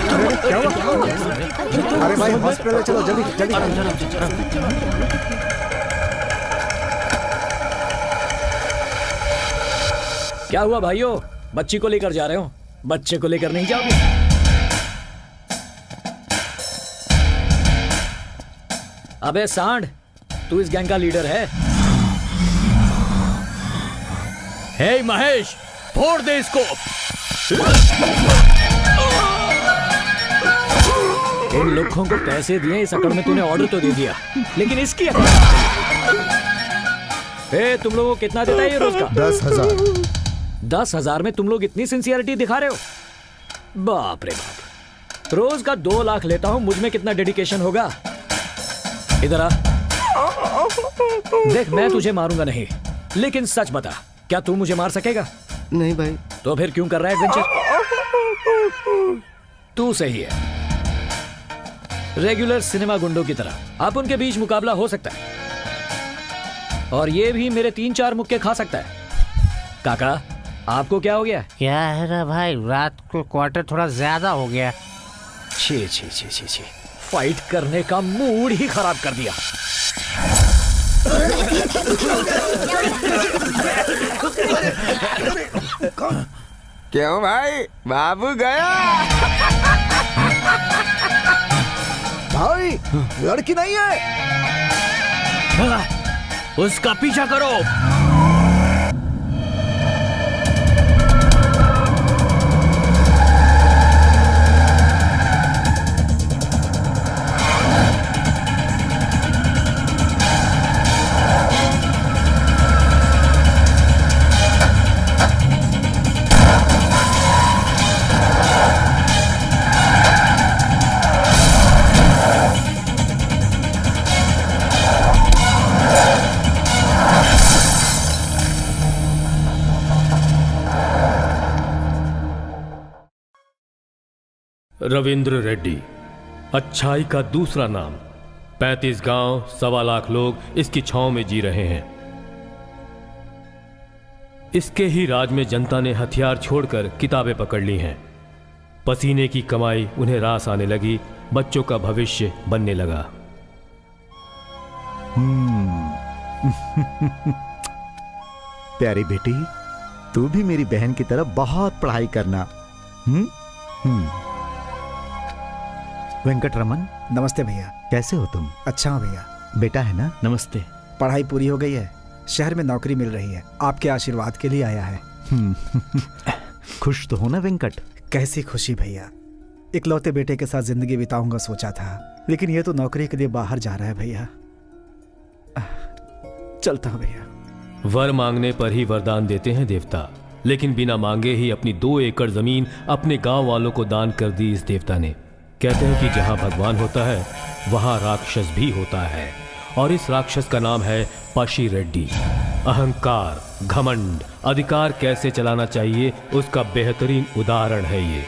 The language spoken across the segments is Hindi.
क्या हुआ? अरे भाई हॉस्पिटल चलो जल्दी जल्दी। क्या हुआ भाइयों? बच्ची को लेकर जा रहे हो? बच्चे को लेकर नहीं जाओगे? अबे सांड, तू इस गैंग का लीडर है? हे महेश, फोड़ दे इसको। इन लोगों को पैसे दिए, इस अकड़ में तूने ऑर्डर तो दे दिया, लेकिन इसकी अकड़। तुम लोगों को कितना देता है ये रोज का? 10,000। 10,000 में तुम लोग इतनी सिंसियरिटी दिखा रहे हो? बाप रे बाप। रोज का 2 लाख लेता हूं, मुझ में कितना डेडिकेशन होगा? इधर आ। देख, मैं तुझे मारूंगा नहीं, लेकिन सच बता, क्या तू मुझे मार सकेगा? नहीं भाई। तो फिर क्यों कर रहा है एडवेंचर? तू सही है, रेगुलर सिनेमा गुंडों की तरह आप उनके बीच मुकाबला हो सकता है, और ये भी मेरे 3-4 मुक्के खा सकता है। काका, आपको क्या हो गया? क्या है रे भाई, रात को क्वार्टर थोड़ा ज्यादा हो गया। छी छी छी छी छी, फाइट करने का मूड ही खराब कर दिया। क्यों भाई, बाबू गया? भाई लड़की नहीं है। उसका पीछा करो। रविंद्र रेड्डी, अच्छाई का दूसरा नाम। 35 गांव, 1.25 लाख लोग इसकी छांव में जी रहे हैं। इसके ही राज में जनता ने हथियार छोड़कर किताबें पकड़ ली हैं। पसीने की कमाई उन्हें रास आने लगी, बच्चों का भविष्य बनने लगा। प्यारी बेटी, तू भी मेरी बहन की तरह बहुत पढ़ाई करना। वेंकटरमन, नमस्ते भैया। कैसे हो तुम? अच्छा हूँ भैया। बेटा है ना? नमस्ते। पढ़ाई पूरी हो गई है, शहर में नौकरी मिल रही है, आपके आशीर्वाद के लिए आया है। खुश तो हो ना वेंकट? कैसी खुशी भैया, इकलौते बेटे के साथ जिंदगी बिताऊंगा सोचा था, लेकिन ये तो नौकरी के लिए बाहर जा रहा है भैया। चलता हूँ भैया। वर मांगने पर ही वरदान देते हैं देवता, लेकिन बिना मांगे ही अपनी 2 एकड़ जमीन अपने गांव वालों को दान कर दी इस देवता ने। कहते हैं कि जहां भगवान होता है वहां राक्षस भी होता है, और इस राक्षस का नाम है पशी रेड्डी। अहंकार, घमंड, अधिकार कैसे चलाना चाहिए उसका बेहतरीन उदाहरण है ये।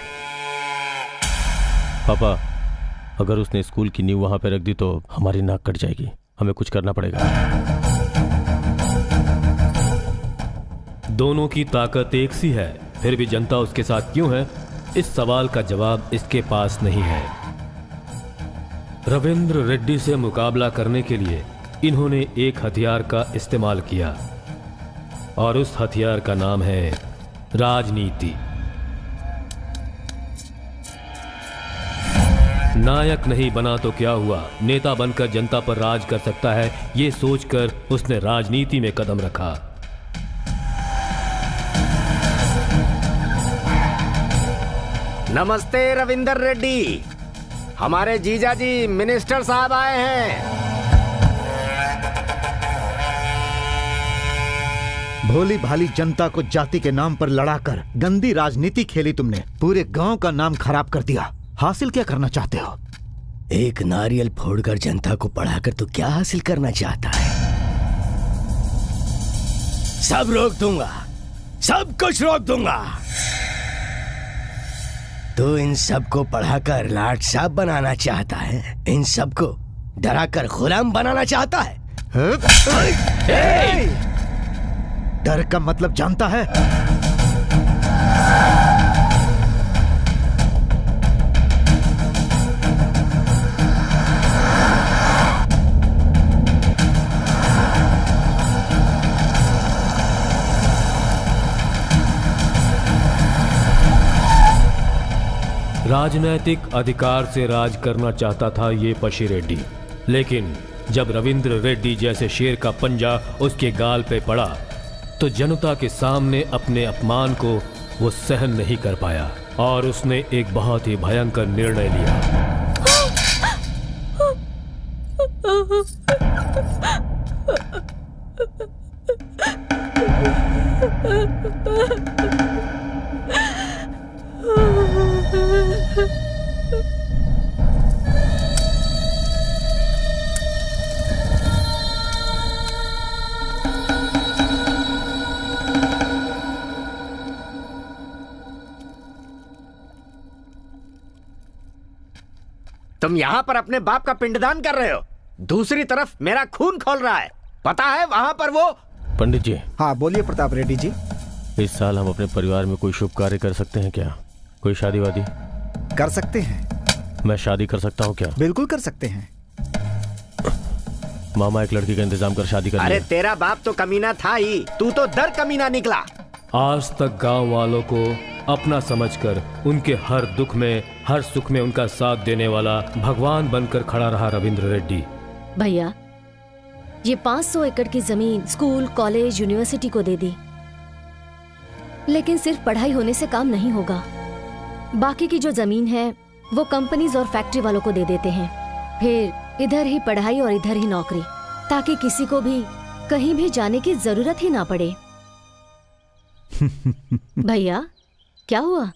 पापा, अगर उसने स्कूल की नींव वहां पे रख दी तो हमारी नाक कट जाएगी, हमें कुछ करना पड़ेगा। दोनों की ताकत एक सी है, फिर भी जनता उसके साथ क्यों है, इस सवाल का जवाब इसके पास नहीं है। रविंद्र रेड्डी से मुकाबला करने के लिए इन्होंने एक हथियार का इस्तेमाल किया, और उस हथियार का नाम है राजनीति। नायक नहीं बना तो क्या हुआ, नेता बनकर जनता पर राज कर सकता है, ये सोचकर उसने राजनीति में कदम रखा। नमस्ते रविंदर रेड्डी, हमारे जीजा जी मिनिस्टर साहब आए हैं। भोली भाली जनता को जाति के नाम पर लड़ाकर गंदी राजनीति खेली तुमने, पूरे गांव का नाम खराब कर दिया। हासिल क्या करना चाहते हो? एक नारियल फोड़कर जनता को पढ़ाकर तो क्या हासिल करना चाहता है? सब रोक दूंगा, सब कुछ रोक दूंगा। तो इन सबको पढ़ाकर लाट साहब बनाना चाहता है, इन सबको डराकर गुलाम बनाना चाहता है। डर का मतलब जानता है? राजनैतिक अधिकार से राज करना चाहता था ये पशी रेड्डी, लेकिन जब रविंद्र रेड्डी जैसे शेर का पंजा उसके गाल पे पड़ा तो जनता के सामने अपने अपमान को वो सहन नहीं कर पाया और उसने एक बहुत ही भयंकर निर्णय लिया। तुम यहाँ पर अपने बाप का पिंडदान कर रहे हो, दूसरी तरफ मेरा खून खोल रहा है। पता है वहाँ पर वो। पंडित जी, हाँ बोलिए प्रताप रेड्डी जी। इस साल हम अपने परिवार में कोई शुभ कार्य कर सकते हैं क्या? कोई शादी वादी? कर सकते हैं। मैं शादी कर सकता हूँ क्या? बिल्कुल कर सकते हैं। मामा एक लड़की का इंतजाम कर शादी कर अरे लिया। तेरा बाप तो कमीना था ही, तू तो दर कमीना निकला। आज तक गांव वालों को अपना समझकर उनके हर दुख में हर सुख में उनका साथ देने वाला भगवान बनकर खड़ा रहा रविंद्र रेड्डी। भैया, ये 500 एकड़ की जमीन स्कूल, कॉलेज, यूनिवर्सिटी को दे दी, लेकिन सिर्फ पढ़ाई होने से काम नहीं होगा। बाकी की जो जमीन है वो कंपनीज और फैक्ट्री वालों को दे देते हैं, फिर इधर ही पढ़ाई और इधर ही नौकरी, ताकि किसी को भी कहीं भी जाने की जरूरत ही ना पड़े। भैया क्या हुआ?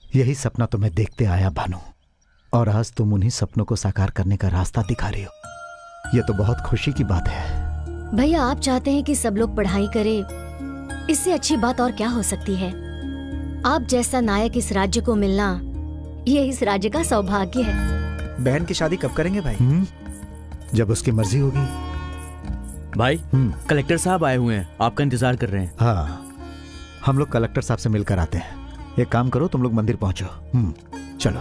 यही सपना तो मैं देखते आया भानु, और आज तुम उन्हीं सपनों को साकार करने का रास्ता दिखा रही हो। ये तो बहुत खुशी की बात है। भैया आप चाहते हैं कि सब लोग पढ़ाई करें, इससे अच्छी बात और क्या हो सकती है। आप जैसा नायक इस राज्य को मिलना, ये इस राज्य का सौभाग्य है। बहन की शादी कब करेंगे भाई? जब उसकी मर्जी होगी। भाई कलेक्टर साहब आए हुए हैं, आपका इंतजार कर रहे हैं। हाँ, हम लोग कलेक्टर साहब से मिलकर आते हैं। एक काम करो, तुम लोग मंदिर पहुंचो। चलो।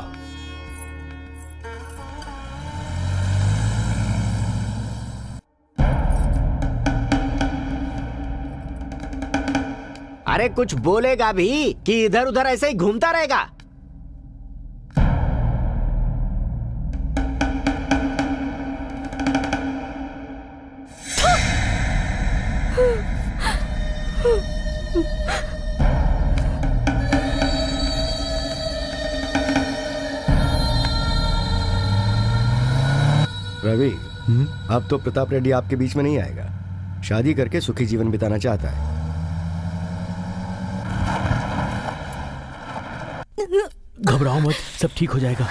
अरे कुछ बोलेगा भी कि इधर उधर ऐसे ही घूमता रहेगा? रवि, अब तो प्रताप रेड्डी आपके बीच में नहीं आएगा। शादी करके सुखी जीवन बिताना चाहता है। घबराओ मत, सब ठीक हो जाएगा।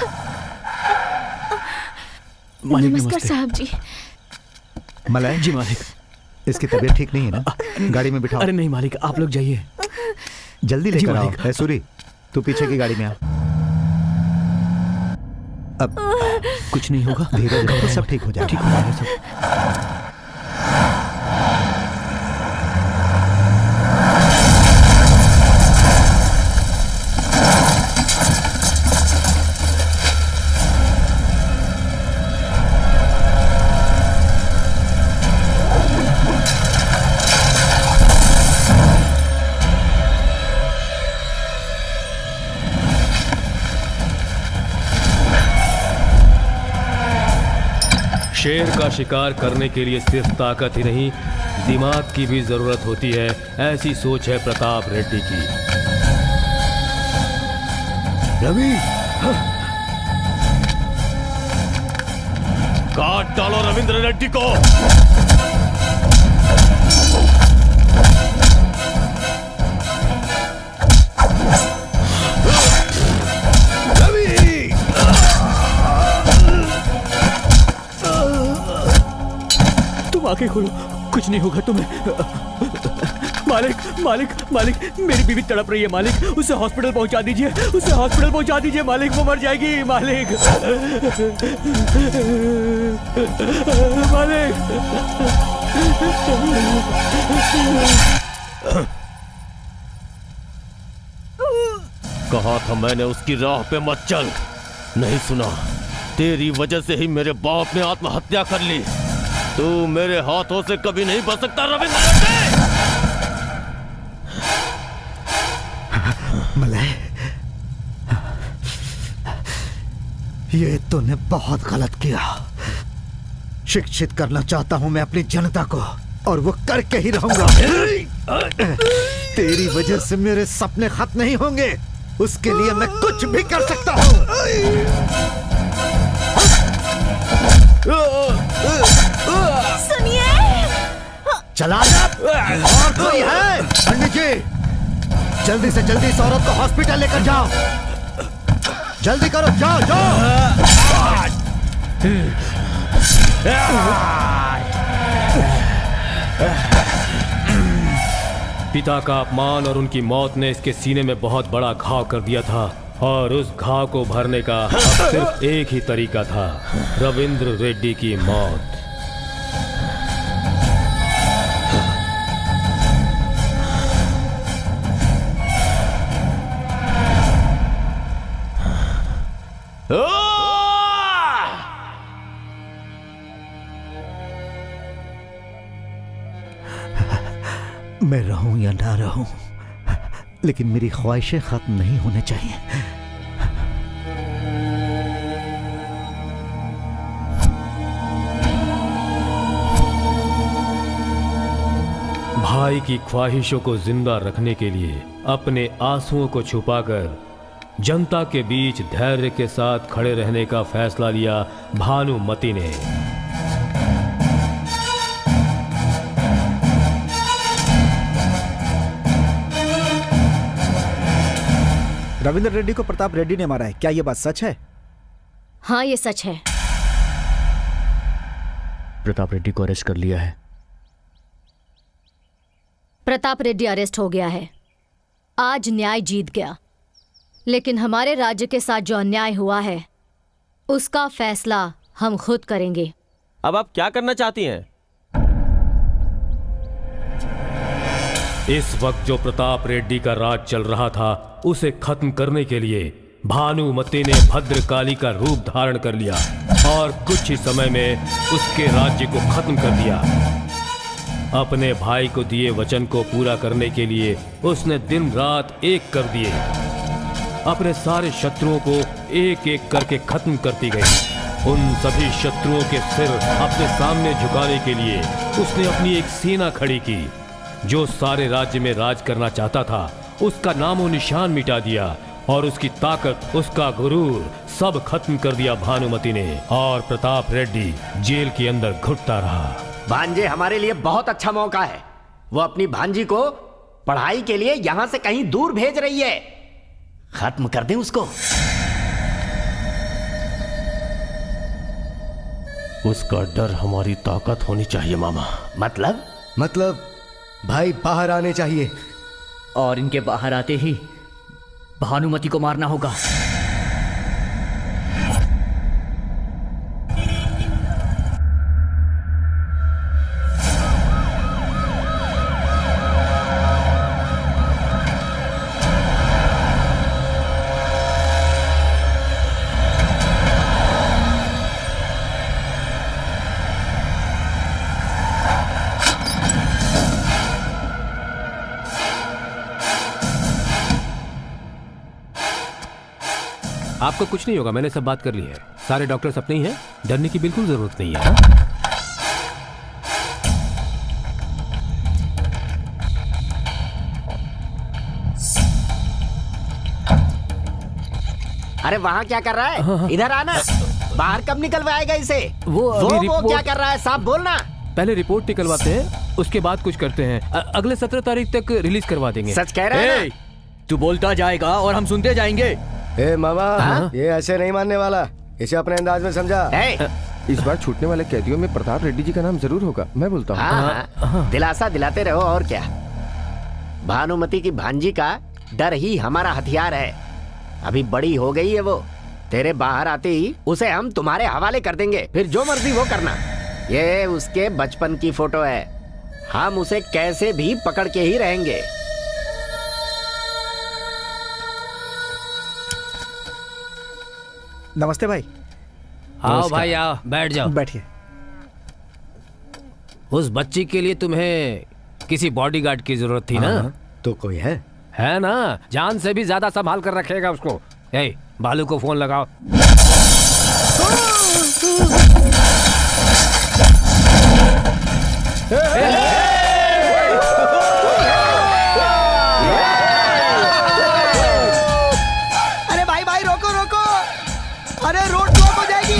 मालिक नमस्कार नमस्ते। साहब जी। मलय जी मालिक। इसकी तबीयत ठीक नहीं है ना? गाड़ी में बिठाओ। अरे नहीं मालिक, आप लोग जाइए। जल्दी जी लेकर आओ। मालिक। ए सूरी, तू पीछे की गाड़ी में आ। अब कुछ नहीं होगा, धीरे धीरे सब ठीक हो जाएगा। ठीक हो जाएगा सब। शेर का शिकार करने के लिए सिर्फ ताकत ही नहीं, दिमाग की भी जरूरत होती है। ऐसी सोच है प्रताप रेड्डी की। रवि, काट डालो रविंद्र रेड्डी को। तुम आंखें खोलो, कुछ नहीं होगा तुम्हें। मालिक मालिक मालिक, मेरी बीवी तड़प रही है मालिक, उसे हॉस्पिटल पहुंचा दीजिए, उसे हॉस्पिटल पहुंचा दीजिए मालिक, वो मर जाएगी मालिक। मालिक। कहा था मैंने उसकी राह पे मत चल, नहीं सुना। तेरी वजह से ही मेरे बाप ने आत्महत्या कर ली। तू मेरे हाथों से कभी नहीं बच सकता रविंद्र रेड्डी। मलय, ये तूने बहुत गलत किया। शिक्षित करना चाहता हूं मैं अपनी जनता को, और वो करके ही रहूंगा। तेरी वजह से मेरे सपने खत्म नहीं होंगे, उसके लिए मैं कुछ भी कर सकता हूं। सुनिए, चला जा। और कोई है? पंडित जी, जल्दी से जल्दी इस औरत को हॉस्पिटल लेकर जाओ। जल्दी करो, जाओ जाओ। पिता का अपमान और उनकी मौत ने इसके सीने में बहुत बड़ा घाव कर दिया था, और उस घाव को भरने का अब सिर्फ एक ही तरीका था, रविंद्र रेड्डी की मौत। मैं रहूं या ना रहूं, लेकिन मेरी ख्वाहिशें खत्म नहीं होने चाहिए। भाई की ख्वाहिशों को जिंदा रखने के लिए अपने आंसुओं को छुपाकर जनता के बीच धैर्य के साथ खड़े रहने का फैसला लिया भानुमति ने। रविंद्र रेड्डी को प्रताप रेड्डी ने मारा है, क्या ये बात सच है? हाँ ये सच है। प्रताप रेड्डी को अरेस्ट कर लिया है। प्रताप रेड्डी अरेस्ट हो गया है। आज न्याय जीत गया, लेकिन हमारे राज्य के साथ जो अन्याय हुआ है उसका फैसला हम खुद करेंगे। अब आप क्या करना चाहती हैं? इस वक्त जो प्रताप रेड्डी का राज चल रहा था उसे खत्म करने के लिए भानुमति ने भद्रकाली का रूप धारण कर लिया और कुछ ही समय में उसके राज्य को खत्म कर दिया। अपने भाई को दिए वचन को पूरा करने के लिए उसने दिन रात एक कर दिए। अपने सारे शत्रुओं को एक एक करके खत्म करती गई। उन सभी शत्रुओं के सिर अपने सामने झुकाने के लिए उसने अपनी एक सेना खड़ी की। जो सारे राज्य में राज करना चाहता था उसका नामो निशान मिटा दिया और उसकी ताकत, उसका गुरूर सब खत्म कर दिया भानुमति ने। और प्रताप रेड्डी जेल के अंदर घुटता रहा। भांजे हमारे लिए बहुत अच्छा मौका है। वो अपनी भांजी को पढ़ाई के लिए यहां से कहीं दूर भेज रही है। खत्म कर दें उसको। उसका डर हमारी ताकत होनी चाहिए मामा। मतलब भाई बाहर आने चाहिए। और इनके बाहर आते ही भानुमति को मारना होगा। आपको कुछ नहीं होगा, मैंने सब बात कर ली है। सारे डॉक्टर्स अपने ही हैं, डरने की बिल्कुल जरूरत नहीं है। अरे वहाँ क्या कर रहा है? इधर आना। बाहर कब निकलवाएगा इसे? वो क्या कर रहा है? साफ बोलना। पहले रिपोर्ट निकलवाते हैं, उसके बाद कुछ करते हैं। अगले 17 तारीख तक रिलीज करवा देंगे। सच कह रहा है? तू बोलता जाएगा और हम सुनते जाएंगे। ए मामा, ये ऐसे नहीं मानने वाला, इसे अपने अंदाज में समझा। इस बार छूटने वाले कैदियों में प्रताप रेड्डी जी का नाम जरूर होगा, मैं बोलता हूँ। दिलासा दिलाते रहो और क्या। भानुमति की भांजी का डर ही हमारा हथियार है। अभी बड़ी हो गई है वो। तेरे बाहर आते ही उसे हम तुम्हारे हवाले कर देंगे, फिर जो मर्जी वो करना। ये उसके बचपन की फोटो है, हम उसे कैसे भी पकड़ के ही रहेंगे। नमस्ते भाई। आओ भाई आओ, बैठ जाओ। बैठिए। उस बच्ची के लिए तुम्हें किसी बॉडीगार्ड की जरूरत थी ना? तो कोई है ना? जान से भी ज्यादा संभाल कर रखेगा उसको। ए, बालू को फोन लगाओ। अरे भाई भाई रोको रोको, अरे रोड ब्लॉक हो जाएगी।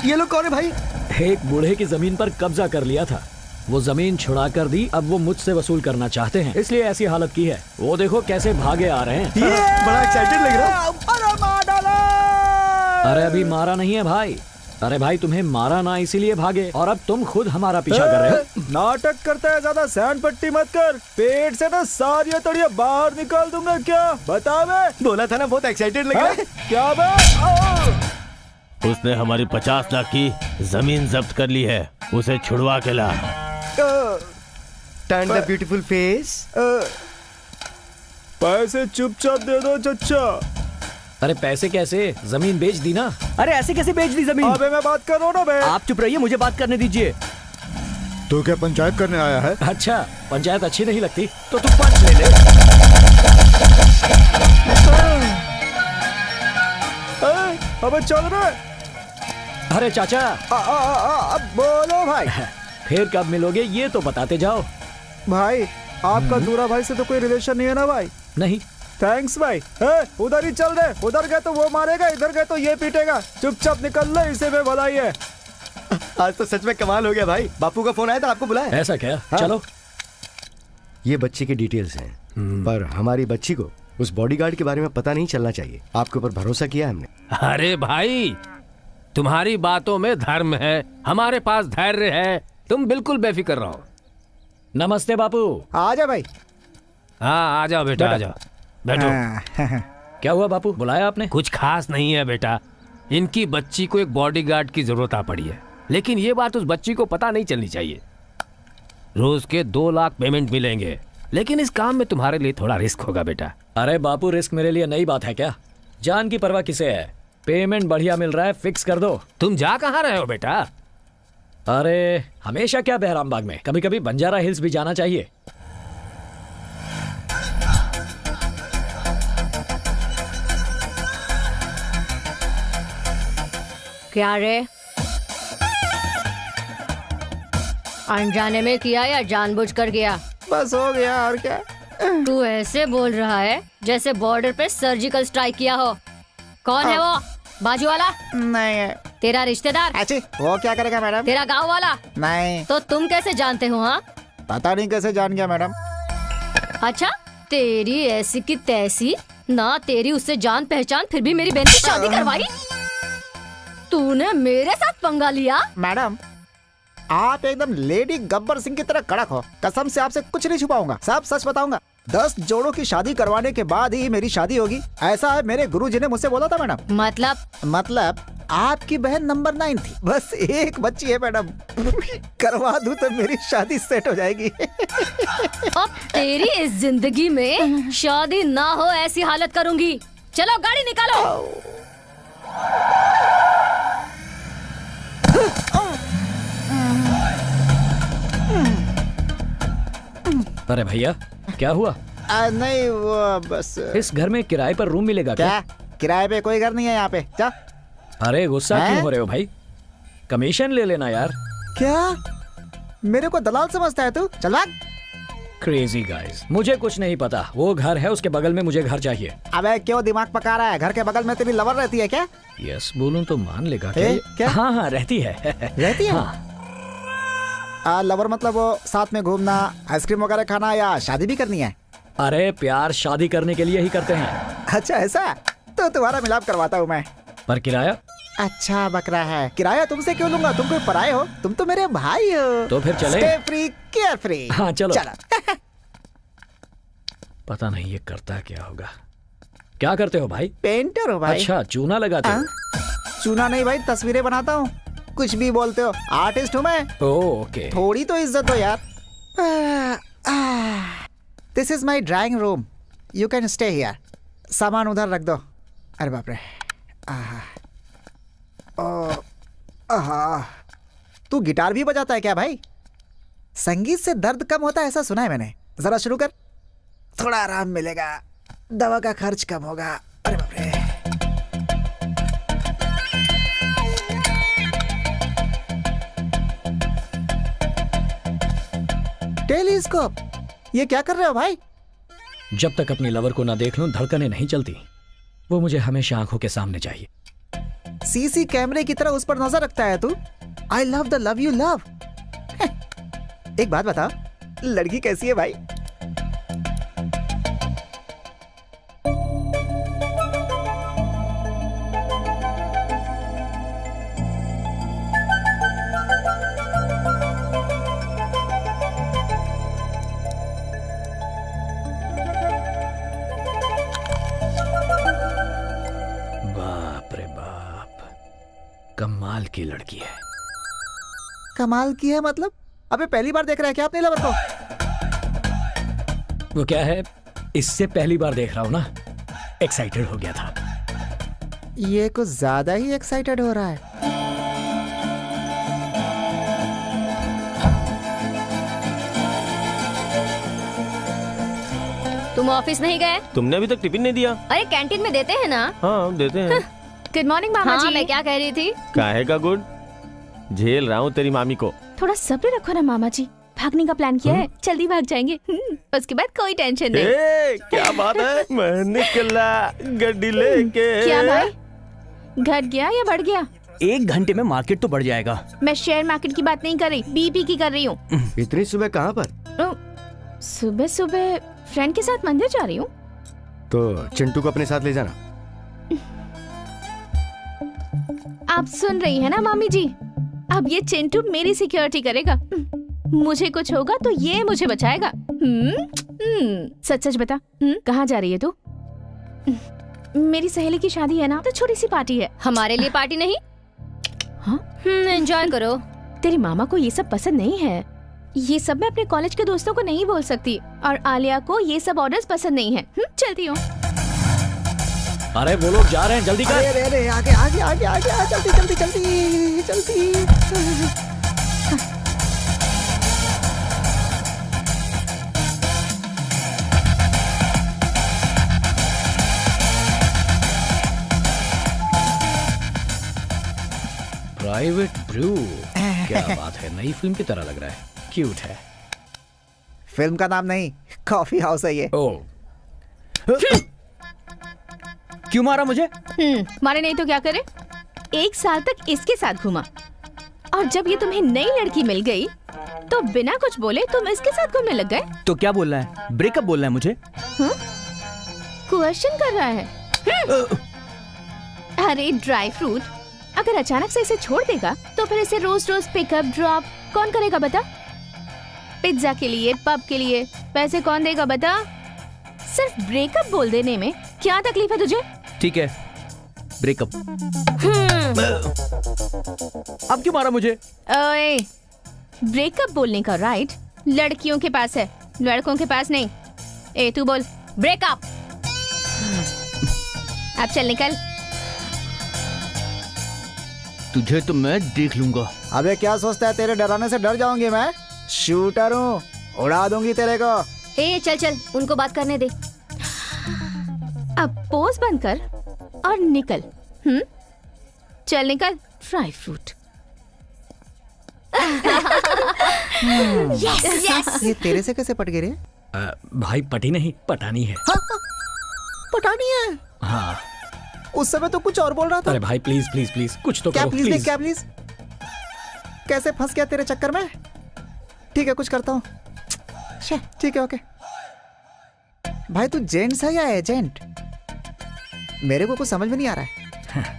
ये लोग कौन है भाई? एक बूढ़े की जमीन पर कब्जा कर लिया था, वो जमीन छुड़ा कर दी, अब वो मुझसे वसूल करना चाहते हैं, इसलिए ऐसी हालत की है। वो देखो कैसे भागे आ रहे हैं। बड़ा एक्साइटेड लग रहा है। अरे मार डाला। अरे अभी मारा नहीं है भाई, अरे भाई तुम्हें मारा ना इसीलिए भागे, और अब तुम खुद हमारा पीछा कर रहे हो। नाटक करता है, ज्यादा सैंड पट्टी मत कर, पेट से ना सारी तड़िया बाहर निकाल दूंगा। क्या बता बे? बोला था ना बहुत एक्साइटेड लग रहा है। क्या बे? उसने हमारी 50 लाख की जमीन जब्त कर ली है, उसे छुड़वा के ला। Turn the beautiful face. पैसे चुपचाप दे दो चच्चा। अरे पैसे कैसे, जमीन बेच दी ना। अरे ऐसे कैसे बेच दी जमीन? अबे मैं बात कर रहा हूँ ना बे। आप चुप रहिए, मुझे बात करने दीजिए। तू क्या पंचायत करने आया है? अच्छा, पंचायत अच्छी नहीं लगती तो तू पंच ले ले। अबे चल रहे। अरे चाचा, अब बोलो भाई। फिर कब मिलोगे ये तो बताते जाओ। भाई आपका दूरा भाई से तो कोई रिलेशन नहीं है ना भाई? नहीं। थैंक्स भाई। उधर ही चल रहे, उधर गए तो वो मारेगा, इधर गए तो ये पीटेगा। चुपचाप निकल ले, इसे में भलाई है। आज तो सच में कमाल हो गया भाई। बापू का फोन आया था, आपको बुलाया? ऐसा क्या? हाँ। चलो। ये बच्ची की डिटेल्स हैं, पर हमारी बच्ची को उस बॉडीगार्ड के बारे में पता नहीं चलना चाहिए। आपके ऊपर भरोसा किया हमने। अरे भाई, तुम्हारी बातों में धर्म है, हमारे पास धैर्य है, तुम बिल्कुल बेफिक्र रहो। नमस्ते बापू। आ जा भाई। हाँ आ जाओ बेटा, आ जाओ, बैठो। क्या हुआ बापू, बुलाया आपने? कुछ खास नहीं है बेटा, इनकी बच्ची को एक बॉडीगार्ड की जरूरत आ पड़ी है, लेकिन ये बात उस बच्ची को पता नहीं चलनी चाहिए। रोज के 2 लाख पेमेंट मिलेंगे, लेकिन इस काम में तुम्हारे लिए थोड़ा रिस्क होगा बेटा। अरे बापू, रिस्क मेरे लिए नई बात है क्या? जान की परवाह किसे है, पेमेंट बढ़िया मिल रहा है, फिक्स कर दो। तुम जा कहाँ रहे हो बेटा? अरे हमेशा क्या बहराम बाग में, कभी कभी बंजारा हिल्स भी जाना चाहिए। क्या रे, अनजाने में किया या जानबूझकर किया? बस हो गया, और क्या। तू ऐसे बोल रहा है जैसे बॉर्डर पे सर्जिकल स्ट्राइक किया हो। कौन है वो? बाजू वाला? नहीं है। तेरा रिश्तेदार? अच्छी, वो क्या करेगा मैडम? तेरा गांव वाला? नहीं। तो तुम कैसे जानते हो? हाँ, पता नहीं कैसे जान गया मैडम। अच्छा, तेरी ऐसी की तैसी ना, तेरी उससे जान पहचान, फिर भी मेरी बहन की शादी करवाई। तूने मेरे साथ पंगा लिया? मैडम आप एकदम लेडी गब्बर सिंह की तरह कड़क हो। कसम से आपसे कुछ नहीं छुपाऊंगा, सब सच बताऊंगा। 10 जोड़ों की शादी करवाने के बाद ही मेरी शादी होगी, ऐसा है मेरे गुरुजी ने मुझसे बोला था मैडम। मतलब आपकी बहन नंबर 9 थी, बस एक बच्ची है मैडम। करवा दूं तो मेरी शादी सेट हो जाएगी। अब तेरी इस जिंदगी में शादी ना हो ऐसी हालत करूंगी। चलो गाड़ी निकालो। अरे भैया, क्या हुआ? नहीं वो बस। इस घर में किराए पर रूम मिलेगा क्या? किराए पे कोई घर नहीं है यहाँ पे। जा। अरे गुस्सा क्यों हो रहे हो भाई, कमीशन ले लेना यार। क्या मेरे को दलाल समझता है तू? चल भाग। क्रेजी गाइस, मुझे कुछ नहीं पता। वो घर है, उसके बगल में मुझे घर चाहिए। अबे क्यों दिमाग पका रहा है? घर के बगल में तेरी लवर रहती है क्या? यस बोलूं तो मान लेगा क्या? हाँ हाँ रहती है। रहती है? हाँ। लवर मतलब वो साथ में घूमना, आइसक्रीम वगैरह खाना, या शादी भी करनी है? अरे प्यार शादी करने के लिए ही करते हैं। अच्छा ऐसा? तो तुम्हारा मिलाप करवाता हूँ मैं। पर किराया? अच्छा बकरा है, किराया तुमसे क्यों लूंगा? तुम कोई पराये हो, तुम तो मेरे भाई हो। तो फिर चले? Stay free, care free। हाँ चलो। चलो। पता नहीं ये करता क्या होगा। क्या करते हो भाई? पेंटर हो भाई। अच्छा, चूना लगाते हो? चूना नहीं भाई, तस्वीरें बनाता हूँ। कुछ भी बोलते हो, आर्टिस्ट हूँ मैं। ओके। थोड़ी तो इज्जत दो यार। This is my drawing room, you can stay here. सामान उधर रख दो। अरे बाप रे। तू गिटार भी बजाता है क्या भाई? संगीत से दर्द कम होता है ऐसा सुना है मैंने। जरा शुरू कर, थोड़ा आराम मिलेगा, दवा का खर्च कम होगा। अरे बाप रे। टेलीस्कोप, ये क्या कर रहे हो भाई? जब तक अपनी लवर को ना देख लूं धड़कनें नहीं चलती। वो मुझे हमेशा आंखों के सामने चाहिए। सीसी कैमरे की तरह उस पर नजर रखता है तू। I love the love you love. एक बात बता, लड़की कैसी है भाई? बाप रे बाप, कमाल की लड़की है। कमाल की है मतलब? अबे पहली बार देख रहा है क्या अपने लवर को? वो क्या है, इससे पहली बार देख रहा हूं ना, एक्साइटेड हो गया था। ये कुछ ज्यादा ही एक्साइटेड हो रहा है। तुम ऑफिस नहीं गए? तुमने अभी तक टिफिन नहीं दिया? अरे कैंटीन में देते हैं ना। हाँ देते हैं। गुड मॉर्निंग मामा जी। मैं क्या कह रही थी? काहे का गुड? झेल रहा हूँ तेरी मामी को। थोड़ा सब्र रखो ना मामा जी, भागने का प्लान किया है, जल्दी भाग जाएंगे। उसके बाद कोई टेंशन नहीं। क्या बात है? मैं निकला गड्डी लेके। क्या भाई, घट गया या बढ़ गया? 1 घंटे में मार्केट तो बढ़ जाएगा। मैं शेयर मार्केट की बात नहीं कर रही, बीपी की कर रही हूँ। इतनी सुबह कहाँ पर? सुबह सुबह फ्रेंड के साथ मंदिर जा रही हूँ। तो चिंटू को अपने साथ ले जाना। आप सुन रही है ना मामी जी? अब ये चिंटू मेरी सिक्योरिटी करेगा। मुझे कुछ होगा तो ये मुझे बचाएगा। सच सच बता, कहाँ जा रही है तू? मेरी सहेली की शादी है ना, तो छोटी सी पार्टी है। हमारे लिए पार्टी नहीं? हाँ, एंजॉय करो। तेरी मामा को ये सब पसंद नहीं है। ये सब मैं अपने कॉलेज के दोस्तों को नहीं बोल सकती, और आलिया को ये सब ऑर्डर्स पसंद नहीं है। चलती हूँ। अरे वो लोग जा रहे हैं, जल्दी कर। अरे अरे आगे आगे आगे आगे आ, जल्दी जल्दी जल्दी जल्दी। प्राइवेट ब्रू, क्या बात है, नई फिल्म की तरह लग रहा है, क्यूट है। फिल्म का नाम नहीं, कॉफी हाउस है ये। ओह, क्यों मारा मुझे? मारे नहीं तो क्या करे? 1 साल तक इसके साथ घूमा, और जब ये तुम्हें नई लड़की मिल गई तो बिना कुछ बोले तुम इसके साथ घूमने लग गए। तो क्या बोल रहा है? ब्रेकअप बोल रहा है मुझे? क्वेश्चन कर रहा है। अरे ड्राई फ्रूट, अगर अचानक से इसे छोड़ देगा तो फिर इसे रोज रोज पिकअप ड्रॉप कौन करेगा बता? पिज्जा के लिए, पब के लिए पैसे कौन देगा बता? सिर्फ ब्रेकअप बोल देने में क्या तकलीफ है तुझे? ठीक है, ब्रेकअप। अब क्यों मारा मुझे? ओए, ब्रेकअप बोलने का राइट लड़कियों के पास है, लड़कों के पास नहीं। ए तू बोल ब्रेकअप। अब चल निकल। तुझे तो मैं देख लूंगा। अबे क्या सोचता है, तेरे डराने से डर जाऊंगी मैं? शूटर हूँ, उड़ा दूंगी तेरे को। ए चल चल, उनको बात करने दे। अब पोज बंद कर और निकल। चल निकल ड्राई फ्रूट। Yes yes. ये तेरे से कैसे पट गए रे? भाई पटी नहीं, पटानी है। पटानी है? हाँ। उस समय तो कुछ और बोल रहा था। अरे भाई प्लीज प्लीज प्लीज कुछ तो क्या करो, प्लीज देख, क्या प्लीज? कैसे फंस गया तेरे चक्कर में? ठीक है, कुछ करता हूँ। ठीक है, ओके। भाई तू जेंट्स है या एजेंट? मेरे को कुछ समझ में नहीं आ रहा है।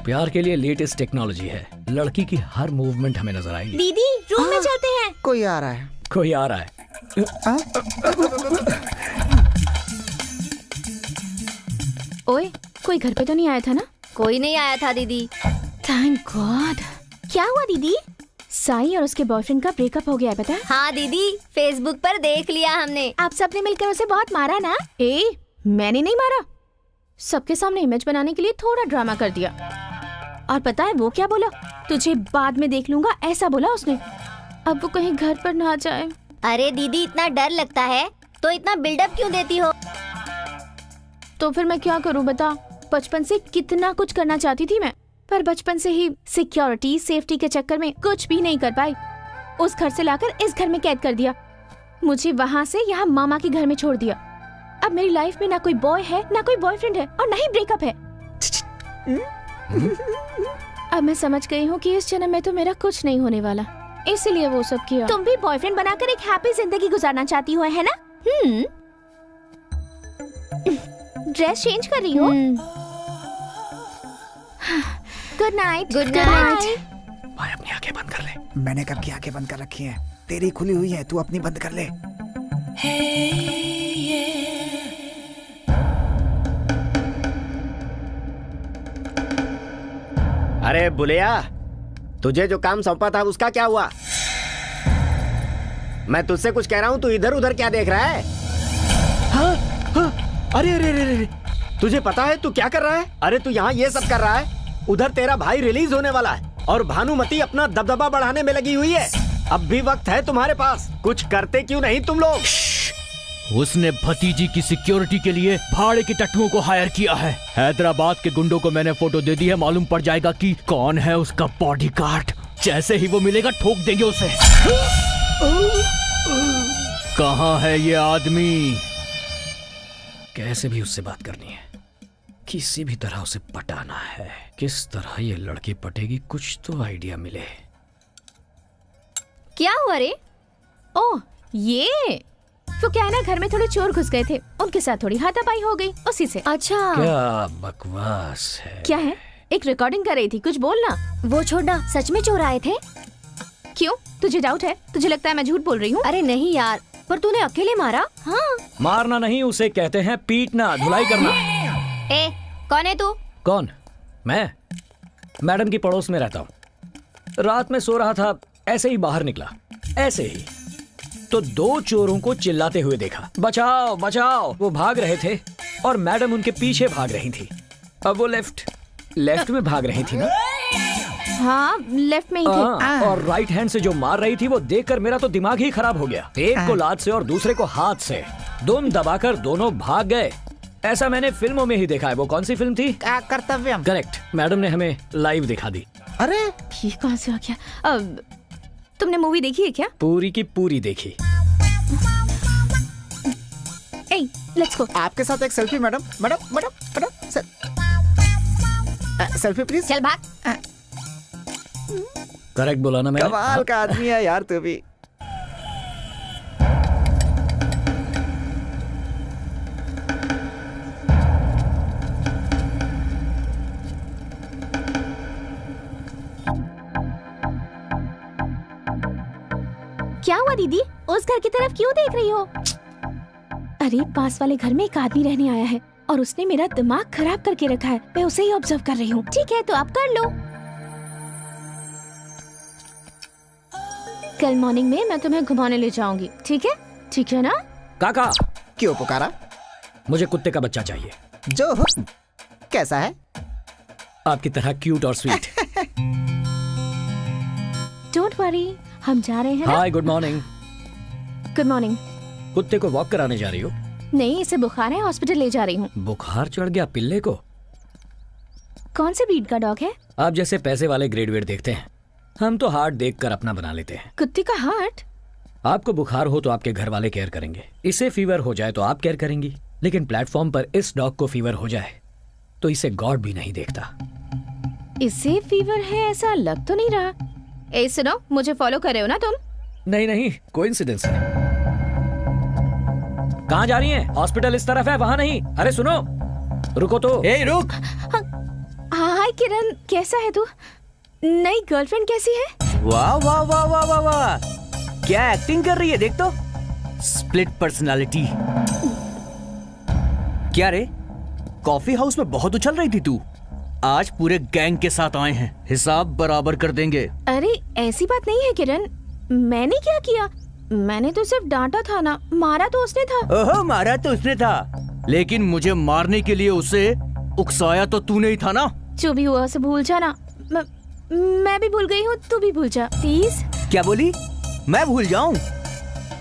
प्यार के लिए लेटेस्ट टेक्नोलॉजी है, लड़की की हर मूवमेंट हमें नजर आएगी। दीदी रूम में चलते हैं। कोई आ रहा है। कोई आ रहा है। ओए, कोई घर पे तो नहीं आया था ना? कोई नहीं आया था दीदी। Thank God. क्या हुआ दीदी? साई और उसके बॉयफ्रेंड का ब्रेकअप हो गया है पता है? हाँ दीदी, फेसबुक पर देख लिया हमने। आप सबने मिलकर उसे बहुत मारा ना? मैंने नहीं मारा, सबके सामने इमेज बनाने के लिए थोड़ा ड्रामा कर दिया। और पता है वो क्या बोला? तुझे बाद में देख लूंगा, ऐसा बोला उसने। अब वो कहीं घर पर ना जाए। अरे दीदी, इतना डर लगता है तो इतना बिल्डअप क्यों देती हो? तो फिर मैं क्या करूं बता? बचपन से कितना कुछ करना चाहती थी मैं, पर बचपन से ही सिक्योरिटी सेफ्टी के चक्कर में कुछ भी नहीं कर पाई। उस घर से लाकर इस घर में कैद कर दिया, मुझे वहाँ से यहाँ मामा के घर में छोड़ दिया। अब मेरी लाइफ में ना कोई बॉय है, ना कोई बॉयफ्रेंड है, और ना ही ब्रेकअप है। अब मैं समझ गई हूँ कि इस जन्म में तो मेरा कुछ नहीं होने वाला, इसीलिए वो सब किया। तुम भी बॉयफ्रेंड बनाकर एक हैप्पी जिंदगी गुजारना चाहती हो, है ना? ड्रेस चेंज कर रही हो? Good night. Good night. भाई अपनी आंखें बंद कर ले। मैंने कब की आंखें बंद कर रखी हैं? तेरी खुली हुई है, तू अपनी बंद कर ले। अरे बुलिया, तुझे जो काम सौंपा था उसका क्या हुआ? मैं तुझसे कुछ कह रहा हूँ, तू इधर उधर क्या देख रहा है? हाँ, हाँ, अरे अरे अरे अरे, तुझे पता है तू क्या कर रहा है? अरे तू यहाँ ये सब कर रहा है, उधर तेरा भाई रिलीज होने वाला है और भानुमति अपना दबदबा बढ़ाने में लगी हुई है। अब भी वक्त है तुम्हारे पास, कुछ करते क्यों नहीं तुम लोग? उसने भतीजी की सिक्योरिटी के लिए भाड़े के टट्टुओं को हायर किया है। हैदराबाद के गुंडों को मैंने फोटो दे दी है, मालूम पड़ जाएगा कि कौन है उसका बॉडीगार्ड। जैसे ही वो मिलेगा ठोक देंगे उसे। कहाँ है ये आदमी? कैसे भी उससे बात करनी है, किसी भी तरह उसे पटाना है। किस तरह ये लड़की पटेगी, कुछ तो आइडिया मिले। क्या हुआ रे? ओह ये तो क्या है ना, घर में थोड़े चोर घुस गए थे, उनके साथ थोड़ी हाथापाई हो गई उसी से। अच्छा, क्या बकवास है। क्या है? एक रिकॉर्डिंग कर रही थी, कुछ बोलना। वो छोड़ना, सच में चोर आए थे? क्यों, तुझे डाउट है? तुझे लगता है मैं झूठ बोल रही हूँ? अरे नहीं यार, पर तूने अकेले मारा? हाँ। मारना नहीं, उसे कहते हैं पीटना, धुलाई करना। ए, कौन है तू? कौन? मैं मैडम की पड़ोस में रहता हूँ। रात में सो रहा था, ऐसे ही बाहर निकला, ऐसे ही तो दो चोरों को चिल्लाते हुए देखा, बचाओ बचाओ। वो भाग रहे थे और मैडम उनके पीछे भाग रही थी। अब वो लेफ्ट में भाग रही थी ना? हाँ, लेफ्ट में ही थे। और राइट हैंड से जो मार रही थी वो देखकर मेरा तो दिमाग ही खराब हो गया। एक को लात से और दूसरे को हाथ से, दुम दबाकर दोनों भाग गए। ऐसा मैंने फिल्मों में ही देखा है। वो कौन सी फिल्म थी? कर्तव्यम। करेक्ट, मैडम ने हमें लाइव दिखा दी। अरे ये कौन सा क्या? अब तुमने मूवी देखी है क्या? पूरी की पूरी देखी। ए, लेट्स गो। आपके साथ एक selfie madam. Madam madam madam selfie please. चल भाग। करेक्ट बोला ना मैंने? कमाल का आदमी है यार तू भी। क्या हुआ दीदी, उस घर की तरफ क्यों देख रही हो? अरे पास वाले घर में एक आदमी रहने आया है और उसने मेरा दिमाग खराब करके रखा है। मैं उसे ही ऑब्जर्व कर रही हूँ। ठीक है तो आप कर लो। कल मॉर्निंग में मैं तुम्हें घुमाने ले जाऊंगी, ठीक है? ठीक है ना? काका, क्यों पुकारा? मुझे कुत्ते का बच्चा चाहिए। जो हुस्न कैसा है? आपकी तरह क्यूट और स्वीट। डोंट वरी, हम जा रहे हैं ना? हाय, गुड मॉर्निंग। Good morning. कुत्ते को वॉक कराने जा रही हो? नहीं, इसे बुखार है, हॉस्पिटल ले जा रही हूँ। बुखार चढ़ गया पिल्ले को? कौन से ब्रीड का डॉग है? आप जैसे पैसे वाले ग्रेड वेड देखते हैं, हम तो हार्ट देखकर अपना बना लेते हैं। कुत्ते का हार्ट? आपको बुखार हो तो आपके घर वाले केयर करेंगे, इसे फीवर हो जाए तो आप केयर करेंगी, लेकिन प्लेटफॉर्म पर इस डॉग को फीवर हो जाए तो इसे गॉड भी नहीं देखता। इसे फीवर है ऐसा लग तो नहीं रहा। ए सुनो, मुझे फॉलो कर रहे हो ना तुम? नहीं नहीं, कोइंसिडेंस है। कहाँ जा रही हैं? हॉस्पिटल इस तरफ है, वहाँ नहीं। अरे सुनो, रुको तो। ए रुक। हाय किरण, कैसा है तू? नई गर्लफ्रेंड कैसी है? वाह वाह वाह वाह वाह वाह, क्या एक्टिंग कर रही है, देख तो। Split personality. क्या रे, कॉफी हाउस में बहुत उछल रही थी तू। आज पूरे गैंग के साथ आए हैं, हिसाब बराबर कर देंगे। अरे ऐसी बात नहीं है किरण, मैंने क्या किया? मैंने तो सिर्फ डांटा था ना, मारा तो उसने था। ओहो, मारा तो उसने था, लेकिन मुझे मारने के लिए उसे उकसाया तो तूने ही था ना। जो भी हुआ उसे भूल जाना, मैं भी भूल गई हूँ, तू भी भूल जा प्लीज। क्या बोली? मैं भूल जाऊं?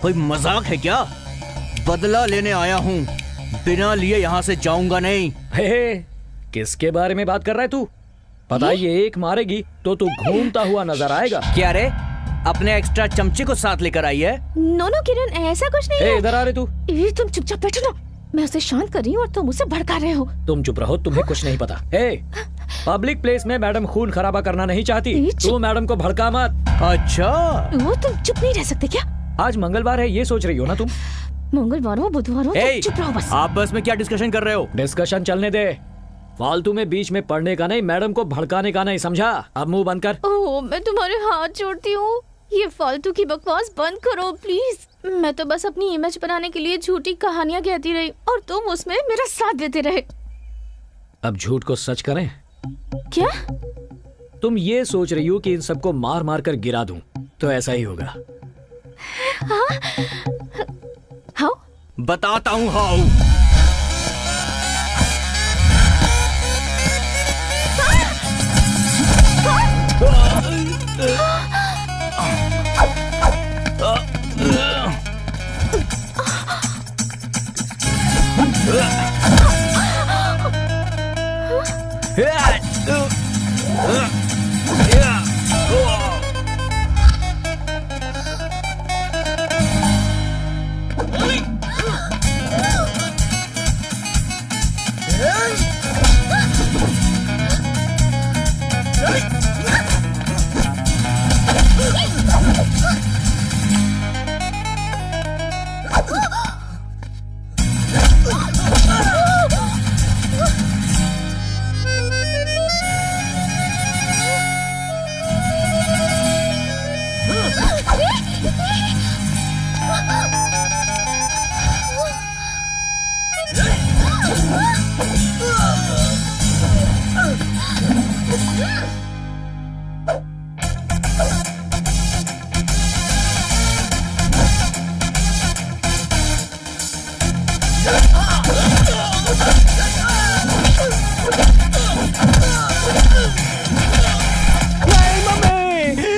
कोई मजाक है क्या? बदला लेने आया हूँ, बिना लिए यहाँ से जाऊंगा नहीं। हे, किसके बारे में बात कर रहा है तू? पता है ये एक मारेगी तो तू घूमता हुआ नजर आएगा। क्या रे, अपने एक्स्ट्रा चमचे को साथ लेकर आई है? नो नो किरण, ऐसा कुछ नहीं है। इधर आ रहे तू। तुम चुपचाप बैठो ना, मैं उसे शांत कर रही हूँ और तुम उसे भड़का रहे हो। तुम चुप रहो, तुम्हें कुछ नहीं पता। हे, पब्लिक प्लेस में मैडम खून खराबा करना नहीं चाहती, तू मैडम को भड़का मत। अच्छा, वो तुम चुप नहीं रह सकते क्या? आज मंगलवार है, ये सोच रही हो ना तुम? मंगलवार हो बुधवार हो, तुम चुप रहो बस। आप बस में क्या डिस्कशन कर रहे हो? डिस्कशन चलने दे, फालतू में बीच में पढ़ने का नहीं, मैडम को भड़काने का नहीं, समझा? अब मुंह बंद कर। ओह, मैं तुम्हारे हाथ जोड़ती हूँ, ये फालतू की बकवास बंद करो प्लीज। मैं तो बस अपनी इमेज बनाने के लिए झूठी कहानियाँ कहती रही और तुम उसमें मेरा साथ देते रहे। अब झूठ को सच करें? क्या? तुम ये सोच रही हो कि इन सबको मार मार कर गिरा दूं, तो ऐसा ही होगा। हाउ? बताता हूँ हाउ।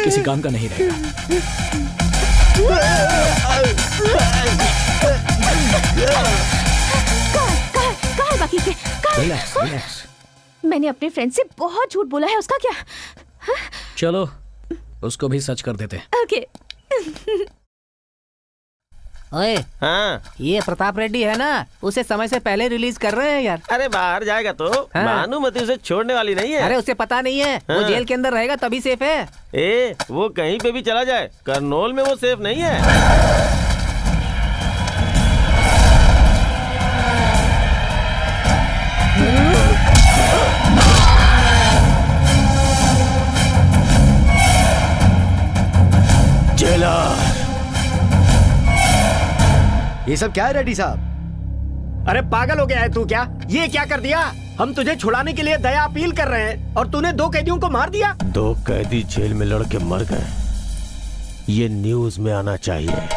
किसी काम का नहीं रहेगा। कहाँ है बाकी के? Relax, relax. मैंने अपने फ्रेंड से बहुत झूठ बोला है, उसका क्या? चलो उसको भी सच कर देते। ओके। ओए, हाँ, ये प्रताप रेड्डी है ना, उसे समय से पहले रिलीज कर रहे हैं यार। अरे बाहर जाएगा तो भानुमति उसे छोड़ने वाली नहीं है। अरे उसे पता नहीं है, वो हाँ। जेल के अंदर रहेगा तभी सेफ है। वो कहीं पे भी चला जाए, करनौल में वो सेफ नहीं है। ये सब क्या है रेड्डी साहब? अरे पागल हो गया है तू क्या? ये क्या कर दिया? हम तुझे छुड़ाने के लिए दया अपील कर रहे हैं और तूने 2 कैदियों को मार दिया। 2 कैदी जेल में लड़के मर गए, ये न्यूज में आना चाहिए,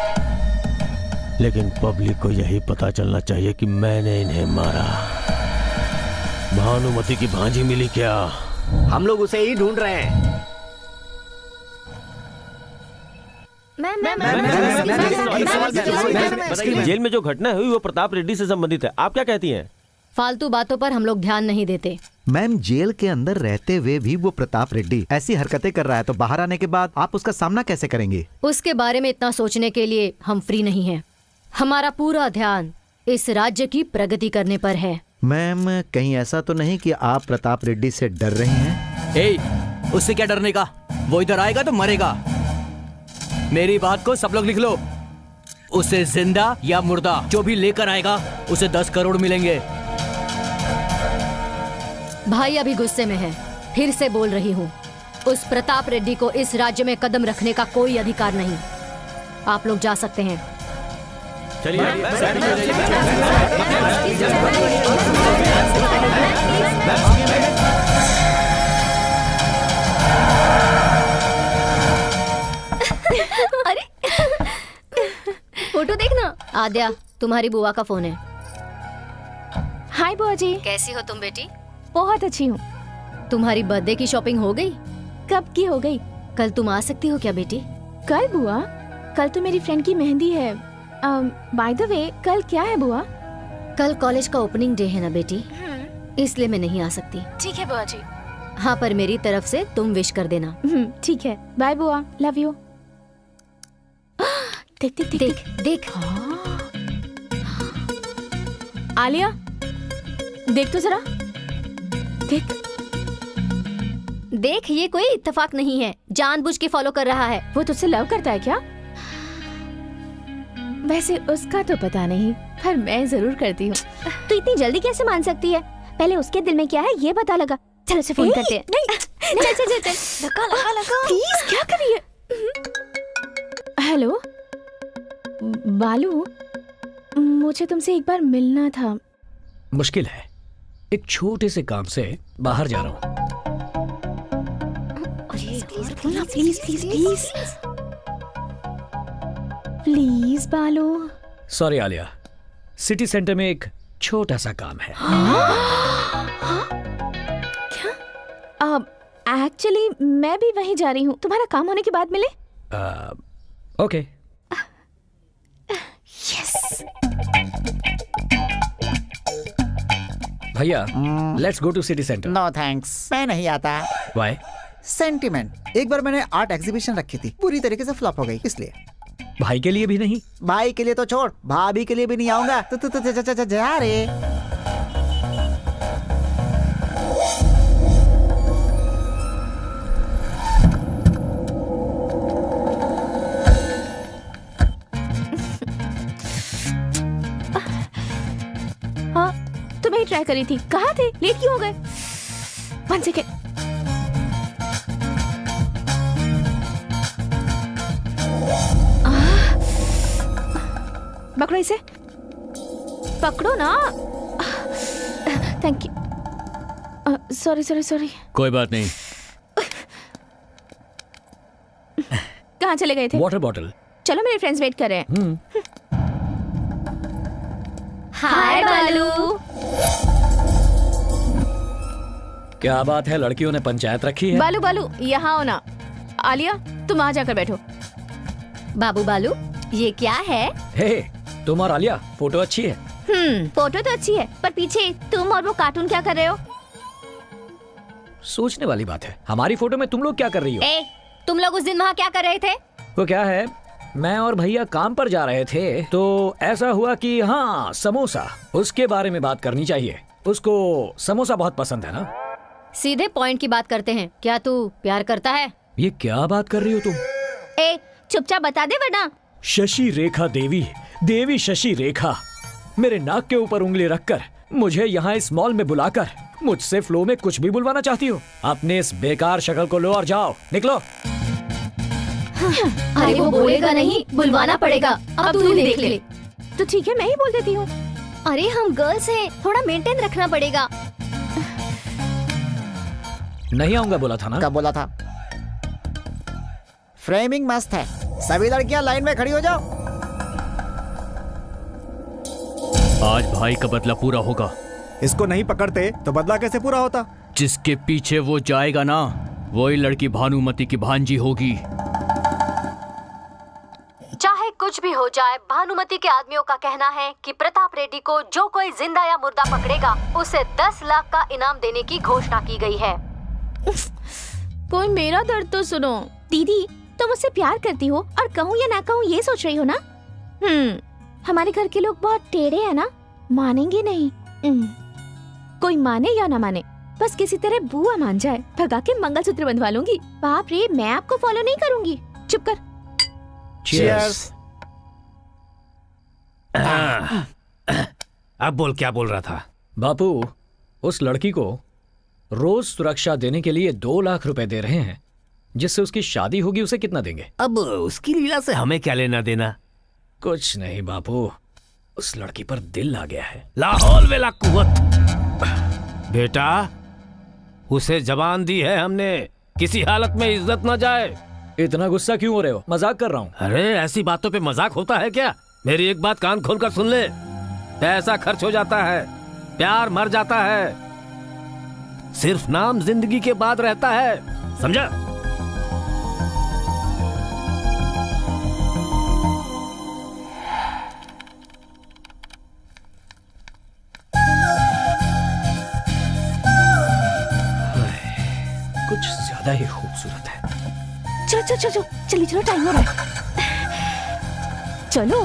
लेकिन पब्लिक को यही पता चलना चाहिए कि मैंने इन्हें मारा। भानुमति की भांजी मिली क्या? हम लोग उसे ही ढूंढ रहे हैं। जेल में जो घटना हुई वो प्रताप रेड्डी से संबंधित है, आप क्या कहती हैं? फालतू बातों पर हम लोग ध्यान नहीं देते। मैम, जेल के अंदर रहते हुए भी वो प्रताप रेड्डी ऐसी हरकतें कर रहा है तो बाहर आने के बाद आप उसका सामना कैसे करेंगे? उसके बारे में इतना सोचने के लिए हम फ्री नहीं हैं। हमारा पूरा ध्यान इस राज्य की प्रगति करने पर है। मैम, कहीं ऐसा तो नहीं कि आप प्रताप रेड्डी से डर रही हैं? उससे क्या डरने का, वो इधर आएगा तो मरेगा। मेरी बात को सब लोग लिख लो, उसे जिंदा या मुर्दा जो भी लेकर आएगा उसे 10 करोड़ मिलेंगे। भाई अभी गुस्से में है, फिर से बोल रही हूँ, उस प्रताप रेड्डी को इस राज्य में कदम रखने का कोई अधिकार नहीं। आप लोग जा सकते हैं। अरे फोटो देखना। आद्या, तुम्हारी बुआ का फोन है। हाय बुआ जी, कैसी हो तुम बेटी? बहुत अच्छी हूँ। तुम्हारी बर्थडे की शॉपिंग हो गई? कब की हो गई? कल तुम आ सकती हो क्या बेटी? कल बुआ? कल तो मेरी फ्रेंड की मेहंदी है। बाय द वे कल क्या है बुआ? कल कॉलेज का ओपनिंग डे है ना बेटी, इसलिए मैं नहीं आ सकती। ठीक है बुआ जी। हाँ, पर मेरी तरफ से तुम विश कर देना। ठीक है, बाय बुआ, लव यू। देख देख देख देख देख। आलिया देख तो जरा, देख देख, ये कोई इत्तेफाक नहीं है, जानबूझ के फॉलो कर रहा है। वो तुझसे लव करता है क्या? वैसे उसका तो पता नहीं, पर मैं जरूर करती हूँ। तू इतनी जल्दी कैसे मान सकती है? पहले उसके दिल में क्या है ये पता लगा। चलो उसे फोन करते हैं। नहीं चल चल चल धक्का लगा लगा। प्लीज, क्या कर रही है? हेलो बालू, मुझे तुमसे एक बार मिलना था। मुश्किल है, एक छोटे से काम से बाहर जा रहा हूँ। प्लीज प्लीज प्लीज प्लीज बालू। सॉरी आलिया, सिटी सेंटर में एक छोटा सा काम है। क्या? एक्चुअली मैं भी वहीं जा रही हूँ, तुम्हारा काम होने के बाद मिले? ओके। यस। भैया, let's go to city centre. No thanks, मैं नहीं आता। व्हाई? सेंटिमेंट। एक बार मैंने आर्ट एग्जीबिशन रखी थी, पूरी तरीके से फ्लॉप हो गई, इसलिए। भाई के लिए भी नहीं? भाई के लिए तो छोड़, भाभी के लिए भी नहीं आऊंगा। तो जा रे। हाँ, तुम्हें ट्राई करी थी। कहाँ थे? लेट क्यों हो गए? 1 सेकेंड। पकड़ो इसे, पकड़ो ना। Thank you. Sorry sorry sorry. कोई बात नहीं। कहाँ चले गए थे? Water bottle. चलो, मेरे फ्रेंड्स वेट कर रहे हैं। हाय बालू। क्या बात है, लड़कियों ने पंचायत रखी है? बालू बालू यहाँ आओ ना। आलिया तुम आ जाकर बैठो। बाबू बालू, ये क्या है? हे, तुम और आलिया, फोटो अच्छी है। फोटो तो अच्छी है, पर पीछे तुम और वो कार्टून क्या कर रहे हो? सोचने वाली बात है, हमारी फोटो में तुम लोग क्या कर रही हो? ए, तुम लोग उस दिन वहाँ क्या कर रहे थे? वो क्या है, मैं और भैया काम पर जा रहे थे, तो ऐसा हुआ कि हाँ, समोसा, उसके बारे में बात करनी चाहिए। उसको समोसा बहुत पसंद है ना। सीधे पॉइंट की बात करते हैं, क्या तू प्यार करता है? ये क्या बात कर रही हो तुम? ए, चुपचाप बता दे वरना। शशि रेखा देवी, देवी शशि रेखा, मेरे नाक के ऊपर उंगली रखकर मुझे यहाँ इस मॉल में बुलाकर मुझसे फ्लो में कुछ भी बुलवाना चाहती हो? अपने इस बेकार शक्ल को लो और जाओ, निकलो। अरे वो बोलेगा नहीं, बुलवाना पड़ेगा। अब तू ही देख ले। तो ठीक है, मैं ही बोल देती हूँ। अरे हम गर्ल्स हैं, थोड़ा मेंटेन रखना पड़ेगा। नहीं आऊंगा बोला था ना। कब बोला था? फ्रेमिंग मस्त है, सभी लड़कियां लाइन में खड़ी हो जाओ। आज भाई का बदला पूरा होगा। इसको नहीं पकड़ते तो बदला कैसे पूरा होता? जिसके पीछे वो जाएगा ना, वही लड़की भानुमति की भांजी होगी। चाहे कुछ भी हो जाए, भानुमति के आदमियों का कहना है कि प्रताप रेड्डी को जो कोई जिंदा या मुर्दा पकड़ेगा, उसे 10 लाख का इनाम देने की घोषणा की गई है। कोई मेरा दर्द तो सुनो। दीदी, तुम मुझसे प्यार करती हो और कहूँ या ना कहूँ ये सोच रही हो ना? हमारे घर के लोग बहुत टेढ़े हैं ना, मानेंगे नहीं। कोई माने या ना माने, बस किसी तरह बुआ मान जाए, भगा के मंगलसूत्र बंधवा लूंगी। बाप रे, मैं आपको फॉलो नहीं करूंगी। चुप कर। Cheers। अब बोल, क्या बोल रहा था? बापू, उस लड़की को रोज सुरक्षा देने के लिए 2 लाख रुपए दे रहे हैं, जिससे उसकी शादी होगी। उसे कितना देंगे? अब उसकी लीला से हमें क्या लेना देना? कुछ नहीं बापू, उस लड़की पर दिल आ गया है। लाहौल वेला कुवत। बेटा, उसे जबान दी है हमने, किसी हालत में इज्जत ना जाए। इतना गुस्सा क्यों हो रहे हो? मजाक कर रहा हूँ। अरे ऐसी बातों पे मजाक होता है क्या? मेरी एक बात कान खोलकर सुन ले, पैसा खर्च हो जाता है, प्यार मर जाता है, सिर्फ नाम जिंदगी के बाद रहता है, समझा? ज्यादा ही खूबसूरत है। चलो चलो चलो चलिए, चलो टाइम हो रहा है। चलो।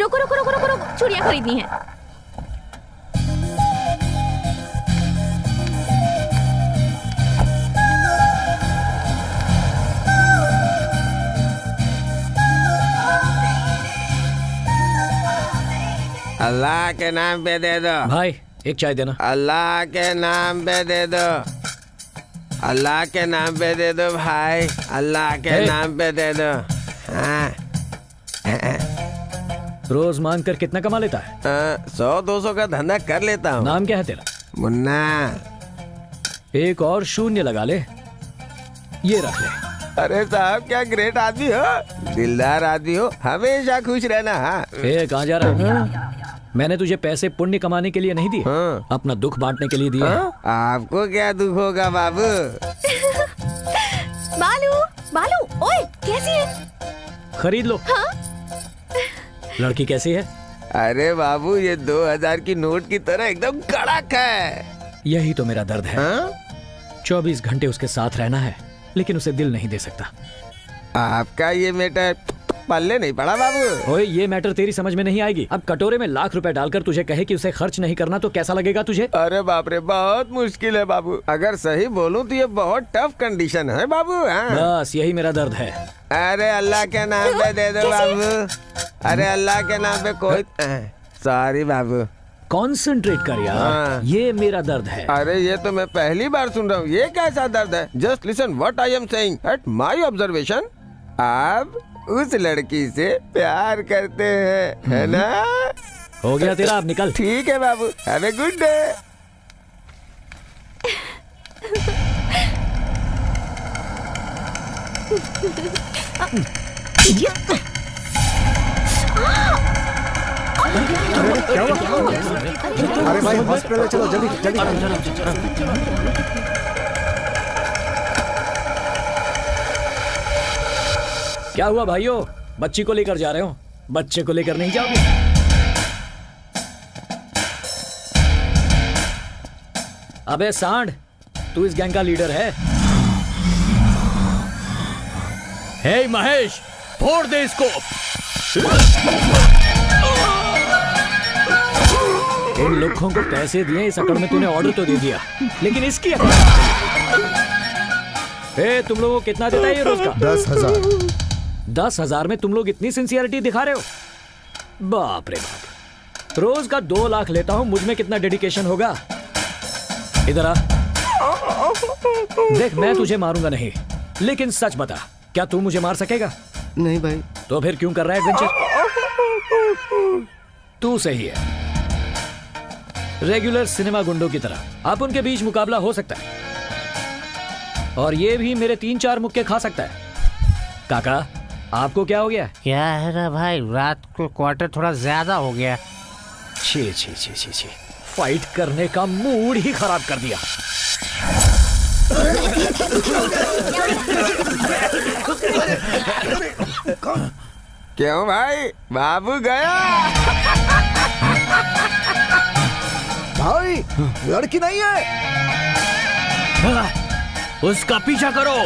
रुको रुको रुको रुको रुको, चूड़ियां खरीदनी है। अल्लाह के नाम पे दे दो भाई, एक चाय देना। अल्लाह के नाम पे दे दो, अल्लाह के नाम पे दे दो भाई, अल्लाह के नाम पे दे दो। हाँ। रोज मांग कर कितना कमा लेता है? 100-200 का धंधा कर लेता हूँ। नाम क्या है तेरा? मुन्ना। एक और शून्य लगा ले, ये रख ले। अरे साहब, क्या ग्रेट आदमी हो, दिलदार आदमी हो, हमेशा खुश रहना। हाँ। कहाँ जा रहा है? मैंने तुझे पैसे पुण्य कमाने के लिए नहीं दिए, अपना दुख बांटने के लिए दिए। आपको क्या दुख होगा बाबू? बालू बालू, ओए कैसी है? खरीद लो। हाँ? लड़की कैसी है? अरे बाबू, ये 2000 की नोट की तरह एकदम कड़क है। यही तो मेरा दर्द है। 24 घंटे उसके साथ रहना है, लेकिन उसे दिल नहीं दे सकता। आपका ये मैटर पल्ले नहीं पड़ा बाबू। ओए, ये मैटर तेरी समझ में नहीं आएगी। अब कटोरे में लाख रुपए डालकर तुझे कहे कि उसे खर्च नहीं करना, तो कैसा लगेगा तुझे? अरे बाप रे, बहुत मुश्किल है बाबू। अगर सही बोलूं तो ये बहुत टफ कंडीशन है बाबू। बस यही मेरा दर्द है। अरे अल्लाह के नाम पे दे दो बाबू, अरे अल्लाह के नाम पे कोई। सॉरी बाबू। कॉन्सेंट्रेट कर यार, ये मेरा दर्द है। अरे ये तो मैं पहली बार सुन रहा हूँ, ये कैसा दर्द है? Just listen what I am saying. At my observation, आप उस लड़की से प्यार करते हैं, है ना? हो गया तेरा, अब निकल। ठीक है बाबू, हैव ए गुड डे। अरे भाई, हॉस्पिटल चलो जल्दी जल्दी। क्या हुआ भाइयों, बच्ची को लेकर जा रहे हो? बच्चे को लेकर नहीं जाओगे? अबे सांड, तू इस गैंग का लीडर है? हे महेश, फोड़ दे इसको। इन लोगों को पैसे दिए, इस अकड़ में तूने ऑर्डर तो दे दिया, लेकिन इसकी अकड़। तुम लोगों को कितना देता है ये रोज का? 10,000। 10,000 में तुम लोग इतनी सिंसियरिटी दिखा रहे हो? बाप रे बाप। रोज का 2 लाख लेता हूं, मुझ में कितना डेडिकेशन होगा? इधर आ। देख, मैं तुझे मारूंगा नहीं, लेकिन सच बता, क्या तू मुझे मार सकेगा? नहीं भाई। तो फिर क्यों कर रहा है एडवेंचर? तू सही है, रेगुलर सिनेमा गुंडों की तरह आप उनके बीच मुकाबला हो सकता है, और ये भी मेरे 3-4 मुक्के खा सकता है। काका, आपको क्या हो गया? क्या है ना भाई, रात को क्वार्टर थोड़ा ज्यादा हो गया। छी छी छी छी छी, फाइट करने का मूड ही खराब कर दिया। क्यों भाई, बाबू गया? भाई, लड़की नहीं है। उसका पीछा करो।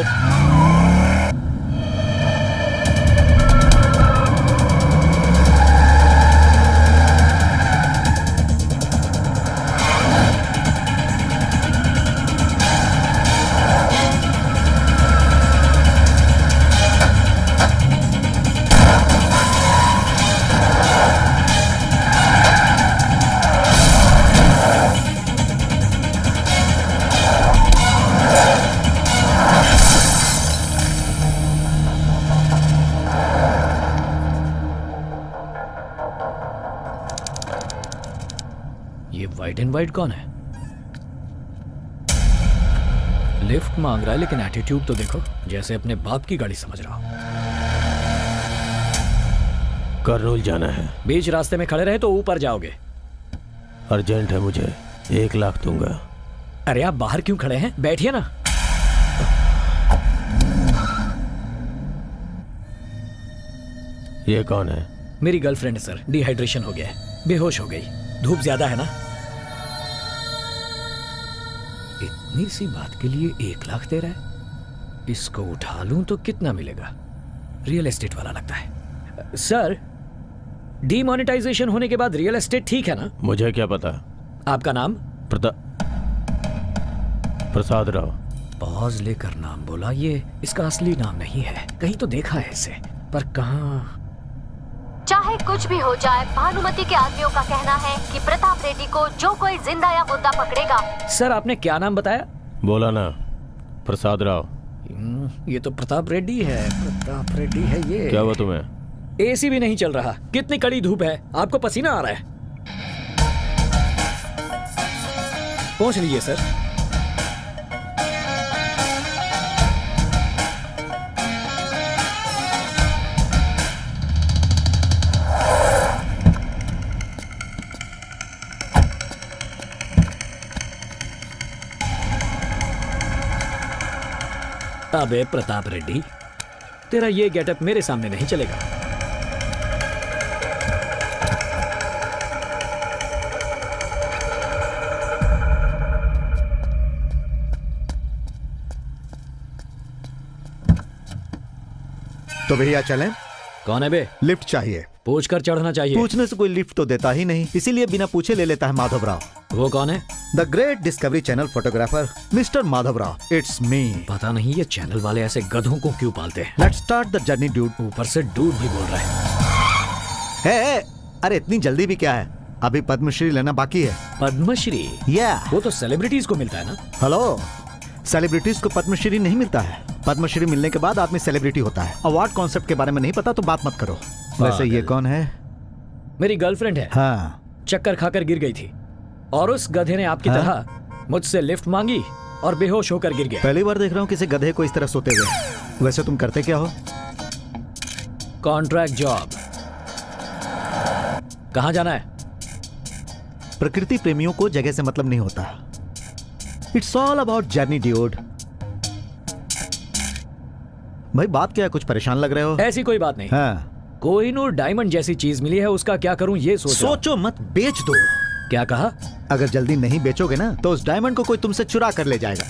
व्हाइट एंड व्हाइट कौन है? लिफ्ट मांग रहा है, लेकिन एटीट्यूड तो देखो, जैसे अपने बाप की गाड़ी समझ रहा हो। कर्नूल जाना है। बीच रास्ते में खड़े रहे तो ऊपर जाओगे। अर्जेंट है मुझे, 1 लाख दूंगा। अरे आप बाहर क्यों खड़े हैं, बैठिए ना। ये कौन है? मेरी गर्लफ्रेंड है सर, डिहाइड्रेशन हो गया है, बेहोश हो गई। धूप ज्यादा है ना? इतनी सी बात के लिए 1 लाख दे रहा है। इसको उठा लूं तो कितना मिलेगा? रियल एस्टेट वाला लगता है। सर, डीमोनेटाइजेशन होने के बाद रियल एस्टेट ठीक है ना? मुझे क्या पता। आपका नाम? प्रसाद राव। पॉज लेकर नाम बोला। ये इसका असली नाम नहीं है। कहीं तो देखा है इसे, पर कहाँ? चाहे कुछ भी हो जाए, भानुमति के आदमियों का कहना है कि प्रताप रेड्डी को जो कोई जिंदा या मुर्दा पकड़ेगा। सर, आपने क्या नाम बताया? बोला ना, प्रसाद राव। ये तो प्रताप रेड्डी है। प्रताप रेड्डी है ये। क्या हुआ तुम्हें? एसी भी नहीं चल रहा। कितनी कड़ी धूप है, आपको पसीना आ रहा है। पहुंच लीजिए सर। अबे प्रताप रेड्डी, तेरा ये गेटअप मेरे सामने नहीं चलेगा। तो भैया चलें? कौन है बे? लिफ्ट चाहिए। पूछकर चढ़ना चाहिए। पूछने से कोई लिफ्ट तो देता ही नहीं, इसीलिए बिना पूछे ले लेता है माधव राव। वो कौन है? The great discovery channel photographer mister Madhav Rao. It's me. पता नहीं ये चैनल वाले ऐसे गधों को क्यों पालते हैं। Let's start the journey dude. ऊपर से डूड भी बोल रहा है। अरे इतनी जल्दी भी क्या है, अभी पद्मश्री लेना बाकी है। पद्मश्री? वो तो सेलिब्रिटीज को मिलता है ना। हेलो, सेलिब्रिटीज को पद्मश्री नहीं मिलता है। पद्मश्री मिलने के बाद आदमी सेलिब्रिटी होता है। अवार्ड कॉन्सेप्ट के बारे में नहीं पता तो बात मत करो। वैसे ये कौन है? मेरी गर्लफ्रेंड है। हाँ। चक्कर खाकर गिर गई थी और उस गधे ने आपकी तरह मुझसे लिफ्ट मांगी और बेहोश होकर गिर गया। पहली बार देख रहा हूँ किसी गधे को इस तरह सोते हुए। वैसे तुम करते क्या हो? Contract job. कहाँ जाना है? प्रकृति प्रेमियों को जगह से मतलब नहीं होता। It's all about journey dude. भाई बात क्या है, कुछ परेशान लग रहे हो? ऐसी कोई बात नहीं। हाँ। कोहिनूर डायमंड जैसी चीज मिली है, उसका क्या करूं ये सोचो मत, बेच दो। क्या कहा? अगर जल्दी नहीं बेचोगे ना तो उस डायमंड को कोई तुमसे चुरा कर ले जाएगा।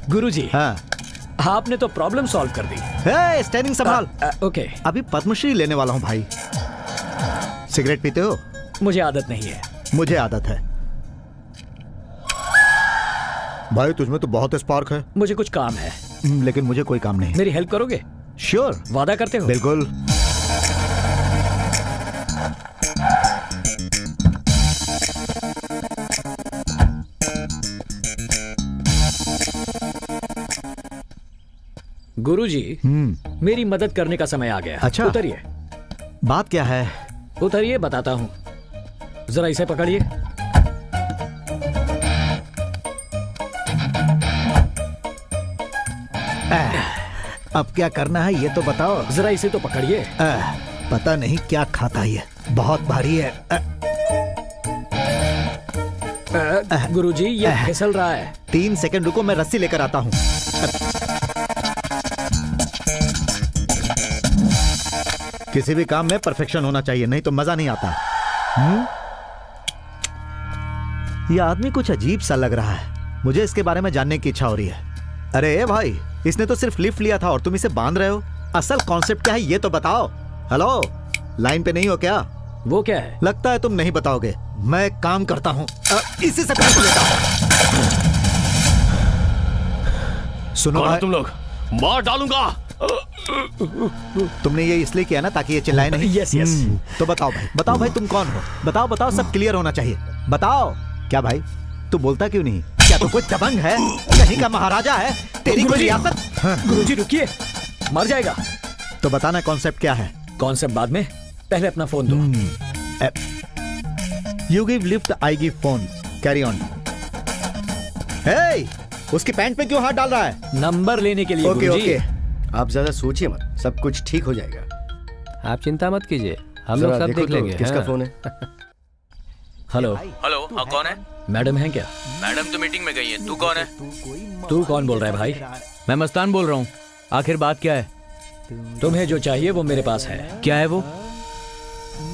गुरुजी, हाँ, आपने तो प्रॉब्लम सॉल्व कर दी। स्टैंडिंग संभाल। ओके। अभी पद्मश्री लेने वाला हूँ भाई। सिगरेट पीते हो? मुझे आदत नहीं है। मुझे आदत है। भाई तुझमें तो बहुत स्पार्क है। मुझे कुछ काम है। लेकिन मुझे कोई काम नहीं। मेरी हेल्प करोगे? श्योर। वादा करते हो? बिल्कुल। गुरुजी, मेरी मदद करने का समय आ गया। अच्छा, उतरिए। बात क्या है? उतरिए, बताता हूँ। जरा इसे पकड़िए। अब क्या करना है ये तो बताओ। जरा इसे तो पकड़िए। पता नहीं क्या खाता है ये, बहुत भारी है। गुरुजी, ये फिसल रहा है। 3 सेकंड रुको, मैं रस्सी लेकर आता हूँ। किसी भी काम में परफेक्शन होना चाहिए, नहीं तो मजा नहीं आता। यह आदमी कुछ अजीब सा लग रहा है। मुझे इसके बारे में जानने की इच्छा हो रही है। अरे भाई, इसने तो सिर्फ लिफ्ट लिया था और तुम इसे बांध रहे हो। असल कॉन्सेप्ट क्या है ये तो बताओ। हेलो, लाइन पे नहीं हो क्या? वो क्या है? लगता है तुम नहीं बताओगे। मैं काम करता हूँ, इसी से पैसे लेता हूँ। सुनो भाई, तुम लोग मार डालूंगा। तुमने ये इसलिए किया ना ताकि ये चिल्लाए नहीं? Yes yes. तो बताओ भाई तुम कौन हो? बताओ बताओ, सब क्लियर होना चाहिए। बताओ। क्या भाई, तू बोलता क्यों नहीं? क्या तू कोई दबंग है? कहीं का महाराजा है? तेरी कोई रियासत? गुरुजी रुकिए, मर जाएगा। तो बताना कॉन्सेप्ट क्या है? कॉन्सेप्ट बाद में, पहले अपना फोन दो। You give lift, I give phone. Carry on. Hey, उसकी पैंट पे क्यों हाथ डाल रहा है? नंबर लेने के लिए। ओके ओके, आप ज्यादा सोचिए मत, सब कुछ ठीक हो जाएगा। आप चिंता मत कीजिए, हम लोग सब देख लेंगे। किसका फोन है? हेलो। हेलो, हाँ कौन है? मैडम है क्या? मैडम तो मीटिंग में गई है। तू कौन है? तू कौन बोल रहा है भाई? मैं मस्तान बोल रहा हूँ। आखिर बात क्या है? तुम्हें जो चाहिए वो मेरे पास है। क्या है वो?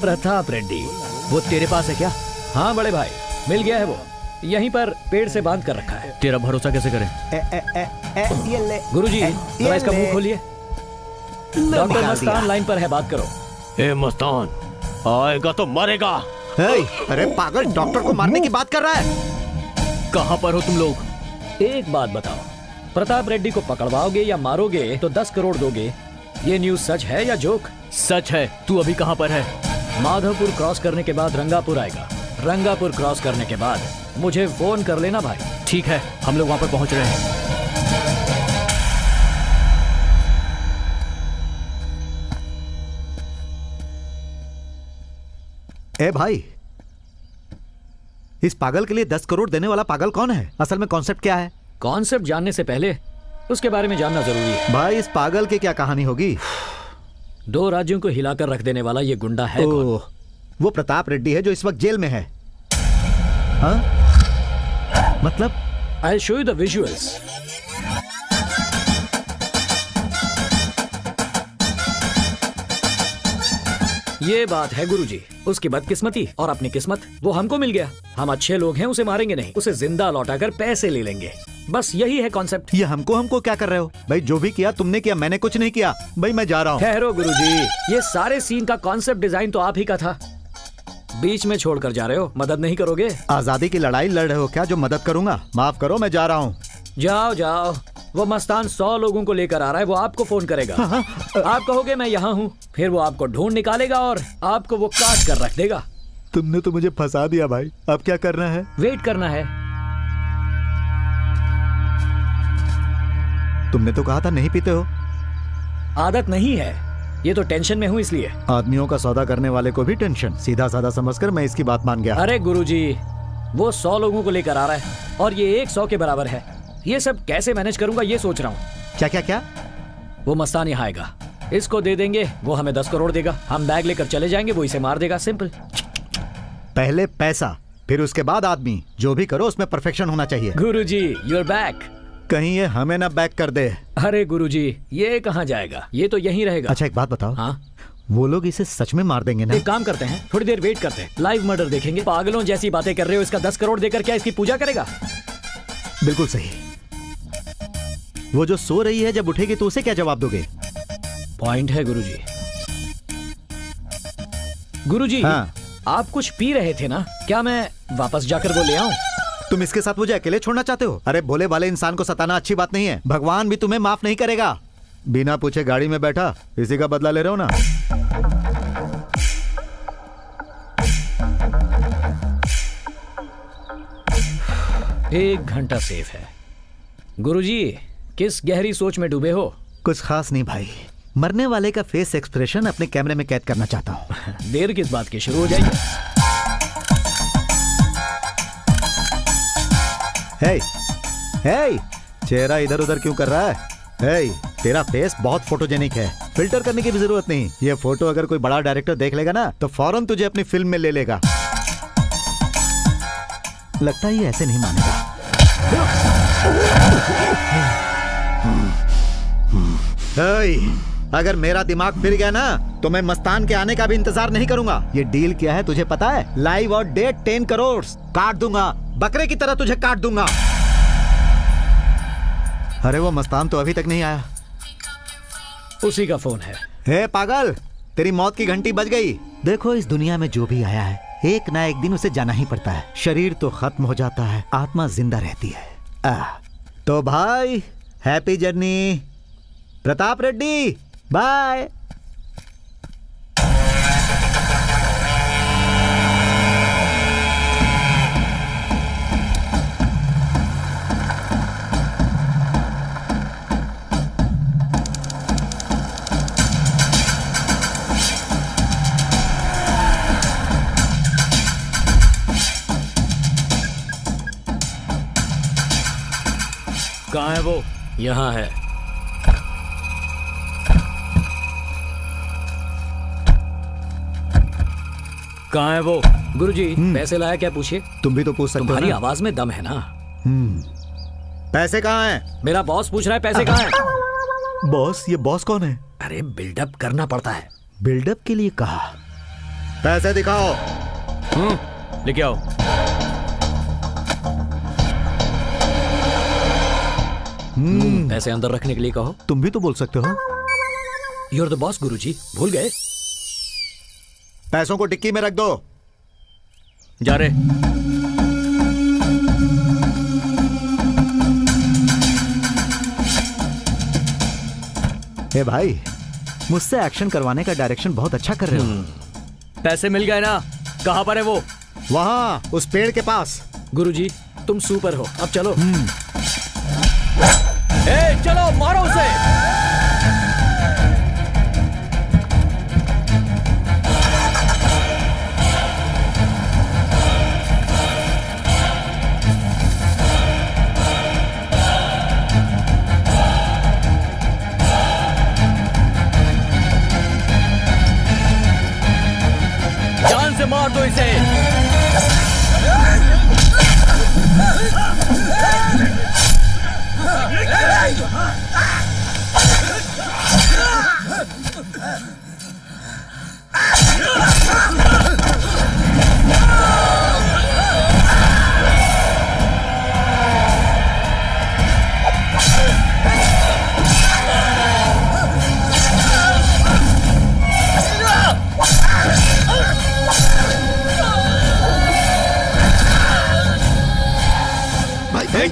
प्रताप रेड्डी। वो तेरे पास है क्या? हाँ बड़े भाई, मिल गया है वो, यहीं पर पेड़ से बांध कर रखा है। तेरा भरोसा कैसे करें? गुरुजी, थोड़ा इसका मुंह खोलिए। डॉक्टर मस्तान लाइन पर है, बात करो। ए मस्तान, आएगा तो मरेगा। अरे पागल, डॉक्टर को मारने की बात कर रहा है। कहाँ पर हो तुम लोग? एक बात बताओ, प्रताप रेड्डी को पकड़वाओगे या मारोगे तो 10 करोड़ दोगे, ये न्यूज सच है या जोक? सच है। तू अभी कहाँ पर है? माधवपुर क्रॉस करने के बाद रंगापुर आएगा, रंगापुर क्रॉस करने के बाद मुझे फोन कर लेना भाई। ठीक है, हम लोग वहां पर पहुंच रहे हैं। ए भाई, इस पागल के लिए 10 करोड़ देने वाला पागल कौन है? असल में कॉन्सेप्ट क्या है? कॉन्सेप्ट जानने से पहले उसके बारे में जानना जरूरी है। भाई, इस पागल की क्या कहानी होगी? 2 राज्यों को हिलाकर रख देने वाला ये गुंडा है कौन? वो प्रताप रेड्डी है जो इस वक्त जेल में है। हाँ? मतलब? I show you the visuals. ये बात है गुरुजी, उसकी बदकिस्मती और अपनी किस्मत, वो हमको मिल गया। हम अच्छे लोग हैं, उसे मारेंगे नहीं, उसे जिंदा लौटाकर पैसे ले लेंगे। बस यही है कॉन्सेप्ट। ये हमको क्या कर रहे हो भाई? जो भी किया तुमने किया, मैंने कुछ नहीं किया भाई। मैं जा रहा हूँ। ठहरो गुरुजी, ये सारे सीन का कॉन्सेप्ट डिजाइन तो आप ही का था, बीच में छोड़कर जा रहे हो। मदद नहीं करोगे? आजादी की लड़ाई लड़ रहे हो क्या जो मदद करूंगा? माफ करो, मैं जा रहा हूँ। जाओ जाओ, वो मस्तान 100 लोगों को लेकर आ रहा है, वो आपको फोन करेगा। आप कहोगे मैं यहाँ हूँ, फिर वो आपको ढूंढ निकालेगा और आपको वो काट कर रख देगा। तुमने तो मुझे फंसा दिया भाई, अब क्या करना है? वेट करना है। तुमने तो कहा था नहीं पीते हो। आदत नहीं है, ये तो टेंशन में हूँ इसलिए। आदमियों का सौदा करने वाले को भी टेंशन, सीधा साधा समझकर मैं इसकी बात मान गया। अरे गुरुजी, वो 100 लोगों को लेकर आ रहा है और ये 100 के बराबर है। ये सब कैसे मैनेज करूंगा ये सोच रहा हूँ। क्या क्या क्या? वो मस्तान यहाँ आएगा, इसको दे देंगे, वो हमें 10 करोड़ देगा, हम बैग लेकर चले जाएंगे, वो इसे मार देगा। सिंपल। पहले पैसा, फिर उसके बाद आदमी। जो भी करो उसमें परफेक्शन होना चाहिए। गुरुजी, यू आर बैक। कहीं ये हमें ना बैक कर दे। अरे गुरुजी, ये कहाँ जाएगा, ये तो यहीं रहेगा। अच्छा एक बात बताओ, हाँ? वो लोग इसे सच में मार देंगे ना? एक काम करते हैं, थोड़ी देर वेट करते हैं, लाइव मर्डर देखेंगे। पागलों जैसी बातें कर रहे हो, इसका 10 करोड़ देकर क्या इसकी पूजा करेगा? बिल्कुल सही। वो जो सो रही है, जब उठेगी तो उसे क्या जवाब दोगे? पॉइंट है गुरुजी। गुरुजी, हाँ? आप कुछ पी रहे थे ना, क्या मैं वापस जाकर वो ले आऊं? तुम इसके साथ मुझे अकेले छोड़ना चाहते हो? अरे भोले भाले इंसान को सताना अच्छी बात नहीं है, भगवान भी तुम्हें माफ नहीं करेगा। बिना पूछे गाड़ी में बैठा, इसी का बदला ले रहे हो ना? एक घंटा सेफ है। गुरुजी, किस गहरी सोच में डूबे हो? कुछ खास नहीं भाई, मरने वाले का फेस एक्सप्रेशन अपने कैमरे में कैद करना चाहता हूँ। देर किस बात की, शुरू हो जाइए। हे, हे, चेहरा इधर उधर क्यों कर रहा है? हे, तेरा फेस बहुत फोटोजेनिक है, फिल्टर करने की भी जरूरत नहीं। ये फोटो अगर कोई बड़ा डायरेक्टर देख लेगा ना तो फौरन तुझे अपनी फिल्म में ले लेगा। लगता है ये ऐसे नहीं मानेगा। अगर मेरा दिमाग फिर गया ना तो मैं मस्तान के आने का भी इंतजार नहीं करूंगा। ये डील क्या है तुझे पता है? लाइव और डेट 10 करोड़ काट दूंगा, बकरे की तरह तुझे काट दूंगा। अरे वो मस्तान तो अभी तक नहीं आया। उसी का फोन है। हे पागल, तेरी मौत की घंटी बज गई। देखो, इस दुनिया में जो भी आया है एक ना एक दिन उसे जाना ही पड़ता है। शरीर तो खत्म हो जाता है, आत्मा जिंदा रहती है। तो भाई, happy journey. Pratap Reddy, bye. कहाँ है वो? यहाँ है। कहाँ है वो? गुरुजी, पैसे लाया क्या पूछिए? तुम भी तो पूछ सकते हो। तुम्हारी आवाज में दम है ना। पैसे कहाँ हैं? मेरा बॉस पूछ रहा है पैसे कहाँ हैं? बॉस? ये बॉस कौन है? अरे बिल्डअप करना पड़ता है। बिल्डअप के लिए कहा? पैसे दिखाओ। लेके आओ। ऐसे अंदर रखने के लिए कहो। तुम भी तो बोल सकते हो। यूर द बॉस गुरुजी, भूल गए? पैसों को टिक्की में रख दो। जा रहे। ए भाई, मुझसे एक्शन करवाने का डायरेक्शन बहुत अच्छा कर रहे हो। पैसे मिल गए ना? कहां पर है वो? वहां उस पेड़ के पास। गुरुजी तुम सुपर हो, अब चलो। ए, चलो मारो उसे। जान से मार दो इसे।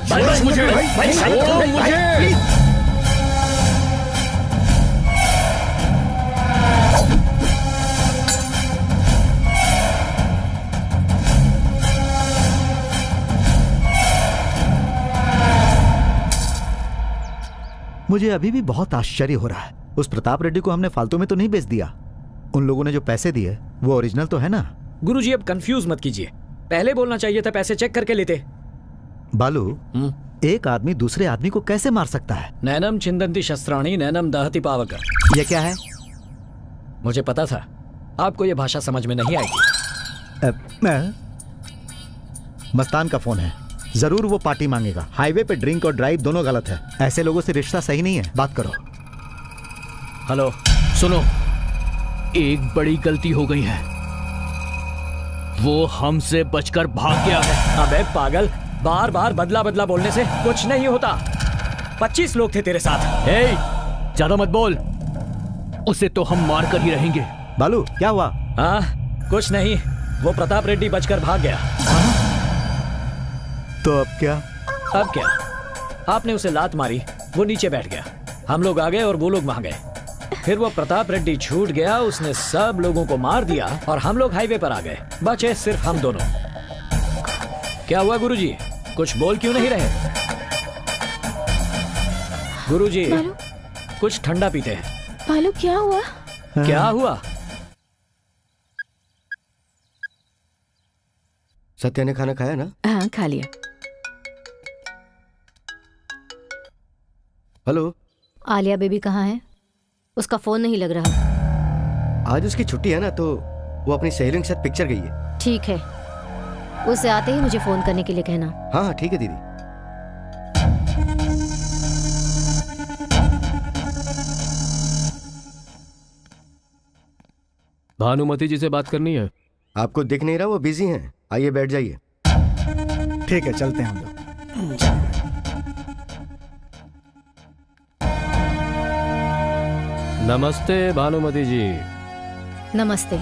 छोड़ो मुझे, छोड़ो मुझे। मुझे अभी भी बहुत आश्चर्य हो रहा है। उस प्रताप रेड्डी को हमने फालतू में तो नहीं बेच दिया। उन लोगों ने जो पैसे दिए वो ओरिजिनल तो है ना? गुरुजी अब कंफ्यूज मत कीजिए, पहले बोलना चाहिए था, पैसे चेक करके लेते। बालू, एक आदमी दूसरे आदमी को कैसे मार सकता है? नैनम छिंदंती शस्त्राणी नैनम दहति पावक। ये क्या है? मुझे पता था आपको ये भाषा समझ में नहीं आएगी। मस्तान का फोन है, जरूर वो पार्टी मांगेगा। हाईवे पे ड्रिंक और ड्राइव दोनों गलत है। ऐसे लोगों से रिश्ता सही नहीं है। बात करो। हेलो, सुनो, एक बड़ी गलती हो गई है। वो हमसे बचकर भाग गया है। अबे पागल, बार बार बदला बदला बोलने से कुछ नहीं होता। 25 लोग थे तेरे साथ। ए, ज्यादा मत बोल, उसे तो हम मार कर ही रहेंगे। बालू क्या हुआ? कुछ नहीं, वो प्रताप रेड्डी बचकर भाग गया। तो अब क्या? अब क्या, आपने उसे लात मारी, वो नीचे बैठ गया, हम लोग आ गए और वो लोग वहां गए। फिर वो प्रताप रेड्डी छूट गया, उसने सब लोगों को मार दिया और हम लोग हाईवे पर आ गए। बचे सिर्फ हम दोनों। क्या हुआ गुरुजी, कुछ बोल क्यों नहीं रहे? गुरुजी कुछ ठंडा पीते हैं। बालू क्या हुआ? क्या हुआ? सत्या ने खाना खाया ना? हाँ, खा लिया। हेलो, आलिया बेबी कहाँ है? उसका फोन नहीं लग रहा। आज उसकी छुट्टी है ना, तो वो अपनी सहेलियों के साथ पिक्चर गई है। ठीक है, उसे आते ही मुझे फोन करने के लिए कहना। हाँ हाँ ठीक है दीदी। भानुमति जी से बात करनी है। आपको दिख नहीं रहा वो बिजी हैं, आइए बैठ जाइए। ठीक है, चलते हैं हम लोग। नमस्ते भानुमति जी। नमस्ते।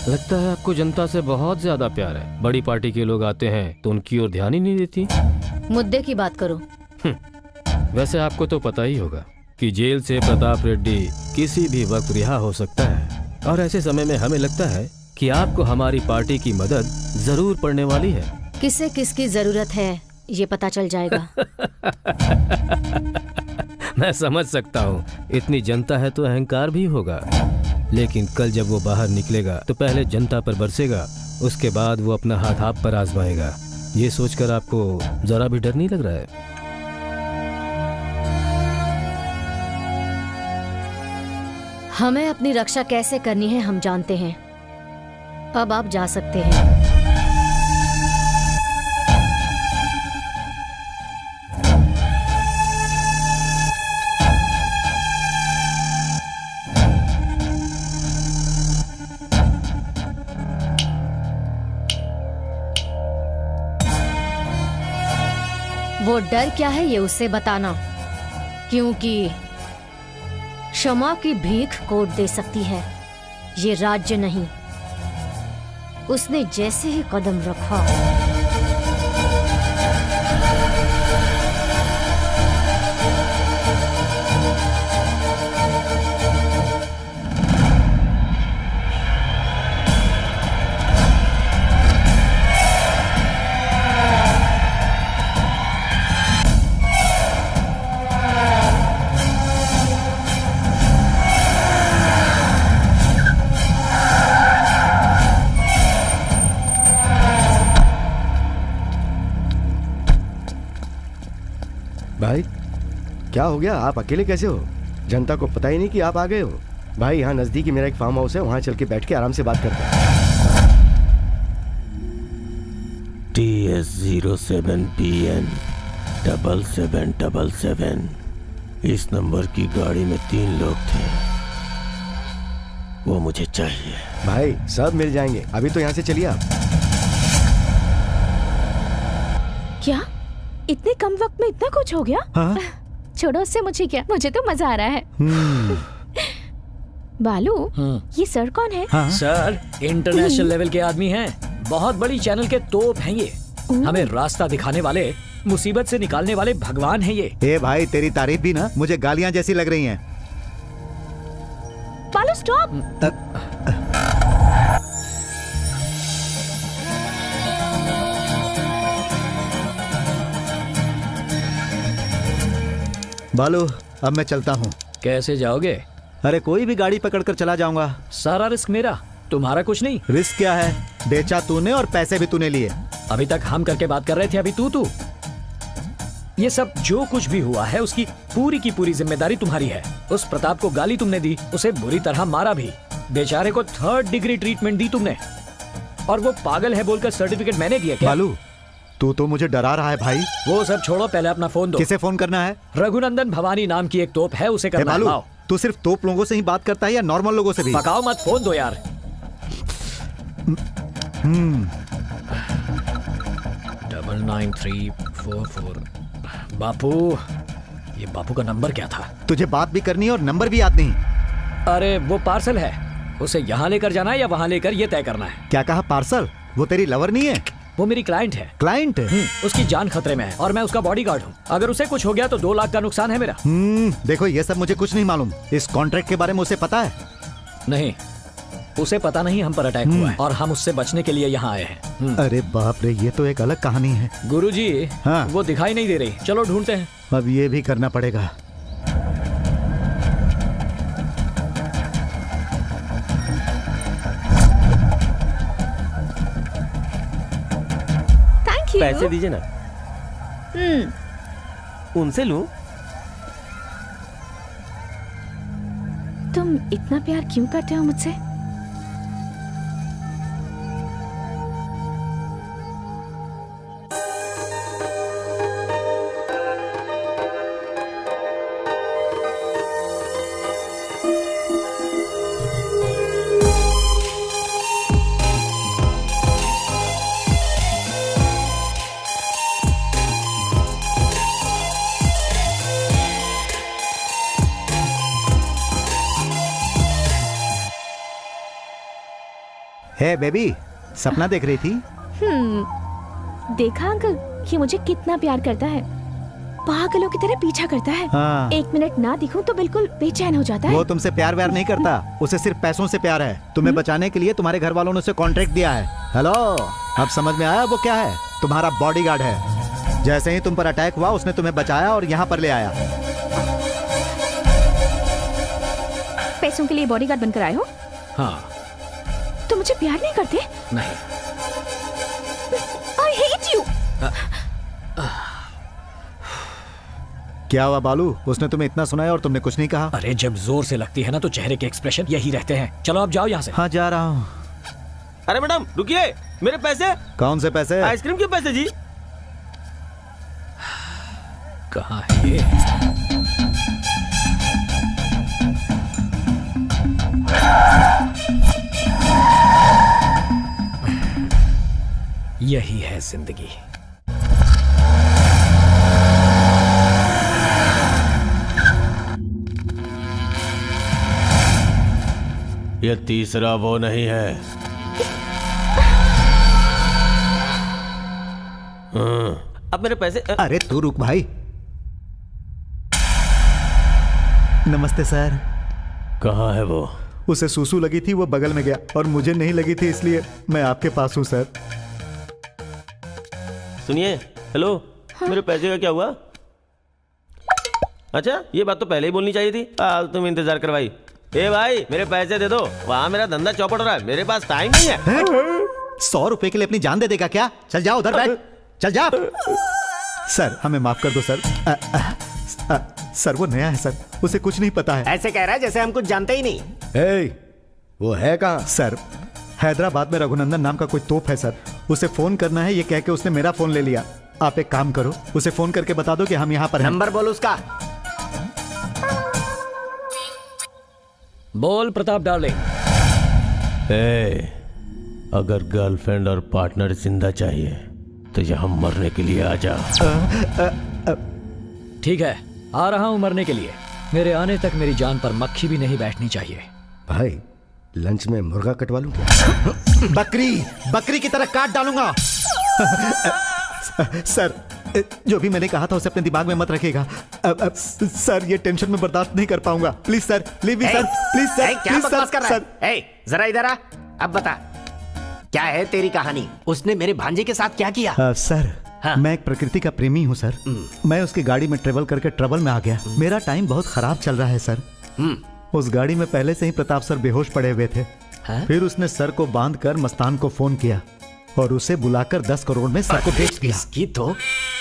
लगता है आपको जनता से बहुत ज्यादा प्यार है। बड़ी पार्टी के लोग आते हैं तो उनकी ओर ध्यान ही नहीं देती। मुद्दे की बात करो। वैसे आपको तो पता ही होगा कि जेल से प्रताप रेड्डी किसी भी वक्त रिहा हो सकता है, और ऐसे समय में हमें लगता है कि आपको हमारी पार्टी की मदद जरूर पड़ने वाली है। किसे किसकी जरूरत है ये पता चल जाएगा। मैं समझ सकता हूँ, इतनी जनता है तो अहंकार भी होगा, लेकिन कल जब वो बाहर निकलेगा तो पहले जनता पर बरसेगा, उसके बाद वो अपना हाथ आप पर आजमाएगा। ये सोचकर आपको जरा भी डर नहीं लग रहा है? हमें अपनी रक्षा कैसे करनी है हम जानते हैं। अब आप जा सकते हैं। वो डर क्या है ये उसे बताना, क्योंकि क्षमा की भीख कोर्ट दे सकती है, ये राज्य नहीं। उसने जैसे ही कदम रखा भाई क्या हो गया? आप अकेले कैसे हो? जनता को पता ही नहीं कि आप आ गए हो। भाई यहाँ नजदीक ही मेरा एक फार्म हाउस है, वहाँ चल के बैठ के आराम से बात करते हैं। TS07PN 7777 इस नंबर की गाड़ी में 3 लोग थे, वो मुझे चाहिए। भाई सब मिल जाएंगे, अभी तो यहाँ से चलिए आप। क्या इतने कम वक्त में इतना कुछ हो गया? हाँ? छोड़ो उससे, मुझे क्या, मुझे तो मजा आ रहा है। बालू, ये सर कौन है? हाँ? सर इंटरनेशनल लेवल के आदमी हैं, बहुत बड़ी चैनल के तोप हैं ये, हमें रास्ता दिखाने वाले, मुसीबत से निकालने वाले भगवान हैं ये। ए भाई तेरी तारीफ भी ना मुझे गालियां जैसी लग रही हैं। बालू स्टॉप। बालू अब मैं चलता हूँ। कैसे जाओगे? अरे कोई भी गाड़ी पकड़कर चला जाऊंगा। सारा रिस्क मेरा, तुम्हारा कुछ नहीं। रिस्क क्या है? बेचा तूने और पैसे भी तूने लिए। अभी तक हम करके बात कर रहे थे, अभी तू। ये सब जो कुछ भी हुआ है उसकी पूरी की पूरी जिम्मेदारी तुम्हारी है। उस प्रताप को गाली तुमने दी, उसे बुरी तरह मारा भी, बेचारे को 3rd डिग्री ट्रीटमेंट दी तुमने, और वो पागल है बोलकर सर्टिफिकेट मैंने दिया क्या? बालू तू तो मुझे डरा रहा है भाई। वो सब छोड़ो, पहले अपना फोन दो। किसे फोन करना है? रघुनंदन भवानी नाम की एक तोप है, उसे करना है। बालू तू सिर्फ तोप लोगों से ही बात करता है या नॉर्मल लोगों से भी? पकाओ मत, फोन दो यार। 99344। बापू, ये बापू का नंबर क्या था? तुझे बात भी करनी है और नंबर भी याद नहीं? अरे वो पार्सल है, उसे यहाँ लेकर जाना है या वहाँ लेकर, ये तय करना है। क्या कहा? पार्सल? वो तेरी लवर नहीं है? वो मेरी क्लाइंट है। क्लाइंट? उसकी जान खतरे में है और मैं उसका बॉडीगार्ड हूँ। अगर उसे कुछ हो गया तो 2 लाख का नुकसान है मेरा। देखो ये सब मुझे कुछ नहीं मालूम। इस कॉन्ट्रैक्ट के बारे में उसे पता है? नहीं, उसे पता नहीं हम पर अटैक हुआ है और हम उससे बचने के लिए यहाँ आए हैं। अरे बाप रे, ये तो एक अलग कहानी है। गुरुजी, हाँ? वो दिखाई नहीं दे रही, चलो ढूंढते हैं। अब ये भी करना पड़ेगा। पैसे दीजिए ना। उनसे लूं? तुम इतना प्यार क्यों करते हो मुझसे? हे बेबी, सपना देख रही थी? देखा अंकल, ये मुझे कितना प्यार करता है, पागलों की तरह पीछा करता है। हाँ। 1 मिनट ना दिखूं तो बिल्कुल बेचैन हो जाता है। वो तुमसे प्यार व्यार नहीं करता, उसे सिर्फ पैसों से प्यार है। तुम्हें बचाने के लिए तुम्हारे घर वालों ने उसे कॉन्ट्रैक्ट दिया है। हेलो, अब समझ में आया वो क्या है? तुम्हारा बॉडीगार्ड है। जैसे ही तुम पर अटैक हुआ उसने तुम्हें बचाया और यहाँ पर ले आया। पैसों के लिए बॉडीगार्ड बनकर आए हो? हाँ। तो मुझे प्यार नहीं करते? नहीं। I hate you। क्या हुआ बालू? उसने तुम्हें इतना सुनाया और तुमने कुछ नहीं कहा? अरे जब जोर से लगती है ना तो चेहरे के एक्सप्रेशन यही रहते हैं। चलो अब जाओ यहाँ से। हाँ जा रहा हूँ। अरे मैडम रुकिए, मेरे पैसे। कौन से पैसे? आइसक्रीम के पैसे जी। कहाँ है ये? यही है जिंदगी। ये तीसरा वो नहीं है। अब मेरे पैसे अरे तू रुक भाई। नमस्ते सर। कहाँ है वो? उसे सूसू लगी थी, वो बगल में गया, और मुझे नहीं लगी थी, इसलिए मैं आपके पास हूँ सर। सुनिए, हेलो। मेरे पैसे का क्या हुआ? अच्छा, ये बात तो पहले ही बोलनी चाहिए थी। तुम इंतजार करवाई। ए भाई, मेरे पैसे दे दो। वहाँ मेरा धंधा चौपट हो रहा है, मेरे पास टाइम नहीं है। 100 रुपए के लिए अपनी जान दे देगा क्या? चल जाओ उधर बैठ, चल जा। सर हमें माफ कर दो सर। सर वो नया है सर, उसे कुछ नहीं पता है। ऐसे कह रहा है जैसे हम कुछ जानते ही नहीं। वो है कहाँ? सर हैदराबाद में रघुनंदन नाम का कोई तोप है सर, उसे फोन करना है, ये कह के उसने मेरा फोन ले लिया। आप एक काम करो, उसे फोन करके बता दो कि हम यहाँ पर हैं। नंबर बोल उसका। बोल प्रताप डार्लिंग। अगर गर्लफ्रेंड और पार्टनर जिंदा चाहिए तो यहाँ मरने के लिए आ जा। ठीक है, आ रहा हूं मरने के लिए। मेरे आने तक मेरी जान पर मक्खी भी नहीं बैठनी चाहिए। भाई लंच में मुर्गा कटवा लूं क्या? बकरी की तरह काट डालूंगा। सर जो भी मैंने कहा था उसे अपने दिमाग में मत रखिएगा। सर ये टेंशन में बर्दाश्त नहीं कर पाऊंगा। Please sir, leave me sir, please sir. क्या बकवास कर रहा है? जरा इधर आ, अब बता क्या है तेरी कहानी? उसने मेरे भांजे के साथ क्या किया? सर हाँ। मैं एक प्रकृति का प्रेमी हूँ सर। मैं उसकी गाड़ी में ट्रेवल करके ट्रबल में आ गया। मेरा टाइम बहुत खराब चल रहा है सर। उस गाड़ी में पहले से ही प्रताप सर बेहोश पड़े हुए थे। फिर उसने सर को बांध कर मस्तान को फोन किया और उसे बुलाकर 10 करोड़ में सर को बेच दिया। तो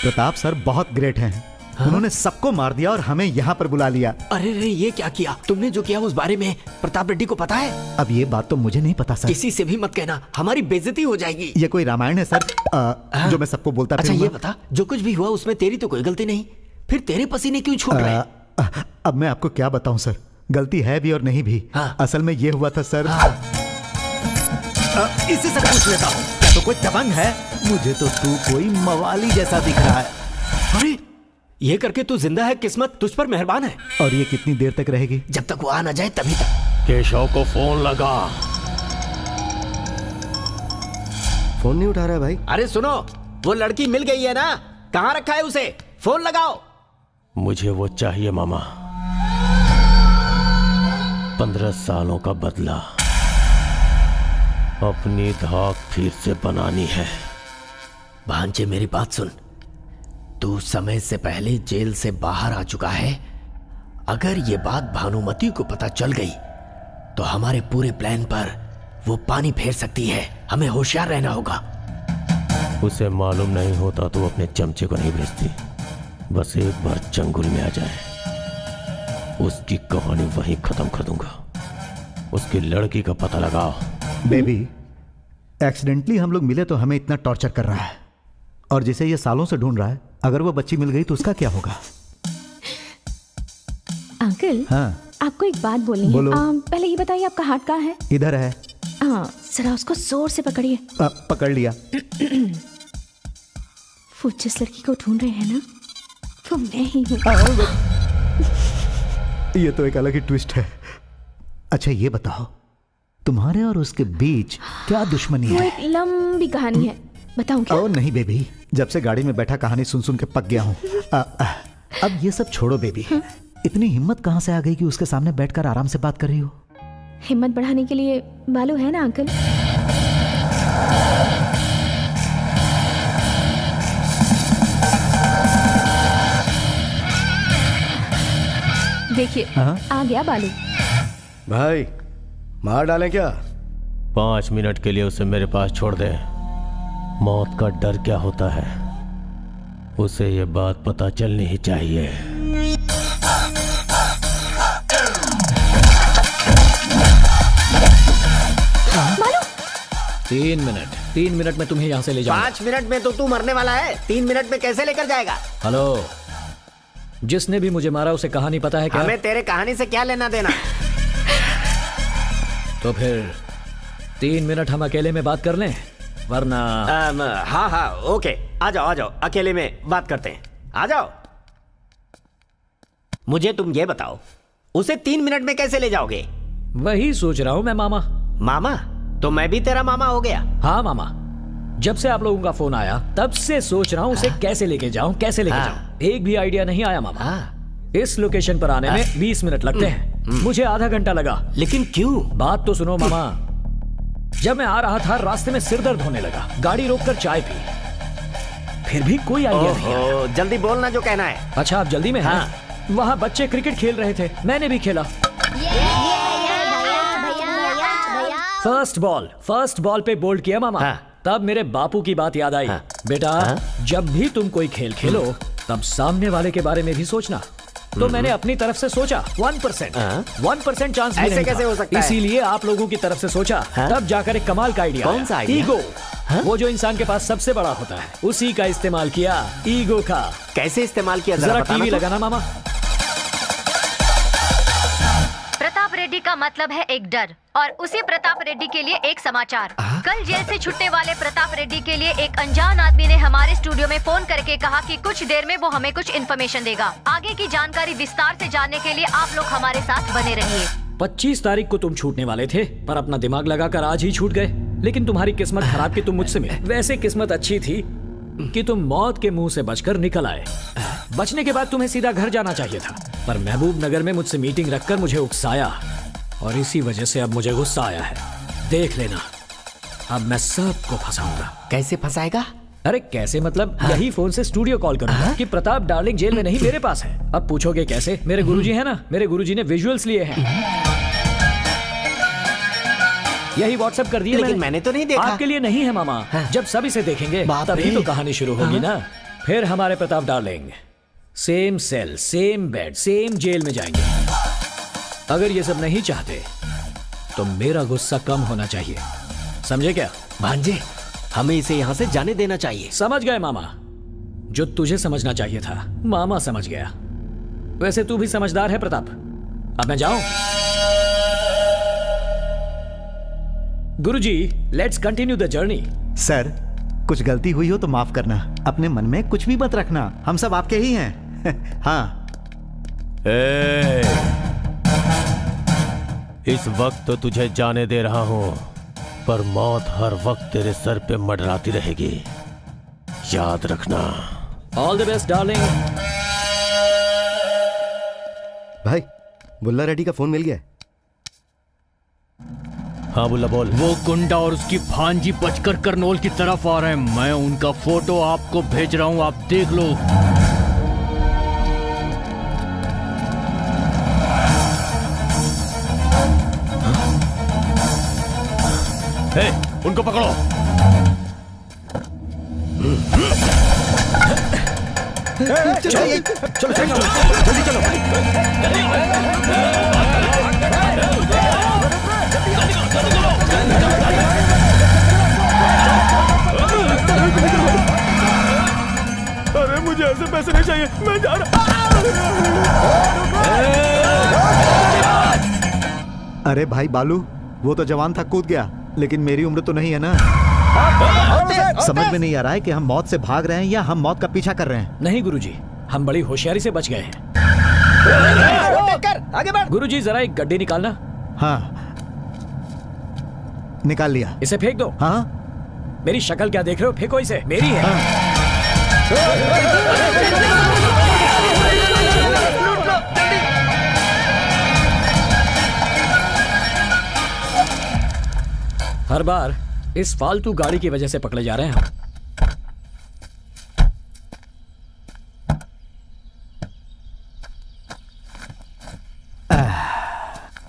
प्रताप सर बहुत ग्रेट हैं। उन्होंने सबको मार दिया और हमें यहाँ पर बुला लिया। अरे रे, ये क्या किया तुमने? जो किया उस बारे में प्रताप रेड्डी को पता है? अब ये बात तो मुझे नहीं पता सर। किसी से भी मत कहना, हमारी बेइज्जती हो जाएगी। ये कोई रामायण है सर जो मैं सबको बोलता अच्छा ये बता, जो कुछ भी हुआ उसमें तेरी तो कोई गलती नहीं, फिर तेरे पसीने क्यों छूट रहे? अब मैं आपको क्या बताऊं सर, गलती है भी और नहीं भी। असल में ये हुआ था सर। इसी से पूछ लेता हूँ, क्या तो कोई दबंग है? मुझे तो तू कोई मवाली जैसा दिख रहा है। अरे ये करके तू जिंदा है, किस्मत तुझ पर मेहरबान है। और ये कितनी देर तक रहेगी? जब तक वो आ ना जाए तभी तक। केशव को फोन लगा। फोन नहीं उठा रहा है भाई। अरे सुनो, वो लड़की मिल गई है ना, कहाँ रखा है उसे? फोन लगाओ। मुझे वो चाहिए मामा। 15 सालों का बदला अपनी धाक फिर से बनानी है। भांजे मेरी बात सुन, तू समय से पहले जेल से बाहर आ चुका है। अगर ये बात भानुमति को पता चल गई तो हमारे पूरे प्लान पर वो पानी फेर सकती है। हमें होशियार रहना होगा। उसे मालूम नहीं होता तो अपने चमचे को नहीं भेजती। बस एक बार चंगुल में आ जाए, उसकी कहानी वहीं खत्म कर दूंगा। उसकी लड़की का पता लगाओ। बेबी, एक्सीडेंटली हम लोग मिले तो हमें इतना टॉर्चर कर रहा है, और जिसे ये सालों से ढूंढ रहा है, अगर वो बच्ची मिल गई तो उसका क्या होगा? अंकल, हाँ आपको एक बात बोलनी है। पहले ये बताइए आपका हाथ कहाँ है? इधर है। हाँ, जरा उसको जोर से पकड़िए। पकड़ लिया। वो जिस लड़की को ढूंढ रहे हैं ना, वो मैं ही हूँ। ये तो एक अलग ही ट्विस्ट है। अच्छा ये बताओ, तुम्हारे और उसके बीच क्या दुश्मनी वो है? एक लंबी कहानी है, बताऊं क्या? ओ नहीं बेबी, जब से गाड़ी में बैठा कहानी सुन सुन के पक गया हूँ। अब ये सब छोड़ो बेबी। इतनी हिम्मत कहाँ से आ गई कि उसके सामने बैठकर आराम से बात कर रही हो? हिम्मत बढ़ाने के लिए बालू है ना अंकल। देखिए आ गया बालू। भाई मार डालें क्या? 5 मिनट के लिए उसे मेरे पास छोड़ दे। मौत का डर क्या होता है, उसे ये बात पता चलनी ही चाहिए। बालू 3 मिनट में तुम्हें यहाँ से ले जाऊंगा। 5 मिनट में तो तू मरने वाला है, 3 मिनट में कैसे लेकर जाएगा? हेलो, जिसने भी मुझे मारा उसे कहानी पता है क्या? हमें तेरे कहानी से क्या लेना देना? तो फिर 3 मिनट हम अकेले में बात कर लें, वरना हाँ हाँ ओके, आ जाओ अकेले में बात करते हैं। आ जाओ। मुझे तुम ये बताओ, उसे 3 मिनट में कैसे ले जाओगे? वही सोच रहा हूँ मैं मामा। मामा? तो मैं भी तेरा मामा हो गया? हाँ मामा, जब से आप लोगों का फोन आया तब से सोच रहा हूँ उसे कैसे लेके जाऊं, कैसे लेके जाऊं। एक भी आइडिया नहीं आया मामा। इस लोकेशन पर आने में 20 मिनट लगते हैं, मुझे आधा घंटा लगा। लेकिन क्यों? बात तो सुनो मामा। जब मैं आ रहा था रास्ते में सिर दर्द होने लगा, गाड़ी रोककर चाय पी, फिर भी कोई आइडिया नहीं आया। जल्दी बोलना जो कहना है। अच्छा आप जल्दी में हैं? वहाँ बच्चे क्रिकेट खेल रहे थे, मैंने भी खेला। फर्स्ट बॉल पे बोल्ड किया मामा। तब मेरे बापू की बात याद आई। बेटा जब भी तुम कोई खेल खेलो तब सामने वाले के बारे में भी सोचना। तो मैंने अपनी तरफ से सोचा 1% चांस ऐसे कैसे हो सकता है? इसीलिए आप लोगों की तरफ से सोचा। तब जाकर एक कमाल का आइडिया। कौन सा आइडिया? ईगो। वो जो इंसान के पास सबसे बड़ा होता है उसी का इस्तेमाल किया, ईगो का। कैसे इस्तेमाल किया? जरा टीवी लगाना मामा। प्रताप रेड्डी का मतलब है एक डर, और उसी प्रताप रेड्डी के लिए एक समाचार। कल जेल से छुटने वाले प्रताप रेड्डी के लिए एक अनजान आदमी ने हमारे स्टूडियो में फोन करके कहा कि कुछ देर में वो हमें कुछ इन्फॉर्मेशन देगा। आगे की जानकारी विस्तार से जानने के लिए आप लोग हमारे साथ बने रहिए। 25 तारीख को तुम छूटने वाले थे, पर अपना दिमाग लगाकर आज ही छूट गए। लेकिन तुम्हारी किस्मत खराब कि तुम मुझसे मिले। वैसे किस्मत अच्छी थी कि तुम मौत के मुंह से बचकर निकल आए। बचने के बाद तुम्हें सीधा घर जाना चाहिए था, पर महबूब नगर में मुझसे मीटिंग रखकर मुझे उकसाया, और इसी वजह से अब मुझे गुस्सा आया है। देख लेना, अब मैं सबको फंसाऊंगा। कैसे फंसाएगा? अरे कैसे मतलब, यही फोन से स्टूडियो कॉल करूंगा कि प्रताप डार्लिंग जेल में नहीं, मेरे पास है। अब पूछोगे कैसे? मेरे गुरुजी है ना, मेरे गुरुजी ने विजुअल्स लिए हैं। यही व्हाट्सएप कर दिया। लेकिन मैंने तो नहीं देखा। आपके लिए नहीं है मामा। जब सब इसे देखेंगे तभी तो कहानी शुरू होगी ना। फिर हमारे Pratap darling same cell, same bed, same jail में जाएंगे। अगर ये सब नहीं चाहते तो मेरा गुस्सा कम होना चाहिए, समझे क्या? भांजे, हमें इसे यहाँ से जाने देना चाहिए। समझ गए मामा? जो तुझे समझना चाहिए था मामा समझ गया। वैसे तू भी समझदार है प्रताप। अब मैं जाऊं? गुरुजी, let's continue the journey. Sir, कुछ गलती हुई हो तो माफ करना। अपने मन में कुछ भी मत रखना, हम सब आपके ही हैं। हाँ। इस वक्त तो तुझे जाने दे रहा हूं, पर मौत हर वक्त तेरे सर पे मंडराती रहेगी, याद रखना। All the best darling. भाई, बुल्ला रेड्डी का फोन मिल गया। हाँ बुल्ला बोल। वो गुंडा और उसकी भांजी बचकर करनौल की तरफ आ रहे हैं। मैं उनका फोटो आपको भेज रहा हूँ, आप देख लो। हे, उनको पकड़ो। चलो जल्दी चलो। अरे मुझे ऐसे पैसे नहीं चाहिए, मैं जा रहा। अरे भाई बालू, वो तो जवान था, कूद गया, लेकिन मेरी उम्र तो नहीं है ना। समझ में नहीं आ रहा है कि हम मौत से भाग रहे हैं या हम मौत का पीछा कर रहे हैं। नहीं गुरुजी, हम बड़ी होशियारी से बच गए हैं। आगे बढ़। गुरुजी, जरा एक गड्डी निकालना। हाँ, निकाल लिया। इसे फेंक दो। हाँ, मेरी शक्ल क्या देख रहे हो? फेंको इसे, मेरी है। हाँ। हर बार इस फालतू गाड़ी की वजह से पकड़े जा रहे हैं हम।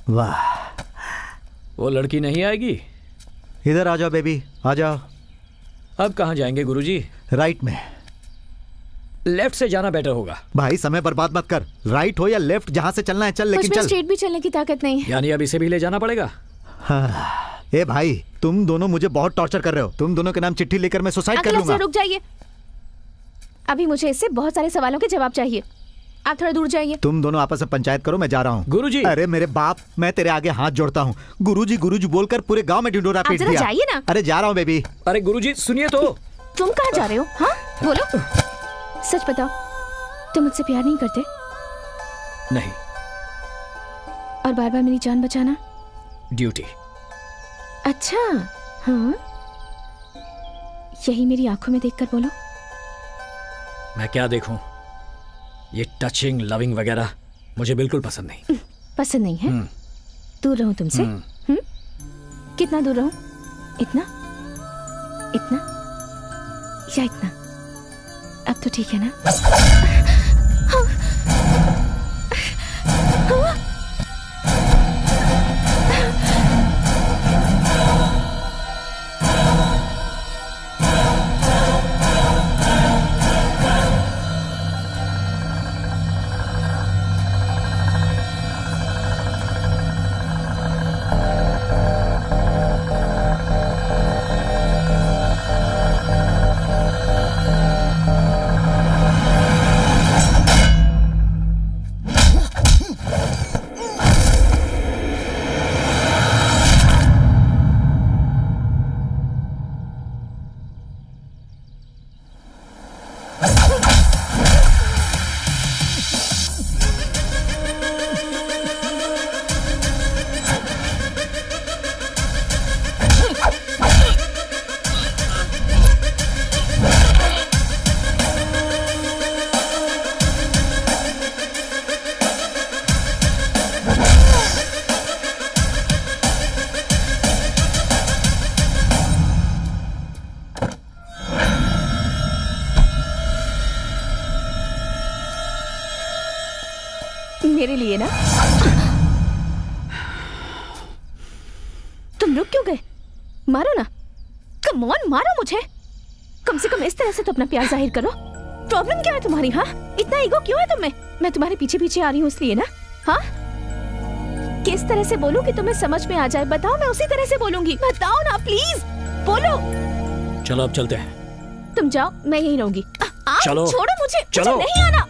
वाह, वो लड़की नहीं आएगी? इधर आ जाओ बेबी, आ जाओ। अब कहाँ जाएंगे गुरुजी? राइट में। लेफ्ट से जाना बेटर होगा। भाई समय बर्बाद मत कर, राइट हो या लेफ्ट, जहां से चलना है चल, लेकिन चल। स्ट्रेट भी चलने की ताकत नहीं। यानी अब इसे भी ले जाना पड़ेगा। हाँ। ए भाई, तुम दोनों मुझे बहुत टॉर्चर कर रहे हो। तुम दोनों के नाम चिट्ठी लेकर मैं सुसाइड कर लूंगा। रुक जाइए, अभी मुझे इससे बहुत सारे सवालों के जवाब चाहिए। आप थोड़ा दूर जाइए। तुम दोनों आपस में पंचायत करो, मैं जा रहा हूँ। गुरुजी। अरे मेरे बाप, मैं तेरे आगे हाथ जोड़ता हूँ। गुरुजी गुरुजी बोलकर पूरे गांव में ढिंडोरा पीट दिया। जाइए ना। अरे जा रहा हूँ बेबी। अरे गुरुजी सुनिए तो। तुम कहाँ जा रहे हो? हाँ बोलो, सच बताओ, तुम मुझसे प्यार नहीं करते? नहीं। और बार बार मेरी जान बचाना? ड्यूटी। अच्छा, हाँ, यही मेरी आंखों में देखकर बोलो। मैं क्या देखूं? ये टचिंग लविंग वगैरह मुझे बिल्कुल पसंद नहीं। पसंद नहीं है? दूर रहूं तुमसे? कितना दूर रहूं? इतना, इतना या इतना? अब तो ठीक है ना? मेरे लिए ना? तुम रुक क्यों गए? मारो ना, कम ऑन, मारो मुझे। कम से कम इस तरह से तो अपना प्यार जाहिर करो। प्रॉब्लम क्या है तुम्हारी? हाँ, इतना ईगो क्यों है तुम्हें? मैं तुम्हारे पीछे पीछे आ रही हूँ इसलिए ना? हाँ, किस तरह से बोलूं कि तुम्हें समझ में आ जाए? बताओ, मैं उसी तरह से बोलूंगी। बताओ ना प्लीज, बोलो। चलो अब चलते हैं। तुम जाओ, मैं यहीं रहूंगी। चलो, छोड़ो मुझे, चलो। मुझे नहीं आना।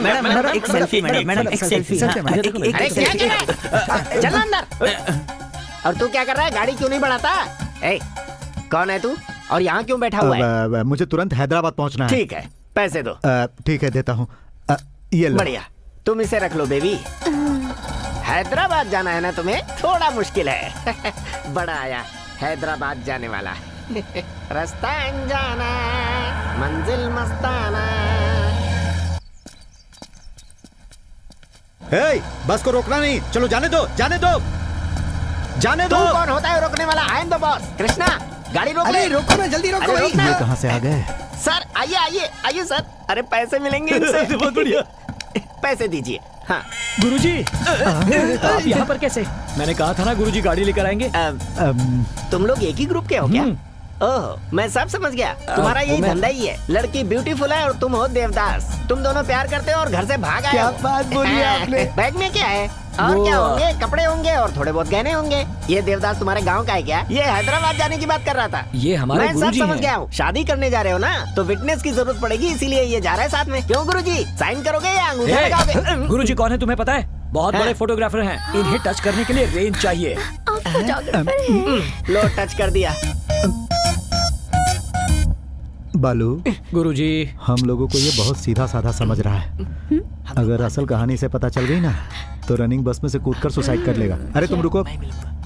मैडम एक सेल्फी, मैडम एक सेल्फी। चल अंदर। और तू क्या कर रहा है? गाड़ी क्यों नहीं बढ़ाता? ए, कौन है तू और यहाँ क्यों बैठा हुआ है? मुझे तुरंत हैदराबाद पहुंचना है। ठीक है, पैसे दो। ठीक है, देता हूँ। ये लो। बढ़िया, तुम इसे रख लो बेबी। हैदराबाद जाना है ना तुम्हें? थोड़ा मुश्किल है। बड़ा आया हैदराबाद जाने वाला। रास्ता अनजाना, मंजिल मस्ताना। हे, बस को रोकना नहीं। चलो जाने दो, जाने दो, जाने दो। तू कौन होता है रोकने वाला? I am the boss. Krishna, गाड़ी रोक ले। रोको ना, जल्दी रोको भाई। ये कहाँ से आ गए? सर आइए आइए आइए सर। अरे पैसे मिलेंगे इनसे। बहुत बढ़िया। पैसे दीजिए। हाँ गुरुजी, आप यहाँ पर कैसे? मैंने कहा था ना गुरुजी गाड़ी लेकर आएंगे। तुम लोग एक ही ग्रुप के हो क्या? ओह, मैं सब समझ गया। तुम्हारा यही धंधा ही है। लड़की ब्यूटीफुल है और तुम हो देवदास। तुम दोनों प्यार करते हो और घर से भाग आए। क्या बात बोली आपने? बैग में क्या है? और क्या होंगे? कपड़े होंगे और थोड़े बहुत गहने होंगे। ये देवदास तुम्हारे गांव का है क्या? ये हैदराबाद जाने की बात कर रहा था। ये हमारे मैं सब गुरुजी समझ हैं। गया हूँ। शादी करने जा रहे हो ना, तो विटनेस की जरूरत पड़ेगी, इसीलिए ये जा रहा है साथ में। क्यों गुरुजी, साइन करोगे या अंगूठा लगाओगे? गुरुजी कौन है तुम्हें पता है? बहुत बड़े फोटोग्राफर हैं। इन्हें टच करने के लिए रेंज चाहिए। आप फोटोग्राफर हैं? लो, टच कर दिया। बालू, गुरुजी, हम लोगों को ये बहुत सीधा साधा समझ रहा है। अगर असल कहानी से पता चल गई ना, तो रनिंग बस में से कूदकर सुसाइड कर लेगा। अरे तुम रुको,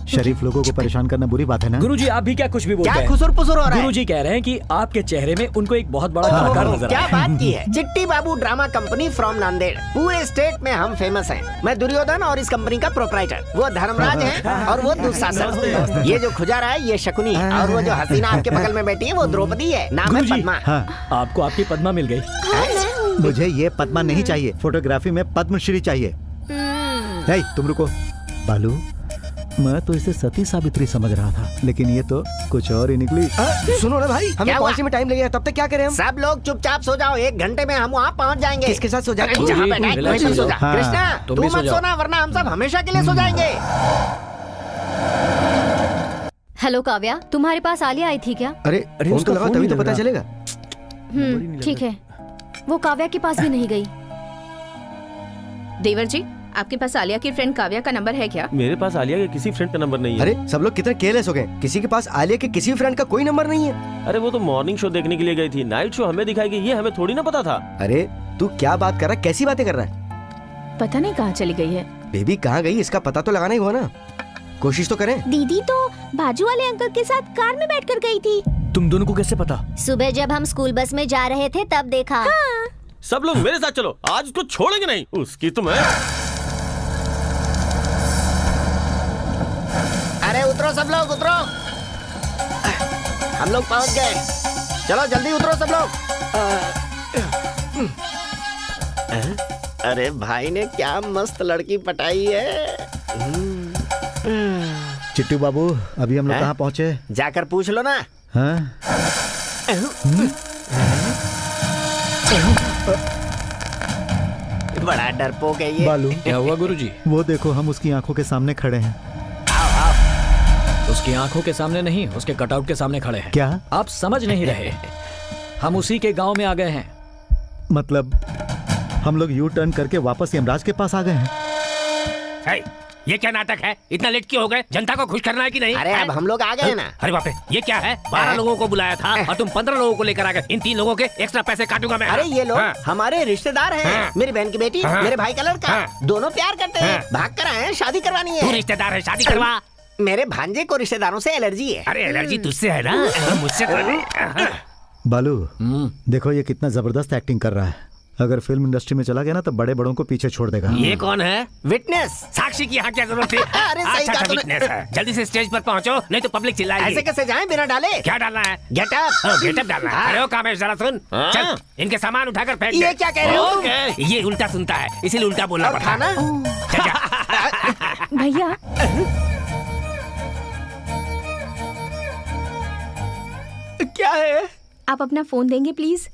शरीफ लोगों को परेशान करना बुरी बात है ना? गुरुजी आप भी क्या कुछ भी बोलते हैं? क्या खुसुर-पुसुर हो रहा है? गुरुजी कह रहे हैं कि आपके चेहरे में उनको एक बहुत बड़ा कलाकार नजर क्या आया है। बात की है? चिट्टी बाबू ड्रामा कंपनी फ्रॉम नांदेड़। पूरे स्टेट में हम फेमस हैं। मैं दुर्योधन और इस कंपनी का प्रोप्राइटर। वो धर्मराज है और वो दुशासन। ये जो खुजा रहा है ये शकुनी है और वो जो हसीना आपके बगल में बैठी है वो द्रौपदी है। नाम है गुरुजी, पद्मा। आपको आपकी पद्मा मिल गई। मुझे ये पद्मा नहीं चाहिए। फोटोग्राफी में पद्मश्री चाहिए। हे, तुम रुको। बालू, मैं तो इसे सती सावित्री समझ रहा था, लेकिन ये तो कुछ और ही निकली। सुनो ना भाई, हमें क्या हुआ? पहुंचने में टाइम लगेगा, तब तक क्या करें हम? सब लोग चुपचाप सो जाओ। 1 घंटे में हम वहाँ पहुँच जाएंगे। किसके साथ सो जाएंगे? जहाँ बैठा है, रिलैक्स वहीं हो सो जाओ। जा। हाँ। कृष्णा, तुम तू भी सो मत जाओ। सोना वरना हम सब हमेशा के लिए सो जाएंगे। हेलो काव्या, तुम्हारे पास आलिया आई थी क्या? अरे फोन तो उसका लगाओ फोन तभी नहीं तो लग पता रहा। चलेगा। ठीक है। वो काव्या के पास भी नहीं गई। देवर जी, आपके पास आलिया की फ्रेंड काव्या का नंबर है क्या? मेरे पास आलिया के किसी फ्रेंड का नंबर नहीं है। अरे सब लोग कितने केयरलेस हो गए। किसी के पास आलिया के किसी फ्रेंड का कोई नंबर नहीं है। अरे वो तो मॉर्निंग शो देखने के लिए गई थी। नाइट शो हमें दिखाएगी, ये हमें थोड़ी ना पता था। अरे तू क्या बात कर रहा है, कैसी बातें कर रहा है? पता नहीं कहाँ चली गई है। बेबी कहाँ गई, इसका पता तो लगाना ही हुआ ना। कोशिश तो करें। दीदी तो बाजू वाले अंकल के साथ कार में बैठकर गई थी। तुम दोनों को कैसे पता? सुबह जब हम स्कूल बस में जा रहे थे तब देखा। हाँ। सब लोग मेरे साथ चलो, आज उसको छोड़ेंगे नहीं। उसकी तुम्हें। अरे उतरो सब लोग, उतरो। हम लोग पहुंच गए। चलो जल्दी उतरो सब लोग। अरे भाई ने क्या मस्त लड़की पटाई है। चिट्टू बाबू, अभी हम लोग कहाँ पहुँचे? जाकर पूछ लो ना। हाँ? बड़ा डरपोक है ये। बालू, क्या हुआ गुरुजी? वो देखो, हम उसकी आंखों के सामने खड़े हैं। उसकी आंखों के सामने नहीं, उसके कटआउट के सामने खड़े हैं। क्या आप समझ नहीं रहे? हम उसी के गांव में आ गए हैं। मतलब हम लोग यू टर्न करके वापस यमराज के पास आ गए हैं? ये क्या नाटक है? इतना लेट क्यों हो गए? जनता को खुश करना है कि नहीं? अरे अब हम लोग आ गए ना। अरे बाप रे, ये क्या है? 12 लोगों को बुलाया था और तुम 15 लोगों को लेकर आ गए। इन 3 लोगों के एक्स्ट्रा पैसे काटूंगा मैं। अरे ये लोग हाँ। हमारे रिश्तेदार हैं। हाँ। मेरी बहन की बेटी, हाँ। मेरे भाई का लड़का, हाँ। दोनों प्यार करते हैं। हाँ। भाग कर आए हैं, शादी करवानी तू है। रिश्तेदार है, शादी करवा। मेरे भांजे को रिश्तेदारों से एलर्जी है। अरे एलर्जी तुझसे है ना, मुझसे तो नहीं। बालू, देखो ये कितना जबरदस्त एक्टिंग कर रहा है। अगर फिल्म इंडस्ट्री में चला गया ना तो बड़े बड़ों को पीछे छोड़ देगा। ये कौन है? विटनेस। साक्षी की यहाँ क्या जरूरत थी? अरे सही कहा तूने। विटनेस है। जल्दी से स्टेज पर पहुँचो, नहीं तो पब्लिक चिल्लाएगी। ऐसे कैसे जाएं बिना डाले? क्या डालना है? गेटअप। गेटअप डालना है। अरे ओ कामेश, जरा सुन। चल इनके सामान उठाकर फेंक दे। ये क्या कह रहे हो तुम? ये उल्टा सुनता है, इसीलिए उल्टा बोलना और पड़ता है। खाना? चल जा। भैया क्या है? आप अपना फोन देंगे प्लीज?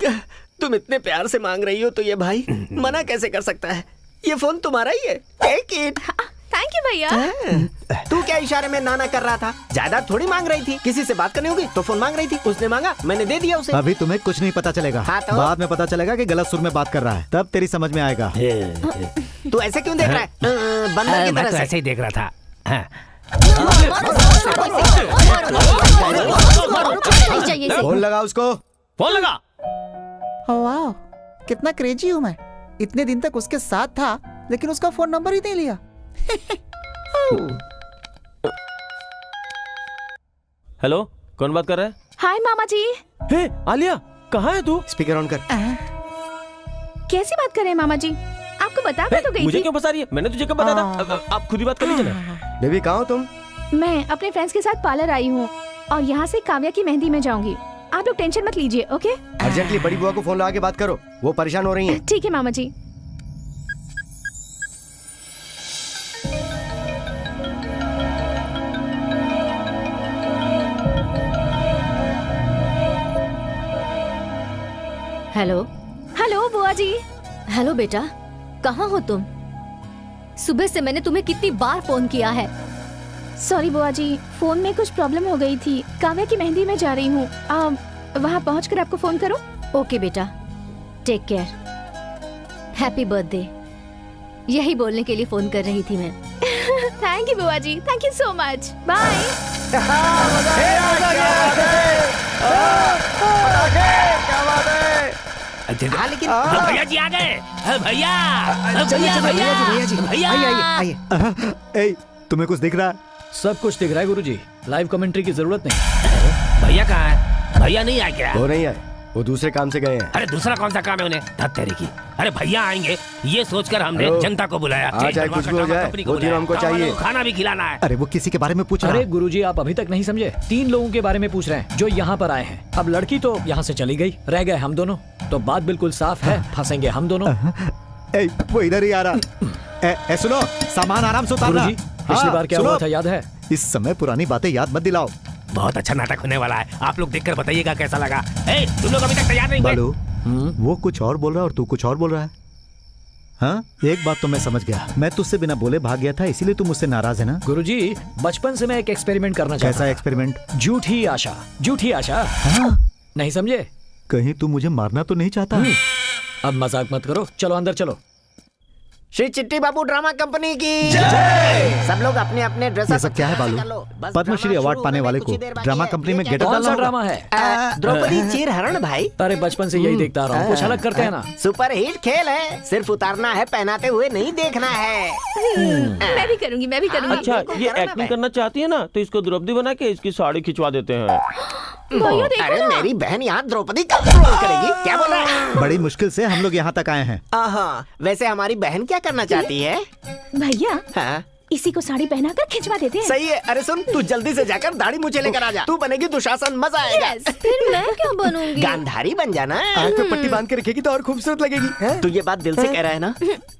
तुम इतने प्यार से मांग रही हो तो ये भाई मना कैसे कर सकता है? ये फोन तुम्हारा ही है। Take it. थैंक यू भैया। तू क्या इशारे में नाना कर रहा था? जायदाद थोड़ी मांग रही थी, किसी से बात करनी होगी तो फोन मांग रही थी। उसने मांगा, मैंने दे दिया उसे। अभी तुम्हें कुछ नहीं पता चलेगा। हाँ तो? बाद में पता चलेगा कि गलत सुर में बात कर रहा है, तब तेरी समझ में आएगा। तू ऐसे क्यों देख रहा है? बंदर की मैं तरह तो से। ऐसे ही देख रहा था। हाँ। फोन लगा उसको। फोन लगा। वाह, कितना क्रेजी हूँ मैं। इतने दिन तक उसके साथ था लेकिन उसका फोन नंबर ही नहीं लिया। हेलो, कौन बात कर रहा है? हाय मामा जी। हे आलिया, कहाँ है तू? स्पीकर ऑन कर। कैसी बात कर रहे हैं मामा जी? आपको बता कर तो गई मुझे थी। क्यों फंसा रही है? मैंने तुझे कब बताया था? आप खुद ही बात कर लीजिए ना। बेबी कहाँ हो तुम? मैं अपने फ्रेंड्स के साथ पार्लर आई हूँ और यहाँ से काव्या की मेहंदी में जाऊंगी। आप लोग टेंशन मत लीजिए, ओके? अर्जेंटली बड़ी बुआ को फोन लगा के बात करो, वो परेशान हो रही हैं। ठीक है मामा जी। हेलो। हेलो बुआ जी। हेलो बेटा, कहाँ हो तुम? सुबह से मैंने तुम्हें कितनी बार फोन किया है। सॉरी बुआ जी, फोन में कुछ प्रॉब्लम हो गई थी। काव्या की मेहंदी में जा रही हूँ। वहाँ पहुँचकर आपको फोन करूँ? ओके बेटा, टेक केयर। Happy birthday. यही बोलने के लिए फोन कर रही थी मैं। थैंक यू बुआ जी, thank you so much. Bye. हाँ लेकिन भैया जी आ गए। भैया भैया आइए। ए, तुम्हें कुछ दिख रहा है? सब कुछ दिख रहा है गुरुजी। लाइव कमेंट्री की जरूरत नहीं। भैया कहाँ है? भैया नहीं आए क्या? वो नहीं आए, वो दूसरे काम से गए हैं। अरे दूसरा कौन सा काम है उन्हें? धत तेरी की। अरे भैया आएंगे ये सोचकर हमने जनता को बुलाया। चाहे कुछ भी हो जाए, वो तीनों हमको चाहिए। खाना भी खिलाना है। अरे वो किसी के बारे में पूछ रहा अरे है। गुरुजी, आप अभी तक नहीं समझे। 3 लोगों के बारे में पूछ रहे हैं जो यहाँ पर आए हैं। अब लड़की तो यहाँ से चली गई, रह गए हम दोनों। तो बात बिल्कुल साफ है, फंसेंगे हम दोनों। ए, वो इधर ही आ रहा। सुनो, सामान आराम से उतारना। गुरुजी, पिछली बार क्या हुआ था याद है? इस समय पुरानी बातें याद मत दिलाओ। बहुत अच्छा नाटक होने वाला है, आप लोग देखकर बताइएगा कैसा लगा। तुम लोग अभी तक तैयार नहीं हुए? बालू, वो कुछ और बोल रहा है और तू कुछ और बोल रहा है। हाँ, एक बात तो मैं समझ गया। मैं तुझसे बिना बोले भाग गया था, इसीलिए तुम मुझसे नाराज है ना? गुरुजी, बचपन से मैं एक एक्सपेरिमेंट करना चाहता कैसा था। एक्सपेरिमेंट? झूठी आशा। झूठी आशा। हाँ? नहीं समझे? कहीं तू मुझे मारना तो नहीं चाहता? अब मजाक मत करो, चलो अंदर चलो। श्री चिट्टी बाबू ड्रामा कंपनी की सब लोग अपने अपने ड्रेस ये सब क्या है बालू? पद्मश्री अवार्ड पाने वाले को ड्रामा कंपनी में गेटअप कौन डालना सा होगा? ड्रामा है? द्रौपदी चीरहरण भाई। अरे बचपन से यही देखता रहा हूँ, कुछ अलग करते हैं ना। सुपर हिट खेल है, सिर्फ उतारना है, पहनाते हुए नहीं देखना है। मैं भी करूंगी, मैं भी करूंगी। अच्छा, ये एक्टिंग करना चाहती है ना, तो इसको द्रौपदी बना के इसकी साड़ी खिंचवा देते हैं। भैया देखो अरे ना। मेरी बहन यहाँ द्रौपदी का रोल करेगी, क्या बोल रहा है? बड़ी मुश्किल से हम लोग यहाँ तक आए हैं। वैसे हमारी बहन क्या करना चाहती है? भैया हाँ? इसी को साड़ी पहनाकर खिंचवा देते हैं। सही है। अरे सुन, तू जल्दी से जाकर दाढ़ी मुझे लेकर आ जा। तू बनेगी दुशासन, मजा आएगा। फिर मैं क्या बनूंगी? गांधारी बन जाना। आंख पे पट्टी बांध के रखेगी तो और खूबसूरत लगेगी। तू ये बात दिल से कह रहा है ना,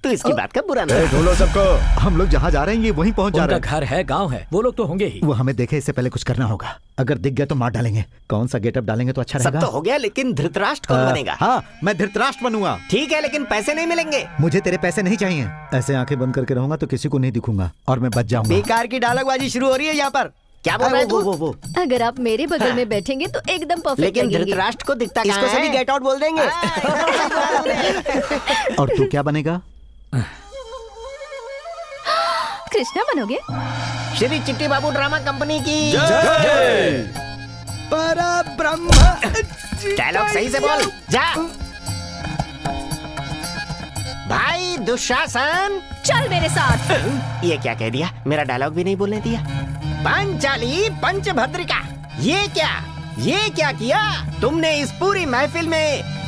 तू इसकी बात का बुरा ना ढूंढो सबको। हम लोग जहाँ जा रहे हैं ये वहीं पहुँच जा उनका रहे हैं। घर है, गांव है, वो लोग तो होंगे ही। वो हमें देखे इससे पहले कुछ करना होगा। अगर दिख गया तो मार डालेंगे। कौन सा गेटअप डालेंगे तो अच्छा सब रहेगा? तो हो गया, लेकिन धृतराष्ट्र कौन बनेगा? हाँ, मैं धृतराष्ट्र बनूंगा। ठीक है, लेकिन पैसे नहीं मिलेंगे। मुझे तेरे पैसे नहीं चाहिए। ऐसे आंखें बंद करके रहूंगा तो किसी को नहीं दिखूंगा और मैं बच जाऊंगा। बेकार की डायलॉगबाजी शुरू हो रही है यहाँ पर। क्या बोल रहा है तू? वो अगर आप मेरे बगल में बैठेंगे तो एकदम परफेक्ट लेकिन लगेंगे। धृतराष्ट्र को दिखता इसको कहाँ सभी है? गेट आउट बोल देंगे। और तू क्या बनेगा? कृष्णा बनोगे? श्री चिट्टी बाबू ड्रामा कंपनी की परब्रह्म। डायलॉग सही से बोल जा। भाई दुशासन, चल मेरे साथ। ये क्या कह दिया? मेरा डायलॉग भी नहीं बोलने दिया। पांचाली पंचभद्रिका, ये क्या किया तुमने? इस पूरी महफिल में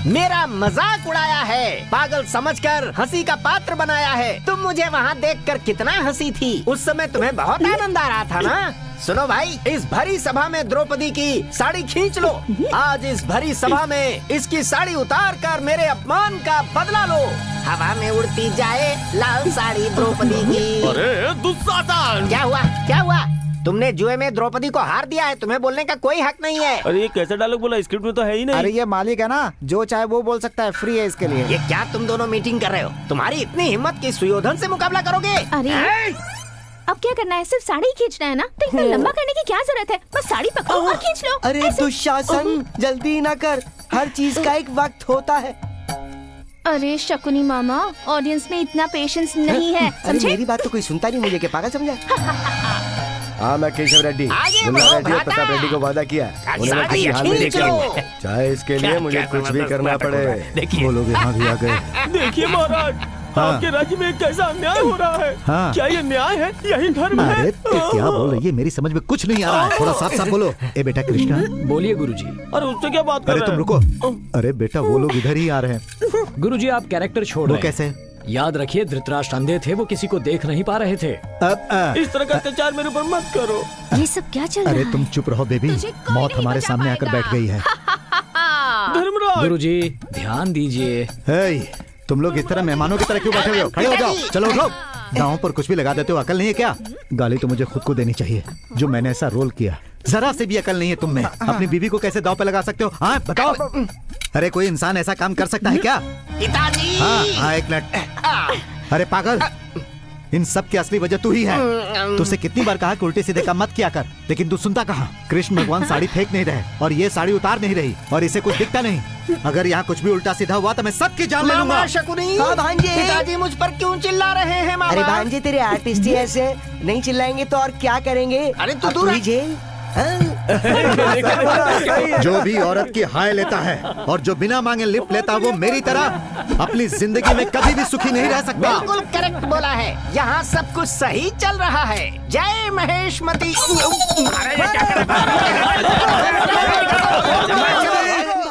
मेरा मजाक उड़ाया है, पागल समझकर हंसी का पात्र बनाया है। तुम मुझे वहाँ देखकर कितना हंसी थी, उस समय तुम्हें बहुत आनंद आ रहा था ना? सुनो भाई, इस भरी सभा में द्रौपदी की साड़ी खींच लो। आज इस भरी सभा में इसकी साड़ी उतार कर मेरे अपमान का बदला लो। हवा में उड़ती जाए लाल साड़ी द्रौपदी की। अरे दुशासन! क्या हुआ? तुमने जुए में द्रौपदी को हार दिया है, तुम्हें बोलने का कोई हक नहीं है। अरे ये कैसा डायलॉग बोला? स्क्रिप्ट में तो है ही नहीं। अरे ये मालिक है ना, जो चाहे वो बोल सकता है, फ्री है इसके लिए। ये क्या तुम दोनों मीटिंग कर रहे हो? तुम्हारी इतनी हिम्मत कि सुयोधन से मुकाबला करोगे? अरे अब क्या करना है? सिर्फ साड़ी खींचना है ना, तो इतना लंबा करने की क्या जरूरत है? बस साड़ी पकड़ो और खींच लो। अरे दुशासन, जल्दी ना कर, हर चीज का एक वक्त होता है। अरे शकुनी मामा, ऑडियंस में इतना पेशेंस नहीं है, अरे समझे? मेरी बात तो कोई सुनता नहीं, मुझे क्या पागल समझा? हाँ, मैं केशव रेड्डी, आगे मुन्ना बढ़ो, रेड्डी और भ्राता। प्रताप रेड्डी को वादा किया, उन्होंने साड़ी किसी हाल में खींच लेकर लो। आऊंगा। चाहे इसके लिए मुझे कुछ भी करना पड़े। देखिए वो लोग यहाँ भी आ गए। देखिए महाराज, हाँ। आपके राज्य में कैसा अन्याय हो रहा है। हाँ। क्या ये न्याय है? यही धर्म है? अरे तू क्या बोल रही है? मेरी समझ में कुछ नहीं आ रहा है। थोड़ा साफ साफ बोलो। ए बेटा कृष्णा। बोलिए गुरुजी। अरे उससे क्या बात कर अरे रहे तुम हैं? रुको। अरे बेटा वो लोग इधर ही आ रहे हैं। गुरुजी आप कैरेक्टर छोड़ वो रहे हैं। कैसे? याद रखिए धृतराष्ट्र अंधे थे, वो किसी को देख नहीं पा रहे थे। इस तरह का अत्याचार मेरे ऊपर मत करो। ये सब क्या चल रहा अरे है? तुम चुप रहो बेबी, तुझे कोई मौत नहीं हमारे बचा सामने आकर पाएगा। बैठ गई है। धर्मराज! गुरुजी ध्यान दीजिए। हे, तुम लोग इस तरह मेहमानों की तरह क्यों बैठे हुए हो? खड़े हो जाओ, चलो उठो। दांव पर कुछ भी लगा देते हो, अकल नहीं है क्या? गाली तो मुझे खुद को देनी चाहिए, जो मैंने ऐसा रोल किया। जरा से भी अकल नहीं है तुम में। अपनी बीवी को कैसे दांव पे लगा सकते हो? हाँ बताओ। अरे कोई इंसान ऐसा काम कर सकता है क्या? पिताजी! हाँ, एक मिनट। अरे पागल, इन सब की असली वजह तू ही है। तुझसे कितनी बार कहा कि उल्टे सीधे काम मत किया कर, लेकिन तू सुनता कहाँ? कृष्ण भगवान साड़ी फेंक नहीं रहे और ये साड़ी उतार नहीं रही और इसे कुछ दिखता नहीं। अगर यहाँ कुछ भी उल्टा सीधा हुआ तो मैं सबकी जान ले लूंगा। शकुनी, हाँ भांजे। पिताजी मुझ पर क्यों चिल्ला रहे हैं मामा? अरे भांजे, तेरे आर्टिस्ट ही ऐसे, नहीं चिल्लाएंगे तो और क्या करेंगे? अरे तू अब दूर ही जेल। जो भी औरत की हाय लेता है और जो बिना मांगे लिफ्ट लेता है, वो मेरी तरह अपनी जिंदगी में कभी भी सुखी नहीं रह सकता। बिल्कुल करेक्ट बोला है। यहाँ सब कुछ सही चल रहा है। जय महेशमती।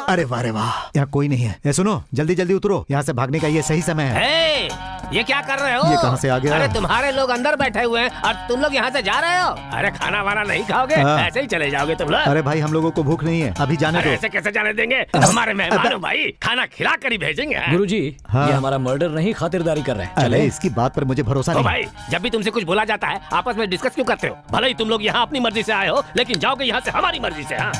अरे वाह रे वाह, यहाँ कोई नहीं है। ये सुनो, जल्दी जल्दी उतरो, यहाँ से भागने का ये सही समय है। हे, ये क्या कर रहे हो? ये कहाँ से आ गया? अरे तुम्हारे लोग अंदर बैठे हुए हैं और तुम लोग यहाँ से जा रहे हो? अरे खाना वाना नहीं खाओगे? हाँ। ऐसे ही चले जाओगे तुम लोग? अरे भाई हम लोगों को भूख नहीं है, अभी जाने अरे दो। ऐसे कैसे जाने देंगे? हमारे मेहमान हो भाई, खाना खिला कर ही भेजेंगे। गुरुजी हाँ। ये हमारा मर्डर नहीं, खातिरदारी कर रहे हैं। अरे चले। इसकी बात पर मुझे भरोसा तो नहीं। भाई जब भी तुमसे कुछ बोला जाता है आपस में डिस्कस क्यों करते हो? भले ही तुम लोग यहाँ अपनी मर्जी से आए हो, लेकिन जाओगे यहाँ से हमारी मर्जी से। हाँ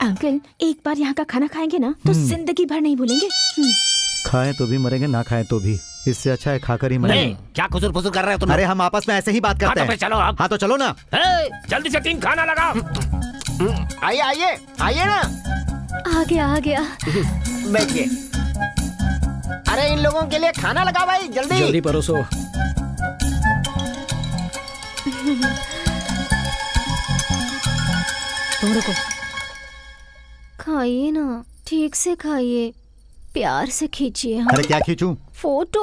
अंकल, एक बार यहाँ का खाना खाएंगे ना तो जिंदगी भर नहीं भूलेंगे। खाएं तो भी मरेंगे, ना खाएं तो भी। इससे अच्छा है खाकर ही मरेंगे। नहीं, क्या खुसुर फुसुर कर रहे हो तुम? अरे हम आपस में ऐसे ही बात करते हाँ, तो हैं। फिर चलो आप। हाँ तो चलो ना। हे, जल्दी से 3 खाना लगाओ। आइए आइए आइए ना, आ गया बैठिए। अरे इन लोगों के लिए खाना लगा भाई, जल्दी जल्दी परोसो। तुम रुको, खाइए ना, ठीक से खाइए, प्यार से खींचिए। हाँ। अरे क्या खींचूं? फोटो।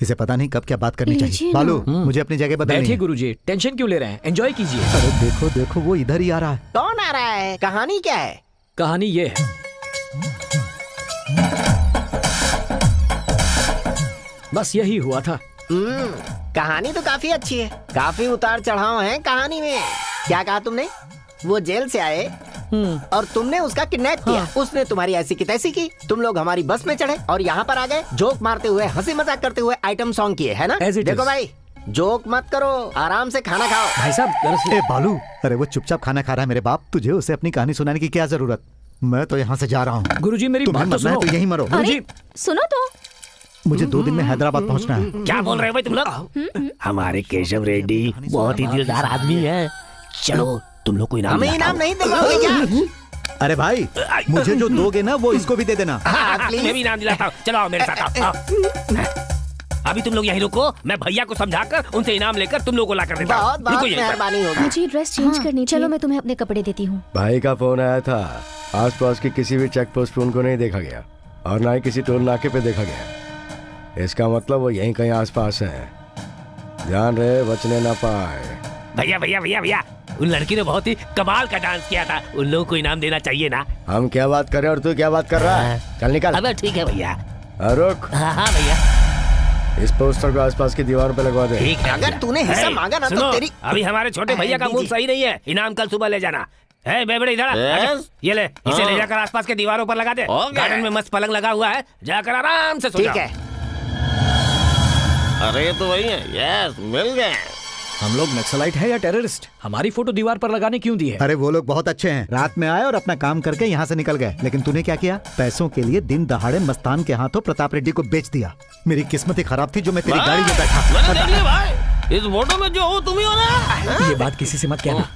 इसे पता नहीं कब क्या बात करनी चाहिए। लीजिए ना। बालू, मुझे अपनी जगह बदलनी बैठिए है। गुरुजी, टेंशन क्यों ले रहे हैं, एंजॉय कीजिए। अरे देखो देखो, वो इधर ही आ रहा है। कौन आ रहा है? कहानी क्या है? कहानी ये है, बस यही हुआ था। कहानी तो काफी अच्छी है, काफी उतार चढ़ाव है कहानी में। क्या कहा तुमने? वो जेल से आए और तुमने उसका किडनैप किया। उसने तुम्हारी ऐसी की तैसी की, तुम लोग हमारी बस में चढ़े और यहाँ पर आ गए, जोक मारते हुए, हंसी मजाक करते हुए आइटम सॉन्ग किए, है ना? As it देखो is. भाई, जोक मत करो, आराम से खाना खाओ। भाई साहब ए बालू, अरे वो चुपचाप खाना खा रहा है मेरे बाप, तुझे उसे अपनी कहानी सुनाने की क्या जरूरत? मैं तो यहाँ से जा रहा हूँ। गुरुजी मेरी तुम्हें बात तो मरना है सुनो। तो यहीं मरो। अरे सुनो तो। मुझे 2 दिन में हैदराबाद पहुँचना है। क्या बोल रहे हो भाई तुम लोग? हमारे केशव रेड्डी बहुत ही दिलदार आदमी है। चलो तुम लोग को इनाम हमें दिलाता इनाम हूँ। नहीं दोगे क्या? अरे भाई, मुझे जो दोगे ना वो इसको भी दे देना। मैं भी इनाम दिलाता हूँ, चलो आओ मेरे साथ आओ। अभी तुम लोग यहीं रुको, मैं भैया को समझाकर उनसे इनाम लेकर तुम लोग को ला कर देता हूँ। बहुत बहुत रुको यहीं पर। मेहरबानी होगी। मुझे ड्रेस चेंज करनी, चलो मैं तुम्हें अपने कपड़े देती हूँ। भाई का फोन आया था, आसपास की किसी भी चेक पोस्ट पे उनको नहीं देखा गया और ना ही किसी टोल नाके पे देखा गया। इसका मतलब वो यहीं कहीं आसपास है, ध्यान रहे बचने ना पाए। भैया भैया भैया भैया, उन लड़की ने बहुत ही कमाल का डांस किया था, उन लोगों को इनाम देना चाहिए ना। हम क्या बात कर रहे हैं और तू क्या बात कर रहा है? चल निकल। अब ठीक है भैया। रुक, हाँ हाँ भैया इस पोस्टर को आसपास की दीवार पे लगवा दे। ठीक है। अगर तूने हिस्सा मांगा ना तो सुनो, तेरी अभी हमारे छोटे भैया का मूड सही नहीं है, इनाम कल सुबह ले जाना है। बेबड़े इधर आ। अच्छा, ये ले, इसे ले जाकर आसपास के दीवारों पर लगा दे। गार्डन में मस्त पलंग लगा हुआ है, जाकर आराम से सो जाओ। ठीक है। अरे ये तो वही है, यस मिल गए। हम लोग नक्सलाइट है या टेररिस्ट? हमारी फोटो दीवार पर लगाने क्यों दी है? अरे वो लोग बहुत अच्छे हैं, रात में आए और अपना काम करके यहाँ से निकल गए। लेकिन तूने क्या किया? पैसों के लिए दिन दहाड़े मस्तान के हाथों प्रताप रेड्डी को बेच दिया। मेरी किस्मत ही खराब थी जो मैं तेरी गाड़ी में बैठा। मैंने देख लिया भाई, इस फोटो में जो हो तुम ही हो ना। ये बात किसी से मत कहना।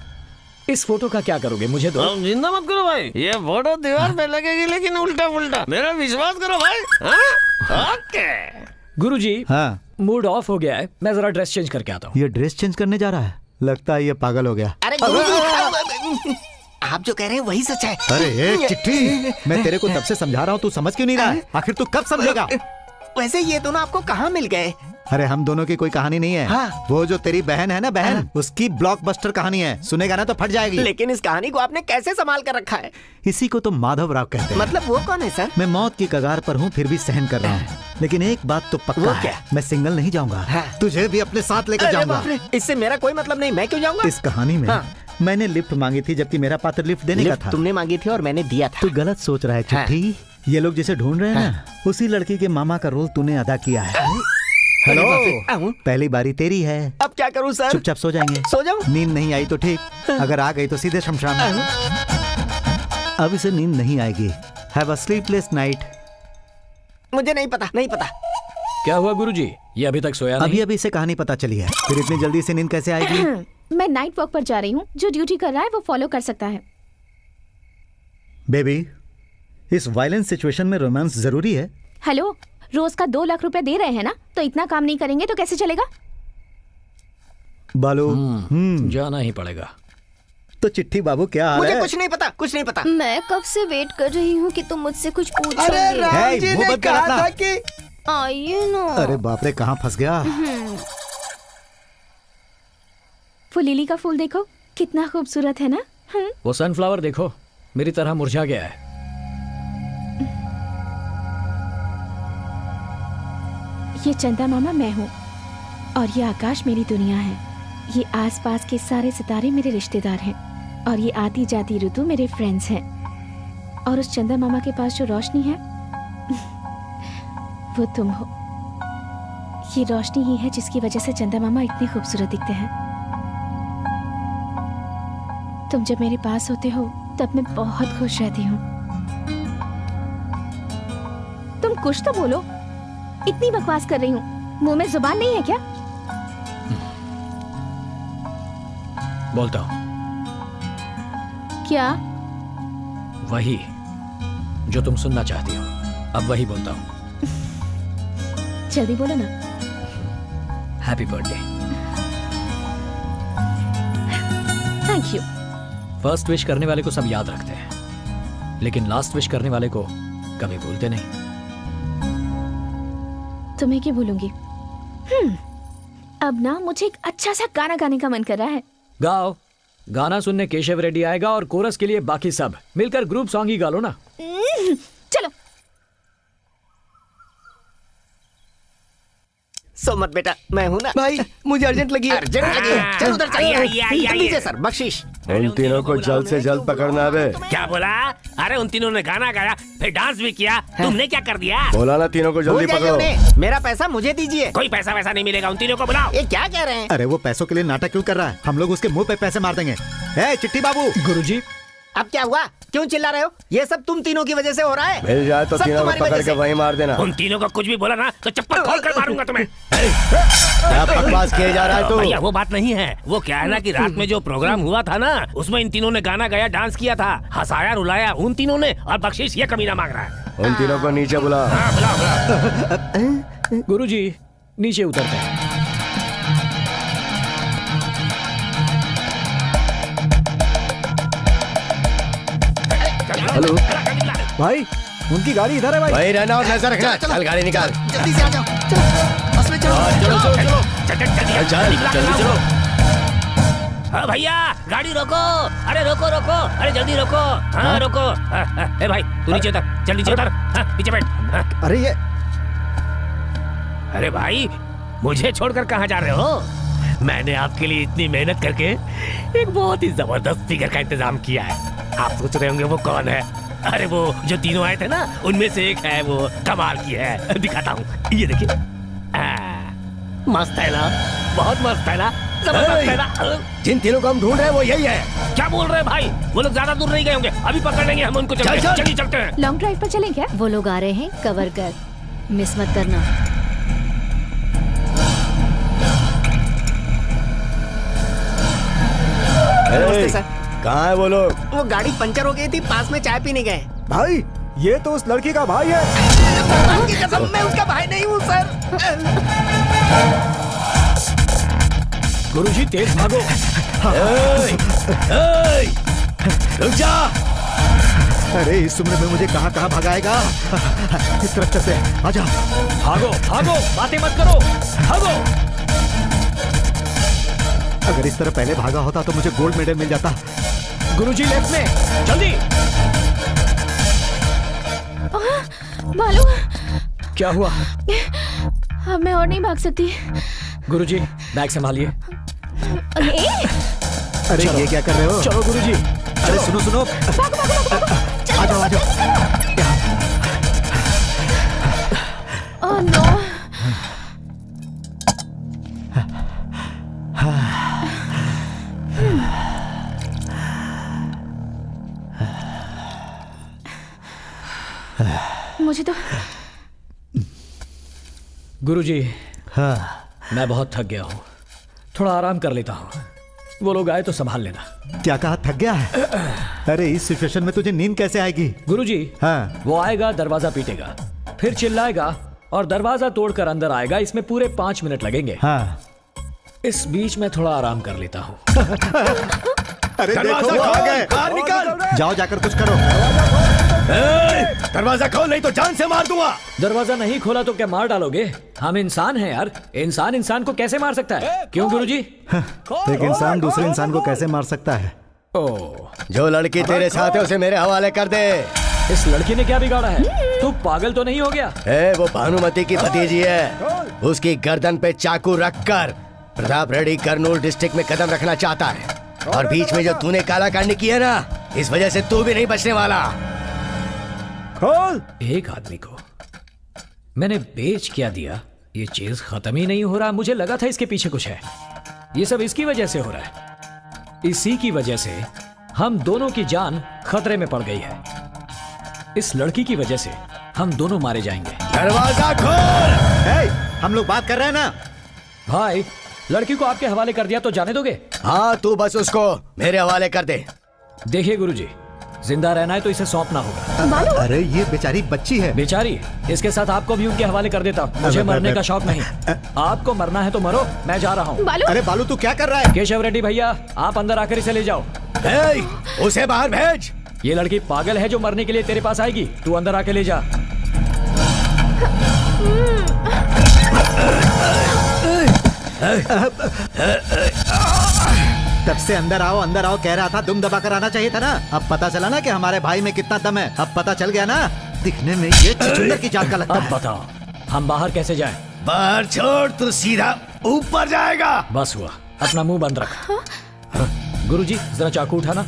इस फोटो का क्या करोगे? मुझे दो। जिंदा मत करो भाई, ये फोटो दीवार पे लगेगी लेकिन उल्टा पुल्टा। मेरा विश्वास करो भाई। हाँ? ओके गुरुजी, हाँ, मूड ऑफ हो गया है, मैं जरा ड्रेस चेंज करके आता हूँ। ये ड्रेस चेंज करने जा रहा है, लगता है ये पागल हो गया। अरे गुरुजी, आप जो कह रहे हैं वही सच है। अरे ए, चिट्ठी, मैं तेरे को तब से समझा रहा हूँ, तू समझ क्यों नहीं रहा है? आखिर तू कब समझेगा? वैसे ये दोनों आपको कहाँ मिल गए? अरे हम दोनों की कोई कहानी नहीं है। हाँ। वो जो तेरी बहन है ना, बहन, उसकी ब्लॉकबस्टर कहानी है। सुनेगा ना तो फट जाएगी। लेकिन इस कहानी को आपने कैसे संभाल कर रखा है? इसी को तो माधव राव कहते हैं। मतलब वो कौन है सर? मैं मौत की कगार पर हूँ फिर भी सहन कर रहा हूँ। लेकिन एक बात तो पक्का वो है, क्या? मैं सिंगल नहीं जाऊंगा। हाँ। तुझे भी अपने साथ लेकर अरे जाऊंगा। बाप रे, इससे मेरा कोई मतलब नहीं, मैं क्यों जाऊंगा? इस कहानी में हाँ। मैंने लिफ्ट मांगी थी जबकि मेरा पात्र लिफ्ट देने का लिफ्ट था। तुमने मांगी थी और मैंने दिया था। तू गलत सोच रहा है चिट्ठी। ये लोग जिसे ढूंढ रहे हैं ना, उसी लड़की के मामा का रोल तूने अदा किया है। हेलो, पहली बारी तेरी है। अब क्या करूं सर? चुपचाप सो जाएंगे। सो जाऊं? नींद नहीं आई तो ठीक, अगर आ गई तो सीधे शमशान। अब इसे नींद नहीं आएगी। Have a sleepless night. मुझे नहीं पता, नहीं पता। क्या हुआ गुरुजी? ये अभी तक सोया नहीं? अभी अभी इसे कहानी पता चली है, फिर इतनी जल्दी से नींद कैसे आएगी? मैं नाइट वॉक पर जा रही हूँ, जो ड्यूटी कर रहा है वो फॉलो कर सकता है। बेबी, इस वायलेंस सिचुएशन में रोमांस जरूरी है। हेलो, रोज का 2 लाख रुपए दे रहे हैं ना, तो इतना काम नहीं करेंगे तो कैसे चलेगा? बालू, जाना ही पड़ेगा। तो चिट्ठी बाबू क्या हाल मुझे है? कुछ नहीं पता, कुछ नहीं पता। मैं कब से वेट कर रही हूँ कि तुम मुझसे कुछ पूछोगे। अरे राम जी मुंह ने बंद कर कहा अपना। था कि आइए ना। अरे बाप रे, कहाँ फंस गया? वो लिली का फूल देखो, कितना खूबसूरत है ना। वो सनफ्लावर देखो, मेरी तरह मुरझा गया है। ये चंदा मामा मैं हूँ और ये आकाश मेरी दुनिया है। ये आसपास के सारे सितारे मेरे रिश्तेदार हैं और ये आती जाती ऋतु मेरे फ्रेंड्स हैं। और उस चंदा मामा के पास जो रोशनी है वो तुम हो। ये रोशनी ही है जिसकी वजह से चंदा मामा इतने खूबसूरत दिखते हैं। तुम जब मेरे पास होते हो तब मैं बहुत खुश रहती हूँ। तुम कुछ तो बोलो, इतनी बकवास कर रही हूँ, मुंह में जुबान नहीं है क्या? बोलता हूँ। क्या? वही जो तुम सुनना चाहती हो, अब वही बोलता हूँ। जल्दी बोलो ना। Happy birthday. Thank you. First wish करने वाले को सब याद रखते हैं, लेकिन लास्ट विश करने वाले को कभी भूलते नहीं। तुम्हें क्यों भूलूंगी? अब ना मुझे एक अच्छा सा गाना गाने का मन कर रहा है। गाओ। गाना सुनने केशव रेड्डी आएगा और कोरस के लिए बाकी सब मिलकर ग्रुप सॉन्ग ही गा लो ना। चलो। सोमत बेटा, मैं हूँ ना भाई, मुझे अर्जेंट लगी है। अर्जेंट लगी है? चल उधर चल। लीजिए सर बख्शीश। उन तीनों को जल्द से जल्द पकड़ना है। क्या बोला? अरे उन तीनों ने गाना गाया, फिर डांस भी किया, तुमने क्या कर दिया? बोला ना तीनों को जल्दी पकड़ो। मेरा पैसा मुझे दीजिए। कोई पैसा वैसा नहीं मिलेगा, उन तीनों को बुलाओ। ये क्या कह रहे हैं? अरे वो पैसों के लिए नाटक क्यों कर रहा है? हम लोग उसके मुंह पे पैसे मार देंगे। ए चिट्ठी बाबू। गुरुजी, अब क्या हुआ? क्यों चिल्ला रहे हो? ये सब तुम तीनों की वजह से हो रहा है। मिल जाए तो सब तीनों को तुम्हारी पकड़ वजह के से। वहीं मार देना। उन तीनों को कुछ भी बोला ना तो चप्पल खोल कर मारूंगा तुम्हें। क्या बकवास किए जा रहा है तू? भैया वो बात नहीं है। वो क्या है ना कि रात में जो प्रोग्राम हुआ था ना, उसमें इन तीनों ने गाना गाया, डांस किया था, हंसाया रुलाया उन तीनों ने, और बख्शीश ये कमीना मांग रहा है। उन तीनों को नीचे बुला। हाँ, बुलाओ। गुरुजी नीचे उतरते हैं। हेलो भाई, उनकी गाड़ी इधर है भाई। भाई रहना और नजर रखना। चल गाड़ी निकाल। जल्दी से आ जाओ। चलो बस में चलो। चलो चलो चलो। चल जल्दी चलो। हाँ भैया, गाड़ी रोको। अरे रोको रोको, अरे जल्दी रोको। हाँ रोको। ए भाई तू नीचे उतर, चल नीचे उतर। हाँ, पीछे बैठ। हाँ। अरे ये अरे भाई, मुझे छोड़कर कहाँ जा रहे हो? मैंने आपके लिए इतनी मेहनत करके एक बहुत ही जबरदस्त फिगर का इंतजाम किया है। आप सोच रहे होंगे वो कौन है? अरे वो जो तीनों आए थे ना, उनमें से एक है, वो कमाल की है। दिखाता हूँ, ये देखिए। मस्त है ना? बहुत मस्त है ना? जबरदस्त है ना? जिन तीनों को हम ढूंढ रहे हैं वो यही है। क्या बोल रहे हैं भाई? वो लोग ज्यादा दूर नहीं गए होंगे, अभी पकड़ लेंगे हम उनको। चलिए चलते हैं। लॉन्ग ड्राइव पर चलें क्या? वो लोग आ रहे हैं, कवर कर, मिस मत करना। नमस्ते सर। कहाँ है वो लोग? वो गाड़ी पंचर हो गई थी, पास में चाय पीने गए। भाई, ये तो उस लड़की का भाई है। भगवान की कसम, मैं उसका भाई नहीं हूँ सर। गुरुजी तेज भागो। रुक जा। अरे इस उम्र में मुझे कहाँ कहाँ भगाएगा? इस तरफ चलते हैं, आजा। भागो भागो, बातें मत करो, भागो। अगर इस तरह पहले भागा होता तो मुझे गोल्ड मेडल मिल जाता। गुरुजी लेफ्ट में, जल्दी। भालू, क्या हुआ? अब मैं और नहीं भाग सकती। गुरुजी बैग संभालिए। अरे ये क्या कर रहे हो? चलो गुरुजी। अरे सुनो सुनो, आ जाओ आ जाओ। Oh no. मुझे तो गुरुजी, हाँ। मैं बहुत थक गया हूँ, थोड़ा आराम कर लेता हूँ। वो लोग आए तो संभाल लेना। क्या कहा, थक गया है? अरे इस सिचुएशन में तुझे नींद कैसे आएगी? गुरुजी, हाँ। वो आएगा, दरवाजा पीटेगा, फिर चिल्लाएगा और दरवाजा तोड़कर अंदर आएगा। इसमें पूरे 5 मिनट लगेंगे। हाँ। इस बीच में थोड़ा आराम कर लेता हूँ। अरे देखो वो आ गए। बाहर निकल। जाओ जाकर कुछ करो। दरवाजा खोल, नहीं तो जान से मार दूंगा। दरवाजा नहीं खोला तो क्या मार डालोगे? हम इंसान हैं यार, इंसान इंसान को कैसे मार सकता है? क्यों गुरुजी? एक इंसान दूसरे इंसान को कैसे मार सकता है? जो लड़की तेरे साथ है उसे मेरे हवाले कर दे। इस लड़की ने क्या बिगाड़ा है? तू पागल तो नहीं हो गया? वो भानुमति की भतीजी है। उसकी गर्दन पे चाकू रखकर प्रताप रेड्डी कर्नूल डिस्ट्रिक्ट में कदम रखना चाहता है, और बीच में जो तूने काला कांड किया ना, इस वजह से तू भी नहीं बचने वाला। खोल। एक आदमी को मैंने बेच क्या दिया, ये चीज खत्म ही नहीं हो रहा। मुझे लगा था इसके पीछे कुछ है। ये सब इसकी वजह से हो रहा है। इसी की वजह से हम दोनों की जान खतरे में पड़ गई है। इस लड़की की वजह से हम दोनों मारे जाएंगे। दरवाजा खोल। हम लोग बात कर रहे हैं ना। भाई, लड़की को आपके हवाले कर दिया तो जाने दोगे? हाँ, तू बस उसको मेरे हवाले कर दे। देखिए गुरुजी, जिंदा रहना है तो इसे सौंपना होगा। अरे ये बेचारी बच्ची है। बेचारी, इसके साथ आपको भी उनके हवाले कर देता। मुझे मरने का शौक नहीं। आपको मरना है तो मरो, मैं जा रहा हूँ। अरे बालू तू क्या कर रहा है? केशव रेड्डी भैया, आप अंदर आकर इसे ले जाओ। उसे बाहर भेज। ये लड़की पागल है जो मरने के लिए तेरे पास आएगी। तू अंदर आके ले जा। तब से अंदर आओ कह रहा था, दुम दबा कर आना चाहिए था ना। अब पता चला ना कि हमारे भाई में कितना दम है। अब पता चल गया ना, दिखने में ये चुचुंदर की जात का लगता अब है। बताओ हम बाहर कैसे जाएं? बाहर छोड़, तू सीधा ऊपर जाएगा। बस हुआ, अपना मुंह बंद रख। गुरुजी जरा चाकू उठाना।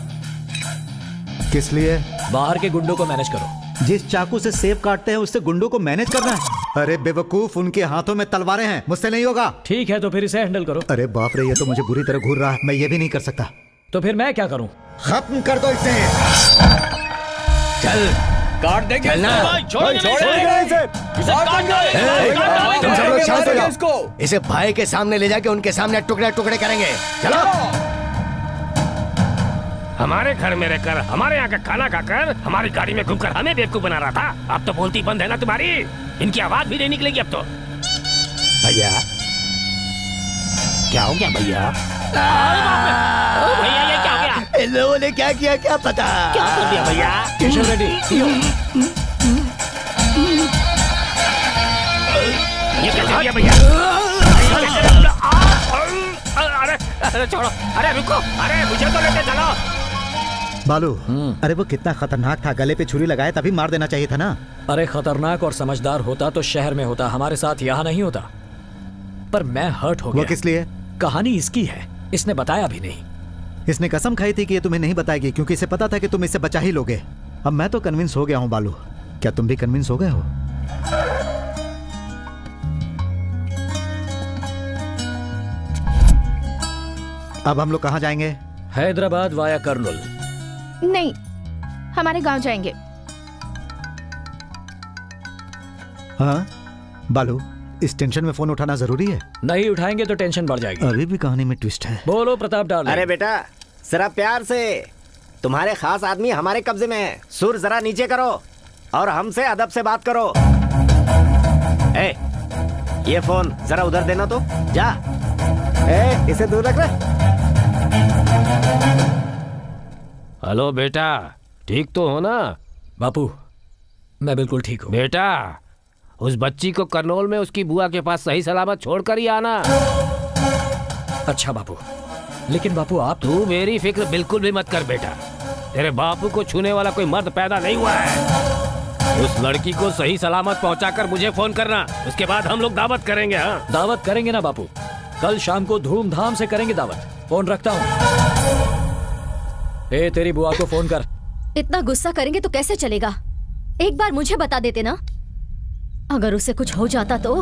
किस लिए? बाहर के गुंडों को मैनेज करो। जिस चाकू से सेब काटते हैं उससे गुंडों को मैनेज करना है? अरे बेवकूफ, उनके हाथों में तलवारें हैं, मुझसे नहीं होगा। ठीक है तो फिर इसे हैंडल करो। अरे बाप रे, ये तो मुझे बुरी तरह घूर रहा है। मैं ये भी नहीं कर सकता। तो फिर मैं क्या करूं? खत्म कर दो इसे। चल काट देंगे तुम सब लोग शांत हो जाओ। इसे भाई के सामने ले जाके उनके सामने टुकड़े टुकड़े करेंगे। चलो। हमारे घर में रहकर, हमारे यहाँ का खाना खाकर, हमारी गाड़ी में घूमकर हमें बेवकूफ बना रहा था। अब तो बोलती बंद है ना तुम्हारी? इनकी आवाज भी नहीं निकलेगी अब तो। भैया क्या हो गया भैया? भैया ये क्या हो गया? इन लोगों ने क्या किया क्या पता? क्या कर दिया भैया? केशव रेड्डी, ये क्या कर दिया भैया? अरे छोड़ो, अरे रुको, अरे मुझे तो लेते चलो। बालू, अरे वो कितना खतरनाक था। गले पे छुरी लगाए तभी मार देना चाहिए था ना। अरे खतरनाक और समझदार होता तो शहर में होता, हमारे साथ यहाँ नहीं होता। पर मैं हर्ट हो गया। वो किस लिए? कहानी इसकी है, इसने बताया भी नहीं। इसने कसम खाई थी कि ये तुम्हें नहीं बताएगी क्योंकि इसे पता था कि तुम इसे बचा ही लोगे। अब मैं तो कन्विंस हो गया हूँ बालू। क्या तुम भी कन्विंस हो गए हो? अब हम लोग कहाँ जाएंगे? हैदराबाद वाया कर्नूल। नहीं, हमारे गांव जाएंगे। हाँ बालू, इस टेंशन में फोन उठाना जरूरी है? नहीं उठाएंगे तो टेंशन बढ़ जाएगी। अभी भी कहानी में ट्विस्ट है। बोलो प्रताप डार्लिंग। अरे बेटा जरा प्यार से, तुम्हारे खास आदमी हमारे कब्जे में है। सुर जरा नीचे करो और हमसे अदब से बात करो। ए, ये फोन जरा उधर देना तो। जा। इसे दूर रख रहा। हेलो बेटा, ठीक तो हो ना? बापू मैं बिल्कुल ठीक हूँ। बेटा उस बच्ची को करनौल में उसकी बुआ के पास सही सलामत छोड़कर ही आना। अच्छा बापू, लेकिन बापू आप तू मेरी फिक्र बिल्कुल भी मत कर बेटा। तेरे बापू को छूने वाला कोई मर्द पैदा नहीं हुआ है। उस लड़की को सही सलामत पहुंचाकर मुझे फोन करना, उसके बाद हम लोग दावत करेंगे। हाँ दावत करेंगे ना बापू, कल शाम को धूमधाम से करेंगे दावत। फोन रखता हूँ। ए तेरी बुआ को फोन कर। इतना गुस्सा करेंगे तो कैसे चलेगा? एक बार मुझे बता देते ना, अगर उसे कुछ हो जाता तो।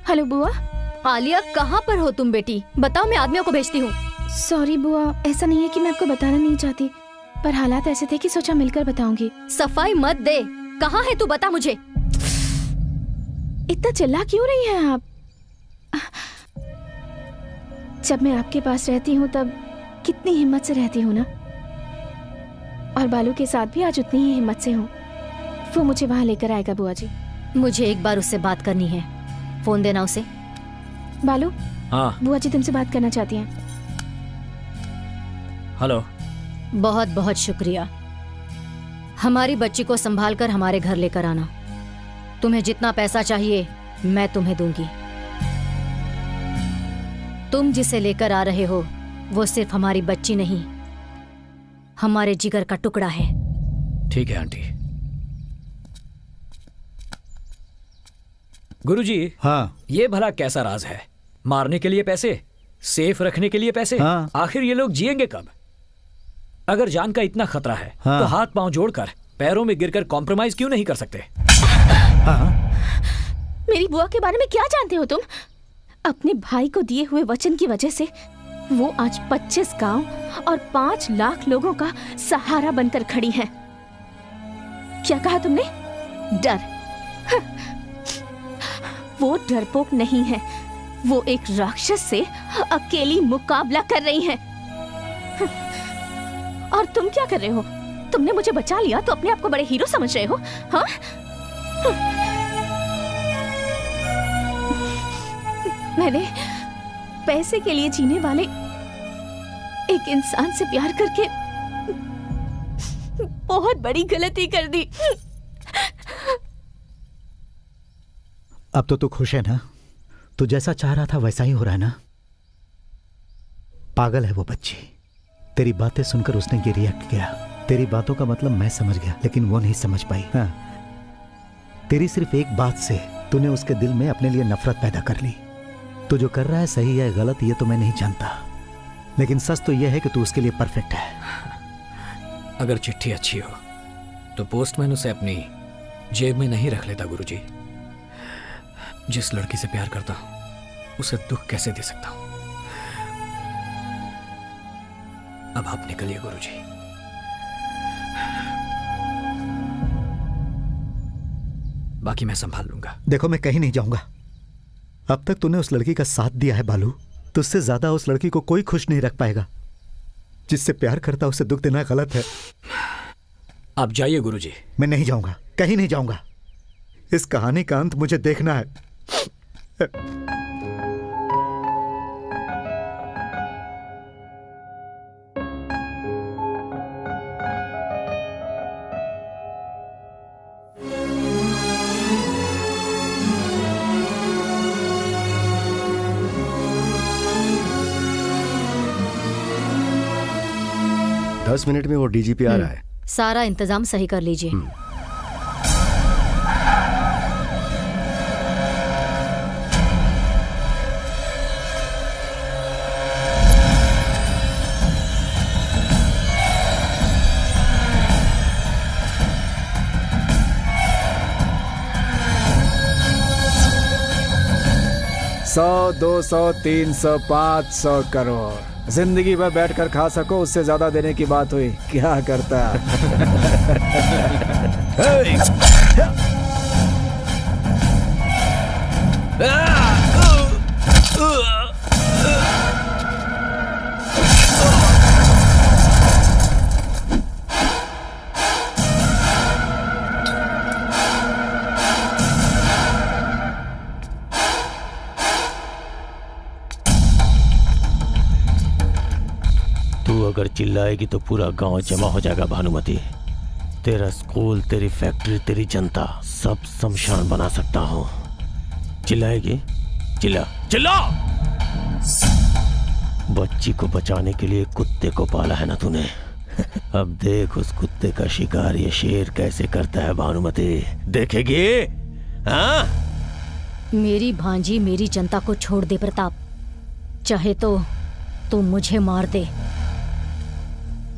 हेलो बुआ। आलिया कहाँ पर हो तुम बेटी? बताओ, मैं आदमियों को भेजती हूँ। सॉरी बुआ, ऐसा नहीं है कि मैं आपको बताना नहीं चाहती, पर हालात ऐसे थे कि सोचा मिलकर बताऊंगी। सफाई मत दे, कहाँ है तू? बता मुझे। इतना चिल्ला क्यों रही हैं आप? जब मैं आपके पास रहती हूँ तब कितनी हिम्मत से रहती हूँ ना, और बालू के साथ भी आज उतनी ही हिम्मत से हूँ। वो मुझे वहाँ लेकर आएगा बुआ जी। मुझे एक बार उससे बात करनी है, फोन देना उसे। बालू। हाँ बुआ जी तुमसे बात करना चाहती हैं। हेलो। बहुत बहुत शुक्रिया। हमारी बच्ची को संभाल कर हमारे घर लेकर आना। तुम्हें जितना पैसा चाहिए मैं तुम्हें दूंगी। तुम जिसे लेकर आ रहे हो वो सिर्फ हमारी बच्ची नहीं, हमारे जिगर का टुकड़ा है। ठीक है आंटी। गुरुजी। हाँ। ये भला कैसा राज है? मारने के लिए पैसे, सेफ रखने के लिए पैसे। हाँ। आखिर ये लोग जिएंगे कब? अगर जान का इतना खतरा है हाँ। तो हाथ पांव जोड़कर पैरों में गिरकर कॉम्प्रोमाइज क्यों नहीं कर सकते? हाँ। मेरी बुआ के बारे में क्या जानते हो तुम? अपने भाई को दिए हुए वचन की वजह से वो आज 25 गांव और 5 लाख लोगों का सहारा बनकर खड़ी है। क्या कहा तुमने? डर। वो डरपोक नहीं है, वो एक राक्षस से अकेली मुकाबला कर रही हैं। और तुम क्या कर रहे हो? तुमने मुझे बचा लिया तो अपने आप को बड़े हीरो समझ रहे हो? हाँ? मैंने पैसे के लिए जीने वाले एक इंसान से प्यार करके बहुत बड़ी गलती कर दी। अब तो तू खुश है ना? तू जैसा चाह रहा था वैसा ही हो रहा है ना? पागल है वो बच्ची। तेरी बातें सुनकर उसने ये रिएक्ट किया। तेरी बातों का मतलब मैं समझ गया, लेकिन वो नहीं समझ पाई। हाँ, तेरी सिर्फ एक बात से तूने उसके दिल में अपने लिए नफरत पैदा कर ली। तू जो कर रहा है सही है गलत ये तो मैं नहीं जानता, लेकिन सच तो यह है कि तू उसके लिए परफेक्ट है। अगर चिट्ठी अच्छी हो तो पोस्टमैन उसे अपनी जेब में नहीं रख लेता गुरुजी। जिस लड़की से प्यार करता हूं उसे दुख कैसे दे सकता हूं? अब आप निकलिए गुरुजी। बाकी मैं संभाल लूंगा। देखो मैं कहीं नहीं जाऊंगा। अब तक तूने उस लड़की का साथ दिया है बालू। तुझसे ज्यादा उस लड़की को कोई खुश नहीं रख पाएगा। जिससे प्यार करता उसे दुख देना गलत है। आप जाइए गुरुजी। मैं नहीं जाऊंगा, कहीं नहीं जाऊंगा। इस कहानी का अंत मुझे देखना है। 10 मिनट में वो डीजीपी आ रहा है। सारा इंतजाम सही कर लीजिए। सौ 200 300 500 करोड़ जिंदगी भर बैठकर खा सको, उससे ज्यादा देने की बात हुई। क्या करता? अगर चिल्लाएगी तो पूरा गांव जमा हो जाएगा भानुमति। तेरा स्कूल, तेरी फैक्ट्री, तेरी जनता सब शमशान बना सकता हूं। चिल्लाएगी? चिल्ला चिल्ला। बच्ची को बचाने के लिए कुत्ते को पाला है ना तूने। अब देख उस कुत्ते का शिकार ये शेर कैसे करता है भानुमति। देखेगी? हाँ? मेरी भांजी मेरी जनता को छोड़ दे प्रताप। चाहे तो तू मुझे मार दे।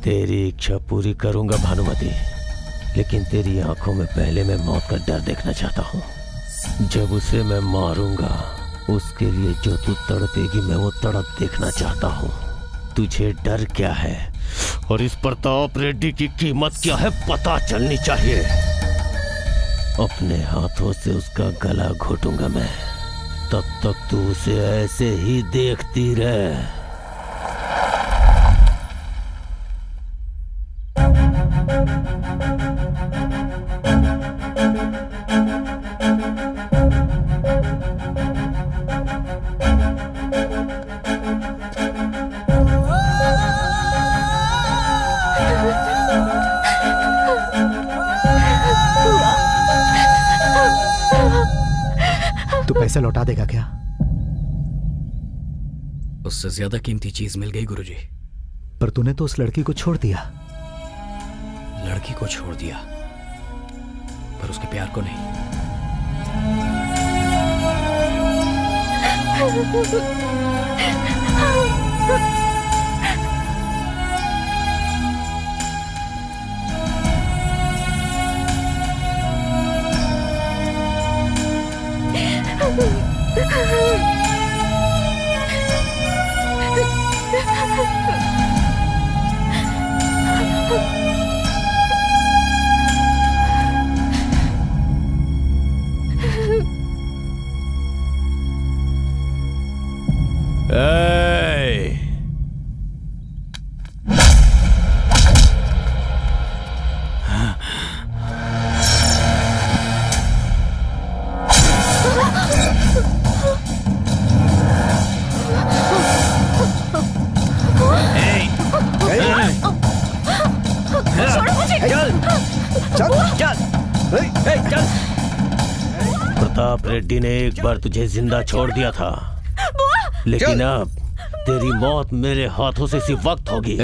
तेरी इच्छा पूरी करूंगा भानुमति, लेकिन तेरी आंखों में पहले मैं मौत का डर देखना चाहता हूँ। जब उसे मैं मारूंगा उसके लिए जो तू तड़पेगी मैं वो तड़प देखना चाहता हूँ। तुझे डर क्या है और इस प्रताप रेड्डी की कीमत क्या है पता चलनी चाहिए। अपने हाथों से उसका गला घोटूंगा मैं, तब तक तू उसे ऐसे ही देखती रह। तू पैसे लौटा देगा क्या? उससे ज्यादा कीमती चीज मिल गई गुरुजी। पर तूने तो उस लड़की को छोड़ दिया। लड़की को छोड़ दिया पर उसके प्यार को नहीं। चल चल। प्रताप रेड्डी ने एक बार तुझे जिंदा छोड़ दिया था, लेकिन अब तेरी मौत मेरे हाथों से इसी वक्त होगी।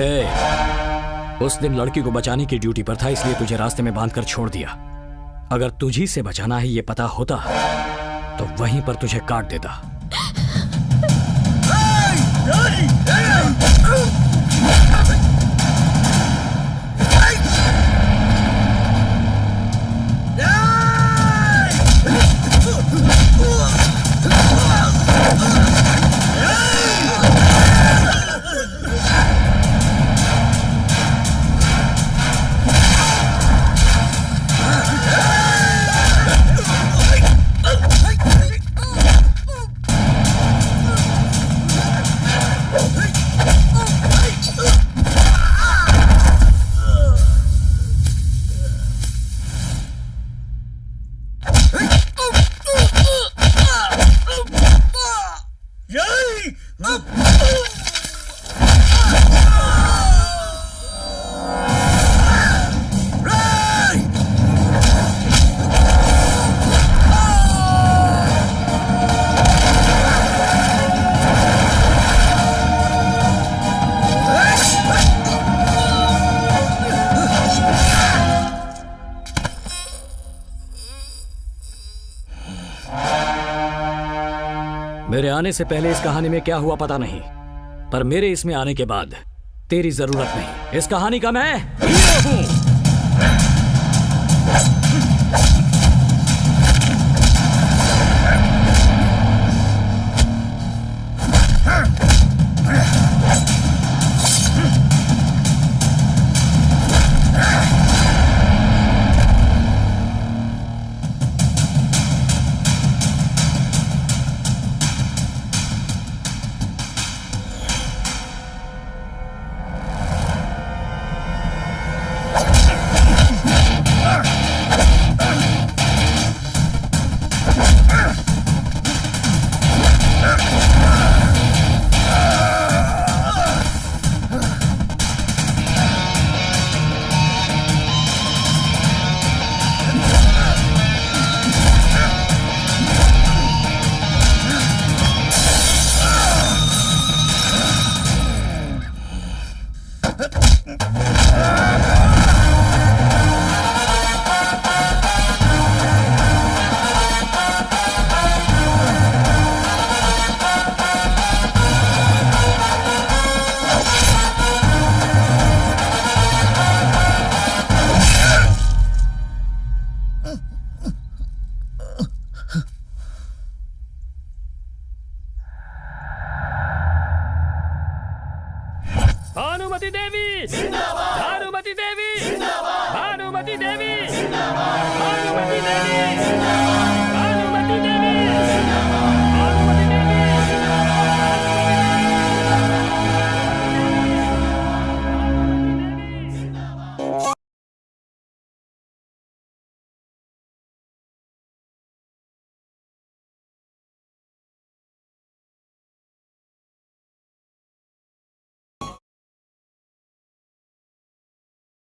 उस दिन लड़की को बचाने की ड्यूटी पर था, इसलिए तुझे रास्ते में बांधकर छोड़ दिया। अगर तुझी से बचाना है ये पता होता तो वहीं पर तुझे काट देता। मेरे आने से पहले इस कहानी में क्या हुआ पता नहीं, पर मेरे इसमें आने के बाद तेरी जरूरत नहीं। इस कहानी का मैं हीरो हूं। भानुमति देवी जिंदाबाद, भानुमति देवी जिंदाबाद, भानुमति देवी जिंदाबाद, भानुमति देवी जिंदाबाद।